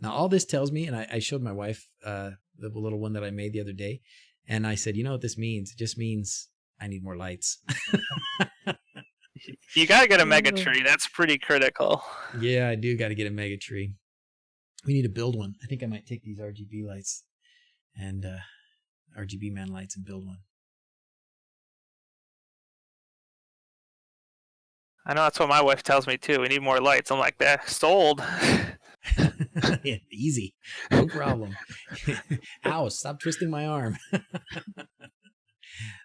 Now, all this tells me, and I showed my wife the little one that I made the other day, and I said, you know what this means? It just means I need more lights. you gotta get a mega tree. That's pretty critical. Yeah, I do got to get a mega tree. We need to build one. I think I might take these RGB lights and RGB man lights and build one. I know that's what my wife tells me too. We need more lights. I'm like, sold. Yeah, easy. No problem. Ow, stop twisting my arm.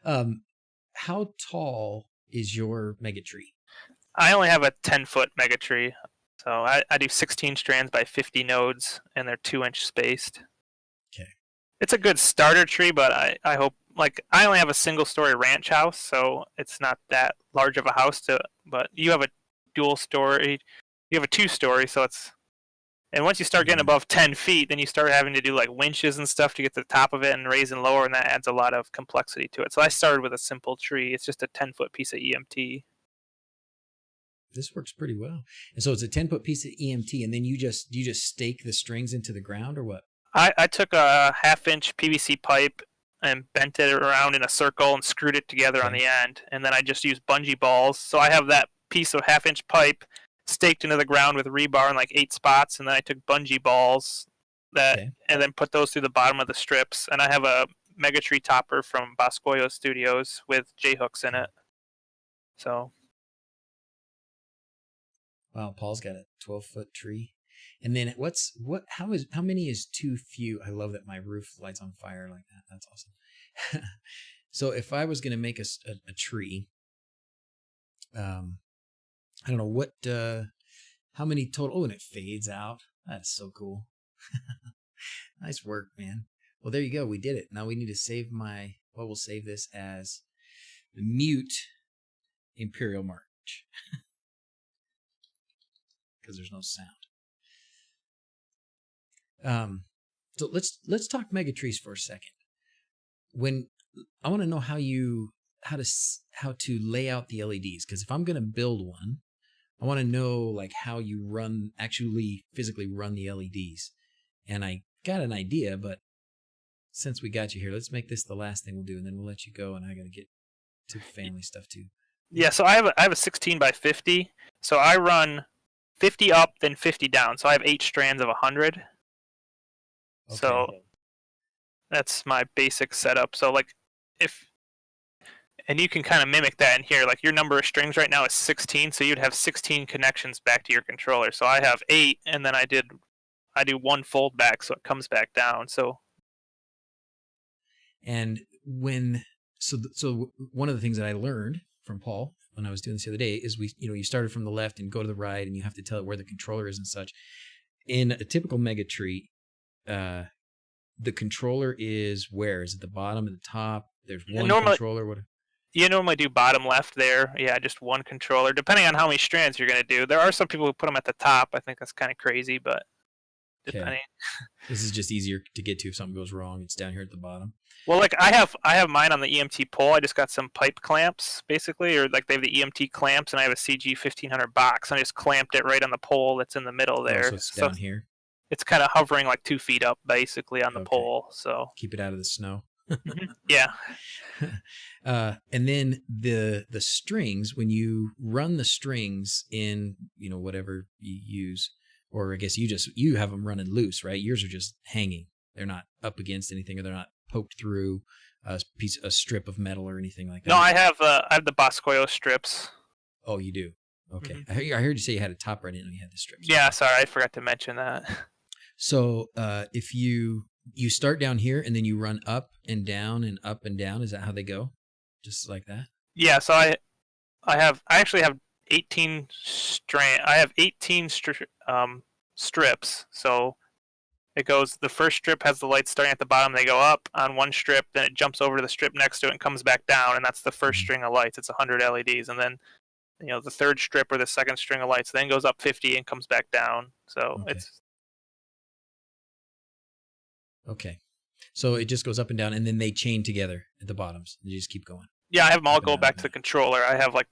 How tall is your mega tree? I only have a 10-foot mega tree. So I do 16 strands by 50 nodes, and they're 2-inch spaced. Okay. It's a good starter tree, but I hope, like, I only have a single-story ranch house, so it's not that large of a house. But you have a dual-story, you have a 2-story, so it's, and once you start getting above 10 feet, then you start having to do like winches and stuff to get to the top of it and raise and lower, and that adds a lot of complexity to it. So I started with a simple tree. It's just a 10-foot piece of EMT. This works pretty well. And so it's a 10-foot piece of EMT, and then you just stake the strings into the ground, or what? I took a 1/2-inch PVC pipe and bent it around in a circle and screwed it together on the end, and then I just used bungee balls. So I have that piece of 1/2-inch pipe staked into the ground with rebar in like 8 spots, and then I took bungee balls and then put those through the bottom of the strips. And I have a mega tree topper from Boscoyo Studios with J hooks in it. So. Wow, Paul's got a 12-foot tree. And then how many is too few? I love that my roof lights on fire like that. That's awesome. So if I was going to make a tree, I don't know what, how many total, oh, and it fades out. That's so cool. Nice work, man. Well, there you go. We did it. Now we need to save we'll save this as the mute Imperial March. Because there's no sound. So let's talk mega trees for a second. When I want to know how to lay out the LEDs, because if I'm going to build one, I want to know like how you actually physically run the LEDs. And I got an idea, but since we got you here, let's make this the last thing we'll do, and then we'll let you go. And I got to get to family stuff too. Yeah, so I have a 16 by 50. So I run 50 up, then 50 down. So I have 8 strands of 100. Okay. So that's my basic setup. So like and you can kind of mimic that in here. Like your number of strings right now is 16, so you'd have 16 connections back to your controller. So I have 8, and then I do 1 fold back, so it comes back down. So. And so one of the things that I learned from Paul when I was doing this the other day is you started from the left and go to the right, and you have to tell it where the controller is and such. In a typical mega tree, the controller is where? Is it the bottom, at the top? There's one controller. What? You normally do bottom left there. Yeah, just 1 controller, depending on how many strands you're going to do. There are some people who put them at the top. I think that's kind of crazy, but depending. This is just easier to get to if something goes wrong. It's down here at the bottom. Well, like I have mine on the EMT pole. I just got some pipe clamps, basically, or like they have the EMT clamps, and I have a CG 1500 box, and I just clamped it right on the pole that's in the middle there. So it's down here. It's kind of hovering like 2 feet up, basically, on the pole. So keep it out of the snow. Yeah. And then the strings, when you run the strings in, whatever you use, or I guess you have them running loose, right? Yours are just hanging. They're not up against anything, or they're not poked through a strip of metal or anything like that. No, I have the Boscoyo strips. Oh, you do? Okay. I heard you say you had a top. I didn't know you had the strips. Yeah, sorry, I forgot to mention that. So if you start down here and then you run up and down and up and down, is that how they go? Just like that? Yeah, so I actually have 18 strips. So it goes, the first strip has the lights starting at the bottom, they go up on one strip, then it jumps over to the strip next to it and comes back down, and that's the first string of lights. It's 100 LEDs, and then the third strip or the second string of lights then goes up 50 and comes back down. So it's okay. So it just goes up and down, and then they chain together at the bottoms. You just keep going. Yeah, I have them all go back to the controller. I have I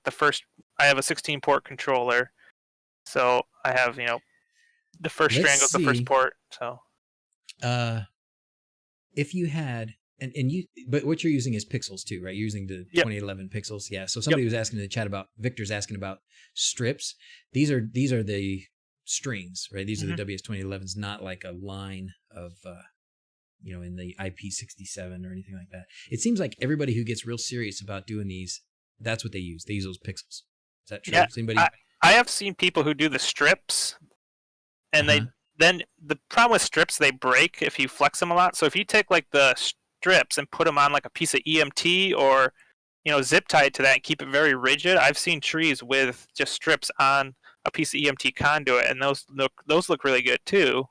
have a 16-port controller. So I have, the first string goes to the first port. So if you had, but what you're using is pixels too, right? You're using the 2011 pixels. Yeah. So somebody was asking in the chat Victor's asking about strips. These are the strings, right? These are the WS2011s, not like a line of, in the IP67 or anything like that. It seems like everybody who gets real serious about doing these, that's what they use. They use those pixels. Is that true? Yeah, I have seen people who do the strips, and then the problem with strips, they break if you flex them a lot. So if you take like the strips and put them on like a piece of EMT or zip tie it to that and keep it very rigid, I've seen trees with just strips on a piece of EMT conduit, and those look really good too.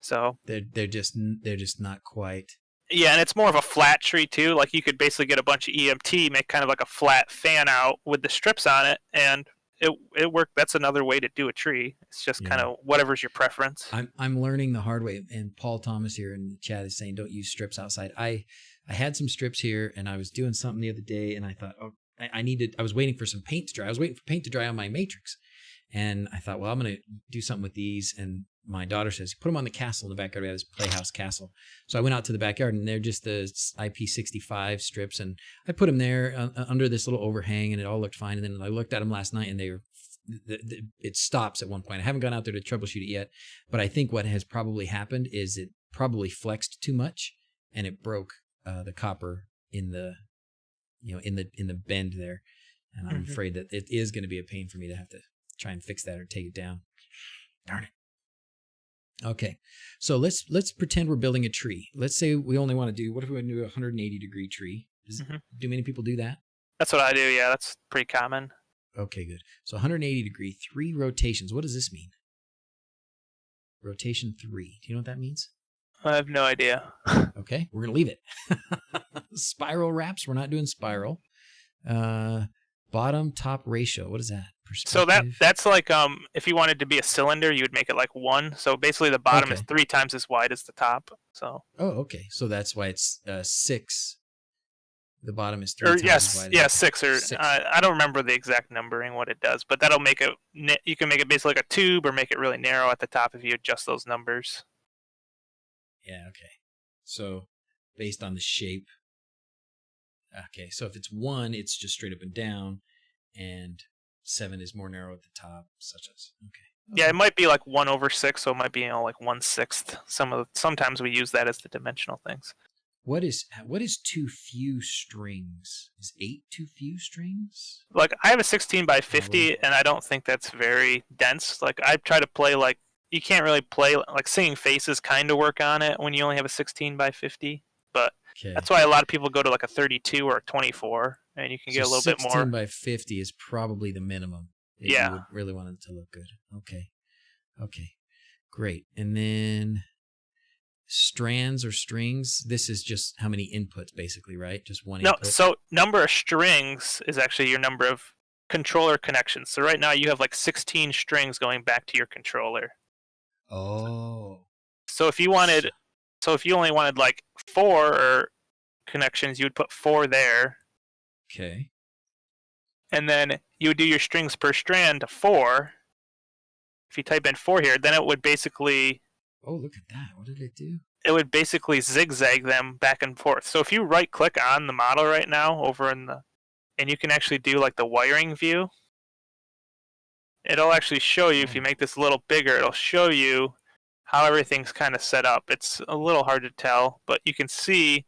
So they're just not quite. Yeah, and it's more of a flat tree too. Like you could basically get a bunch of EMT, make kind of like a flat fan out with the strips on it, and it worked. That's another way to do a tree. It's just kind of whatever's your preference. I'm learning the hard way, and Paul Thomas here in the chat is saying don't use strips outside. I had some strips here, and I was doing something the other day, and I thought, I was waiting for some paint to dry. I was waiting for paint to dry on my matrix, and I thought, well, I'm going to do something with these. And my daughter says, put them on the castle in the backyard. We have this playhouse castle. So I went out to the backyard, and they're just the IP65 strips, and I put them there under this little overhang, and it all looked fine. And then I looked at them last night, and it stops at one point. I haven't gone out there to troubleshoot it yet, but I think what has probably happened is it probably flexed too much, and it broke the copper in the in the bend there. And I'm afraid that it is going to be a pain for me to have to try and fix that or take it down. Darn it. Okay, so let's pretend we're building a tree. Let's say we only want to do, what if we want to do a 180-degree tree? Do many people do that? That's what I do, yeah. That's pretty common. Okay, good. So 180-degree, 3 rotations. What does this mean? Rotation 3. Do you know what that means? I have no idea. Okay, we're going to leave it. Spiral wraps, we're not doing spiral. Bottom top ratio, what is that? So that's like if you wanted to be a cylinder, you would make it like 1. So basically the bottom is 3 times as wide as the top. So okay. So that's why it's 6. The bottom is 3 times as wide. Yeah, 6 or 6. I don't remember the exact numbering what it does, but that'll make it. You can make it basically like a tube or make it really narrow at the top if you adjust those numbers. Yeah. Okay. So based on the shape. Okay. So if it's 1, it's just straight up and down, and 7 is more narrow at the top, such as Yeah, it might be like 1/6, so it might be like 1/6. Sometimes we use that as the dimensional things. What is too few strings? Is 8 too few strings? Like I have a 16 by 50, and I don't think that's very dense. Like I try to play like you can't really play like Singing Faces kind of work on it when you only have a 16 by 50, but that's why a lot of people go to like a 32 or a 24. And you can get a little bit more. 16 by 50 is probably the minimum. If you would really want it to look good. Okay. Great. And then strands or strings. This is just how many inputs, basically, right? Just one input. No, so number of strings is actually your number of controller connections. So right now you have like 16 strings going back to your controller. Oh. So if you only wanted like 4 connections, you would put 4 there, Okay. and then you would do your strings per strand to 4. If you type in 4 here, then it would basically Look at that. What did it do? zigzag them back and forth. So if you right click on the model right now and you can actually do like the wiring view, it'll actually show you, if you make this a little bigger, it'll show you how everything's kind of set up. It's a little hard to tell, but you can see,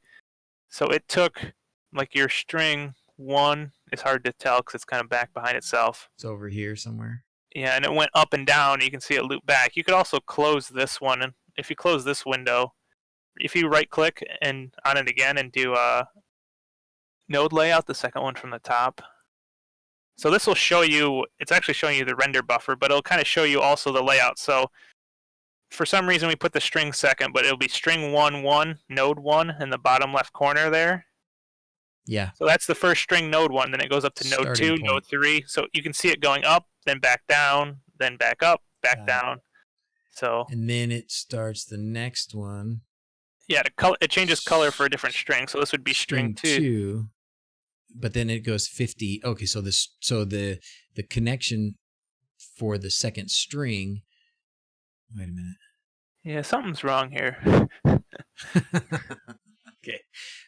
so it took like your string 1, it's hard to tell because it's kind of back behind itself. It's over here somewhere. Yeah, and it went up and down. You can see it loop back. You could also close this one, and if you close this window, if you right click and on it again and do node layout, the second one from the top. So this will show you, it's actually showing you the render buffer, but it'll kind of show you also the layout. So for some reason we put the string second, but it'll be string 1, 1, node 1 in the bottom left corner there. Yeah. So that's the first string, node 1, then it goes up to node 2, node 3. So you can see it going up, then back down, then back up, back down. So and then it starts the next one. Yeah, it changes color for a different string. So this would be string 2. But then it goes 50. Okay, so the connection for the second string. Wait a minute. Yeah, something's wrong here. Okay.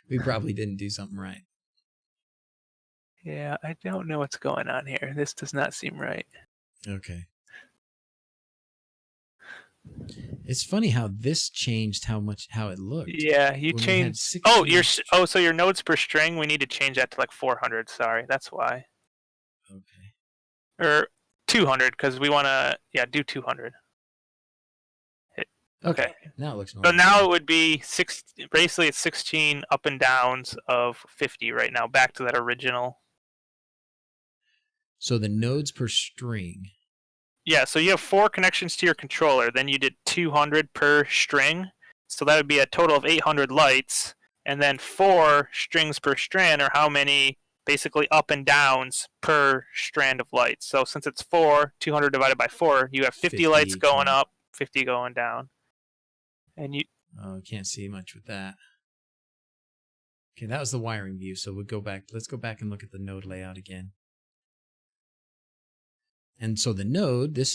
We probably didn't do something right. Yeah, I don't know what's going on here. This does not seem right. Okay. It's funny how this changed how it looked. Yeah, you changed. So your nodes per string, we need to change that to like 400. Sorry, that's why. Okay. Or 200 because we want to do 200. Okay. Now it looks normal. So now it would be basically it's 16 up and downs of 50 right now, back to that original. So the nodes per string. Yeah, so you have 4 connections to your controller, then you did 200 per string, so that would be a total of 800 lights, and then 4 strings per strand are how many basically up and downs per strand of lights. So since it's 4, 200 divided by 4, you have 50 lights going up, 50 going down. And you can't see much with that. Okay, that was the wiring view, so we'll go back. Let's go back and look at the node layout again. And so the node, the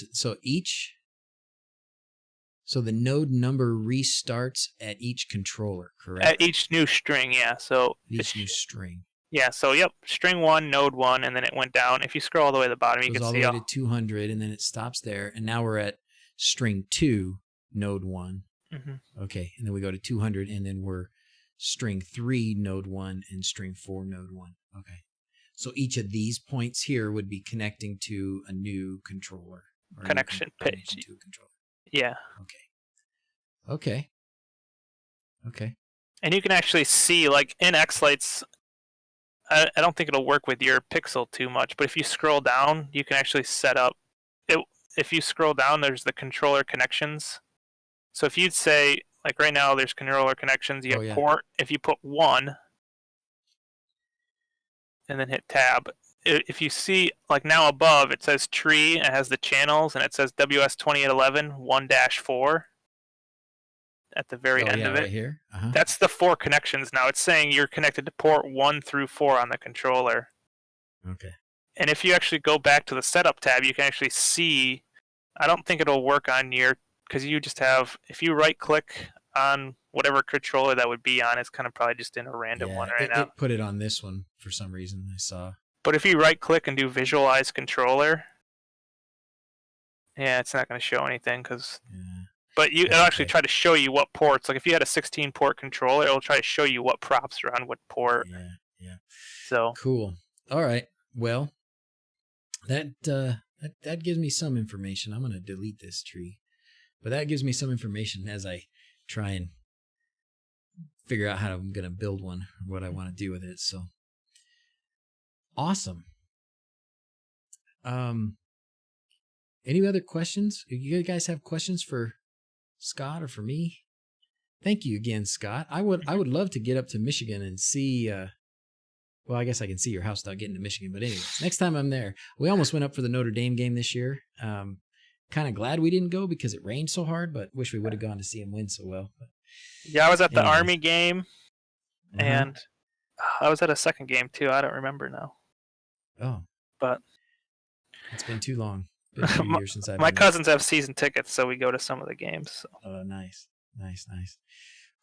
node number restarts at each controller, correct? At each new string, yeah. So each new string. Yeah, so yep, string 1, node 1, and then it went down. If you scroll all the way to the bottom, you can see all the way to 200, and then it stops there, and now we're at string 2, node 1. Mm-hmm. Okay, and then we go to 200, and then we're string 3, node 1, and string 4, node 1. Okay. So each of these points here would be connecting to a new controller. Connection page. To a controller. Yeah. Okay. And you can actually see, like in Xlights, I don't think it'll work with your pixel too much, but if you scroll down, you can actually set up it. If you scroll down, there's the controller connections. So if you'd say, like right now, there's controller connections, you have port. If you put 1 and then hit tab, if you see, like now above, it says tree, it has the channels, and it says WS2811 1-4 at the very end of it. Right here. Uh-huh. That's the 4 connections now. It's saying you're connected to port 1 through 4 on the controller. Okay. And if you actually go back to the setup tab, you can actually see, I don't think it'll work on because you just have, if you right click on whatever controller that would be on, it's kind of probably just in a random one right now. It put it on this one for some reason, I saw. But if you right click and do visualize controller, it's not going to show anything because. Yeah. But it'll actually try to show you what ports. Like if you had a 16-port controller, it'll try to show you what props are on what port. Yeah. So cool. All right. Well, that gives me some information. I'm going to delete this tree, but that gives me some information as I try and figure out how I'm going to build one, or what I want to do with it. So awesome. Any other questions? You guys have questions for Scott or for me? Thank you again, Scott. I would love to get up to Michigan and see. Well, I guess I can see your house without getting to Michigan. But anyway, next time I'm there, we almost went up for the Notre Dame game this year. kind of glad we didn't go because it rained so hard, but wish we would have gone to see him win so well. But Yeah, I was at the anyways. Army game, and I was at a second game too. I don't remember now. Oh, But it's been too long. Been a few years since I've my been there. cousins have season tickets, so we go to some of the games. So. Oh, nice.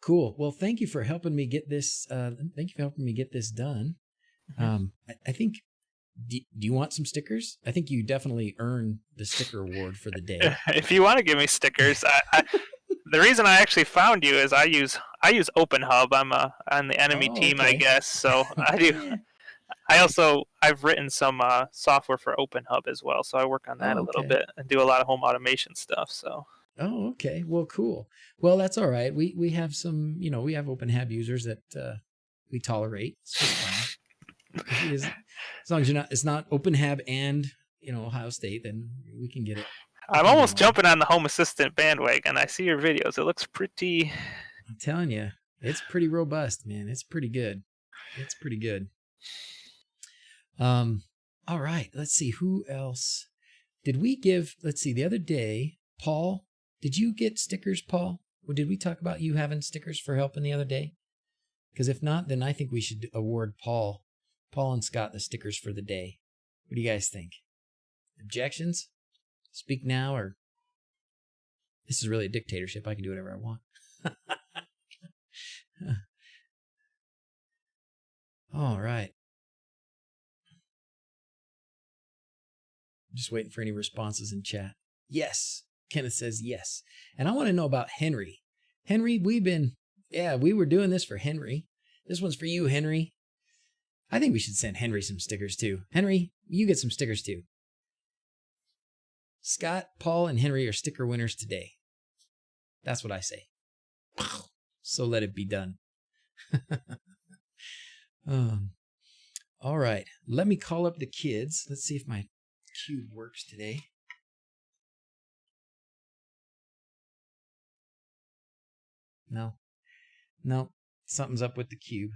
Cool. Well, thank you for helping me get this. Thank you for helping me get this done. I think. Do you want some stickers? I think you definitely earn the sticker award for the day. If you want to give me stickers, the reason I actually found you is I use OpenHub. I'm on the enemy team, I okay. guess. So I do. I've written some software for OpenHub as well, so I work on that a little bit and do a lot of home automation stuff. So. Oh, okay. Well, cool. Well, that's all right. We have some, we have OpenHab users that we tolerate. It's just fine. As long as it's not OpenHab and Ohio State, then we can get it. I'm almost jumping on the Home Assistant bandwagon. I see your videos. It looks pretty. I'm telling you, it's pretty robust, man. It's pretty good. All right. Let's see. Who else did we give? Let's see. The other day, Paul, did you get stickers, Paul? Or did we talk about you having stickers for helping the other day? Because if not, then I think we should award Paul and Scott the stickers for the day. What do you guys think? Objections? Speak now, or this is really a dictatorship. I can do whatever I want. All right. I'm just waiting for any responses in chat. Yes. Kenneth says yes. And I want to know about Henry. Henry, we were doing this for Henry. This one's for you, Henry. I think we should send Henry some stickers too. Henry, you get some stickers too. Scott, Paul, and Henry are sticker winners today. That's what I say. So let it be done. All right. Let me call up the kids. Let's see if my cube works today. No. Something's up with the cube.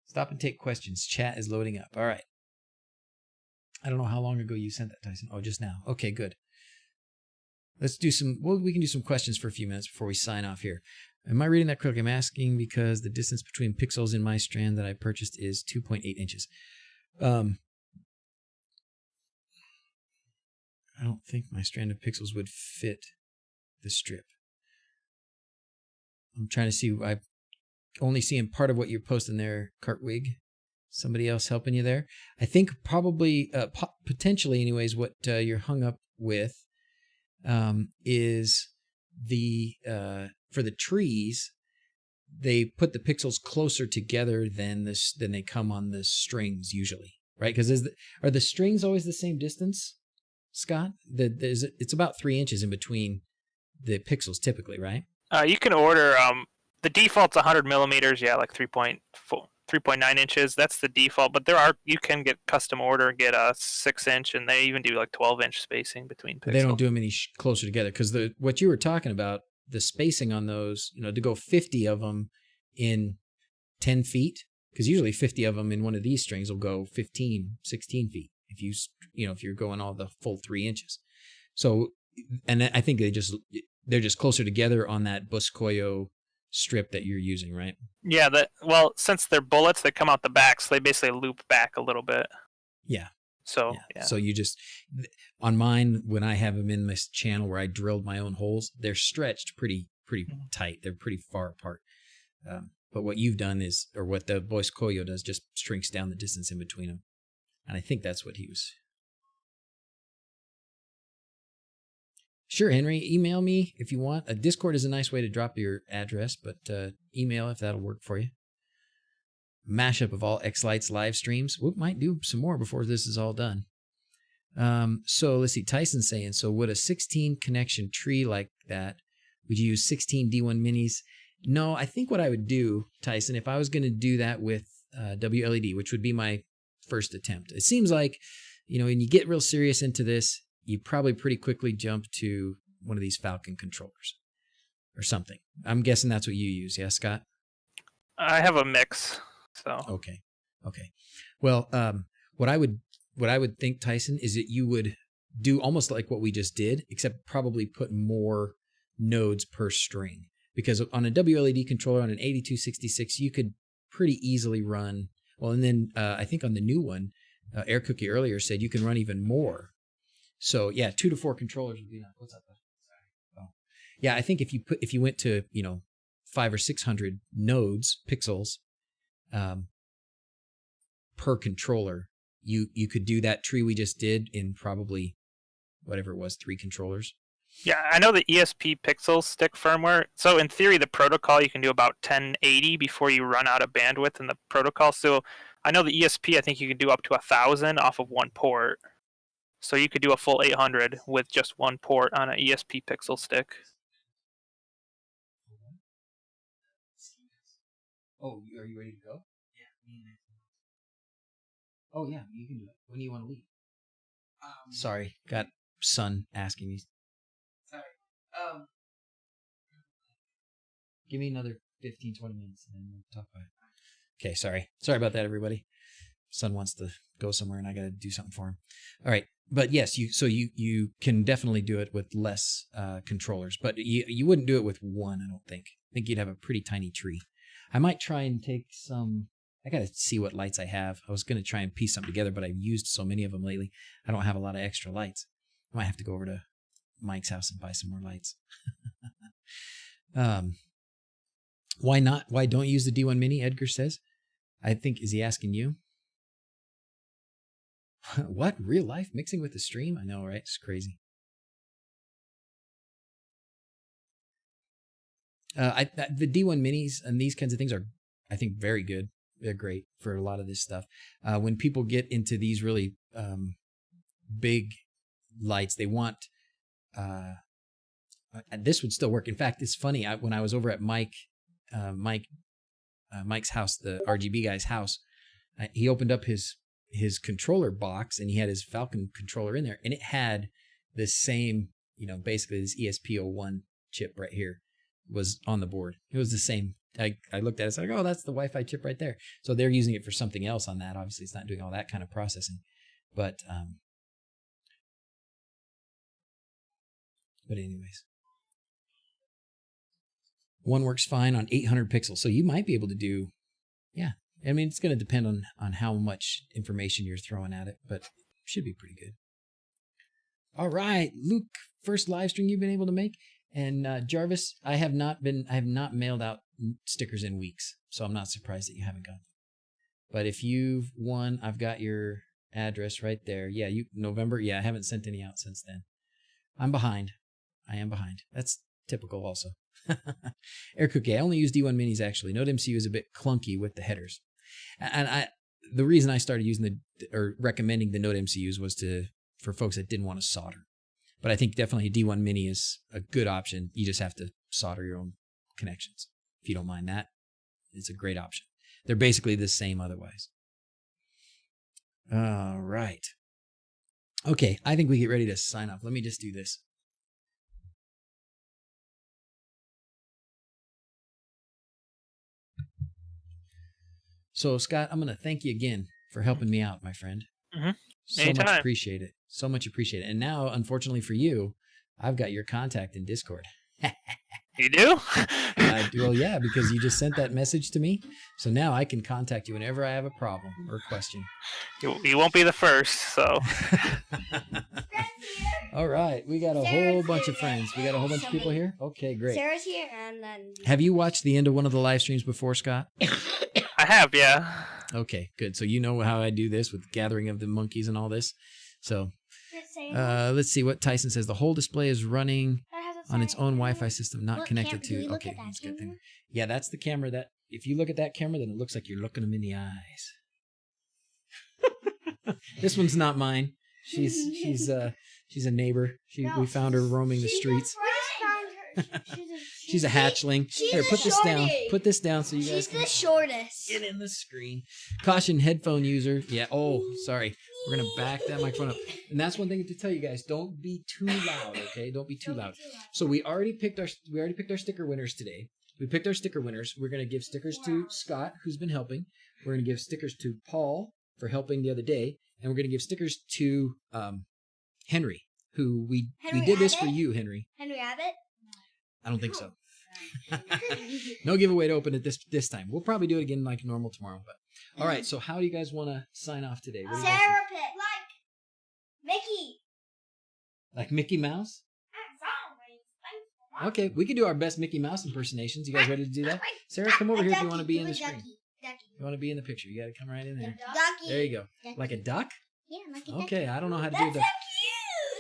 Stop and take questions. Chat is loading up. All right. I don't know how long ago you sent that, Tyson. Oh, just now. Okay, good. Let's do we can do some questions for a few minutes before we sign off here. Am I reading that correctly? I'm asking because the distance between pixels in my strand that I purchased is 2.8 inches. I don't think my strand of pixels would fit the strip. I'm trying to see. I'm only seeing part of what you're posting there, Cartwig. Somebody else helping you there? I think probably, potentially anyways, what you're hung up with is for the trees, they put the pixels closer together than they come on the strings usually, right? Because are the strings always the same distance, Scott? It's about 3 inches in between the pixels typically, right? You can order the default's 100 millimeters, like 3.9 inches. That's the default, but you can get custom order, get a 6-inch, and they even do like 12-inch spacing between pixels. They don't do them any closer together because what you were talking about, the spacing on those, to go 50 of them in 10 feet, because usually 50 of them in one of these strings will go 15, 16 feet if you're going all the full 3 inches. So, and I think they're just closer together on that Buscoyo strip that you're using, right? Yeah, since they're bullets, they come out the back, so they basically loop back a little bit. Yeah. So, yeah. So you just, on mine, when I have them in this channel where I drilled my own holes, they're stretched pretty tight. They're pretty far apart. But what you've done is, or what the Buscoyo does, just shrinks down the distance in between them. And I think that's what he was. Sure, Henry, email me if you want. Discord is a nice way to drop your address, but email if that'll work for you. Mashup of all X-Lights live streams. We might do some more before this is all done. So let's see, Tyson's saying, so would a 16 connection tree like that, would you use 16 D1 minis? No, I think what I would do, Tyson, if I was going to do that with wLED, which would be my first attempt. It seems like, when you get real serious into this, you probably pretty quickly jump to one of these Falcon controllers or something. I'm guessing that's what you use. Yeah, Scott? I have a mix. So Okay. Well, what I would think, Tyson, is that you would do almost like what we just did, except probably put more nodes per string. Because on a wLED controller on an 8266, you could pretty easily run, well, and then I think on the new one, Air Cookie earlier said you can run even more. So yeah, 2 to 4 controllers would be enough. What's up? Oh. Yeah, I think if you went to 500 or 600 nodes, pixels, per controller, you could do that tree we just did in probably whatever it was, 3 controllers. Yeah, I know the ESP pixel stick firmware. So in theory, the protocol you can do about 1080 before you run out of bandwidth in the protocol. So I know the ESP, I think you can do up to 1,000 off of one port. So you could do a full 800 with just one port on an ESP pixel stick. Oh, are you ready to go? Yeah. Oh, yeah, you can do it. When do you want to leave? Sorry, got son asking me. Sorry. Give me another 15, 20 minutes and then we'll talk about it. Okay, sorry. Sorry about that, everybody. Son wants to go somewhere and I got to do something for him. All right. But yes, you can definitely do it with less controllers, but you wouldn't do it with one, I don't think. I think you'd have a pretty tiny tree. I might try and take some, I got to see what lights I have. I was going to try and piece something together, but I've used so many of them lately. I don't have a lot of extra lights. I might have to go over to Mike's house and buy some more lights. Why not? Why don't use the D1 Mini, Edgar says. I think, is he asking you? What? Real life mixing with the stream? I know, right? It's crazy. The D1 Minis and these kinds of things are, I think, very good. They're great for a lot of this stuff. When people get into these really big lights, they want... this would still work. In fact, it's funny. When I was over at Mike's house, the RGB guy's house, he opened up his controller box and he had his Falcon controller in there, and it had this same, basically this ESP01 chip right here was on the board. It was the same. I looked at it, it's like, oh, that's the Wi-Fi chip right there. So they're using it for something else on that. Obviously, it's not doing all that kind of processing, but anyways, one works fine on 800 pixels. So you might be able to do, yeah. I mean, it's going to depend on how much information you're throwing at it, but it should be pretty good. All right, Luke, first live stream you've been able to make. And Jarvis, I have not mailed out stickers in weeks, so I'm not surprised that you haven't got them. But if you've won, I've got your address right there. Yeah, November. Yeah, I haven't sent any out since then. I'm behind. I am behind. That's typical also. Air Cookie, I only use D1 Minis actually. Node MCU is a bit clunky with the headers. And the reason I started using recommending the Node MCUs was for folks that didn't want to solder. But I think definitely a D1 Mini is a good option. You just have to solder your own connections. If you don't mind that, it's a great option. They're basically the same otherwise. All right. Okay, I think we get ready to sign off. Let me just do this. So, Scott, I'm going to thank you again for helping me out, my friend. Mm-hmm. So much appreciate it. So much appreciate it. And now, unfortunately for you, I've got your contact in Discord. You do? Well, yeah, because you just sent that message to me. So now I can contact you whenever I have a problem or question. You won't be the first, so. All right. We got a whole bunch of friends. We got a whole bunch of people here. Okay, great. Sarah's here, and then... Have you watched the end of one of the live streams before, Scott? I have, yeah. Okay, good. So you know how I do this with the gathering of the monkeys and all this. So let's see what Tyson says. The whole display is running on its own Wi-Fi system, not connected to. Okay, that's good thing. Yeah, that's the camera that, if you look at that camera, then it looks like you're looking them in the eyes. This one's not mine. She's a neighbor. We found her roaming the streets. She's a hatchling. Here, put this down. Put this down so you guys can. She's the shortest. Get in the screen. Caution, headphone user. Yeah. Oh, sorry. We're gonna back that microphone up. And that's one thing to tell you guys. Don't be too loud. Okay. Don't be too loud. So we already picked our sticker winners today. We picked our sticker winners. We're gonna give stickers to Scott, who's been helping. We're gonna give stickers to Paul for helping the other day, and we're gonna give stickers to Henry, who we Henry did this for Abbott? you, Henry. Henry Abbott? I don't think so. No giveaway to open it this time. We'll probably do it again like normal tomorrow. But all right. So how do you guys want to sign off today? What do you guys Sarah think? Pitt. Mickey. Like Mickey Mouse? As always. Okay, we can do our best Mickey Mouse impersonations. You guys ready to do that? Sarah, come over here if you want to be in the screen. You want to be in the picture. You got to come right in there. Ducky. There you go. Like a duck? Yeah, like a ducky. Okay, I don't know how to do That's that.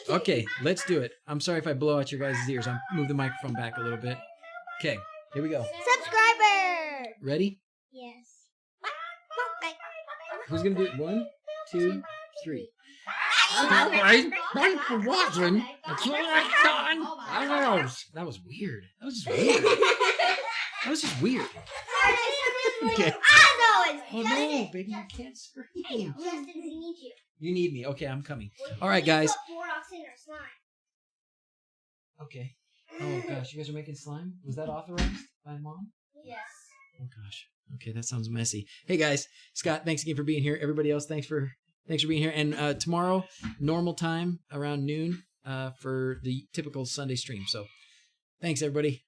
so cute. Okay, let's do it. I'm sorry if I blow out your guys' ears. I'll move the microphone back a little bit. Okay, here we go. Subscriber. Ready? Yes. Who's going to do it? 1, 2, 3. Alright, thanks for watching. That's all I've done. That was weird. That was just weird. That was just weird. Okay. As always. Oh no, baby, you can't scream. Justin, we need you. You need me. Okay, I'm coming. All right, guys. Put Borax in our slime. Okay. Oh gosh, you guys are making slime? Was that authorized by mom? Yes. Oh gosh. Okay, that sounds messy. Hey guys, Scott, thanks again for being here. Everybody else, thanks for being here. And tomorrow, normal time around noon for the typical Sunday stream. So, thanks everybody.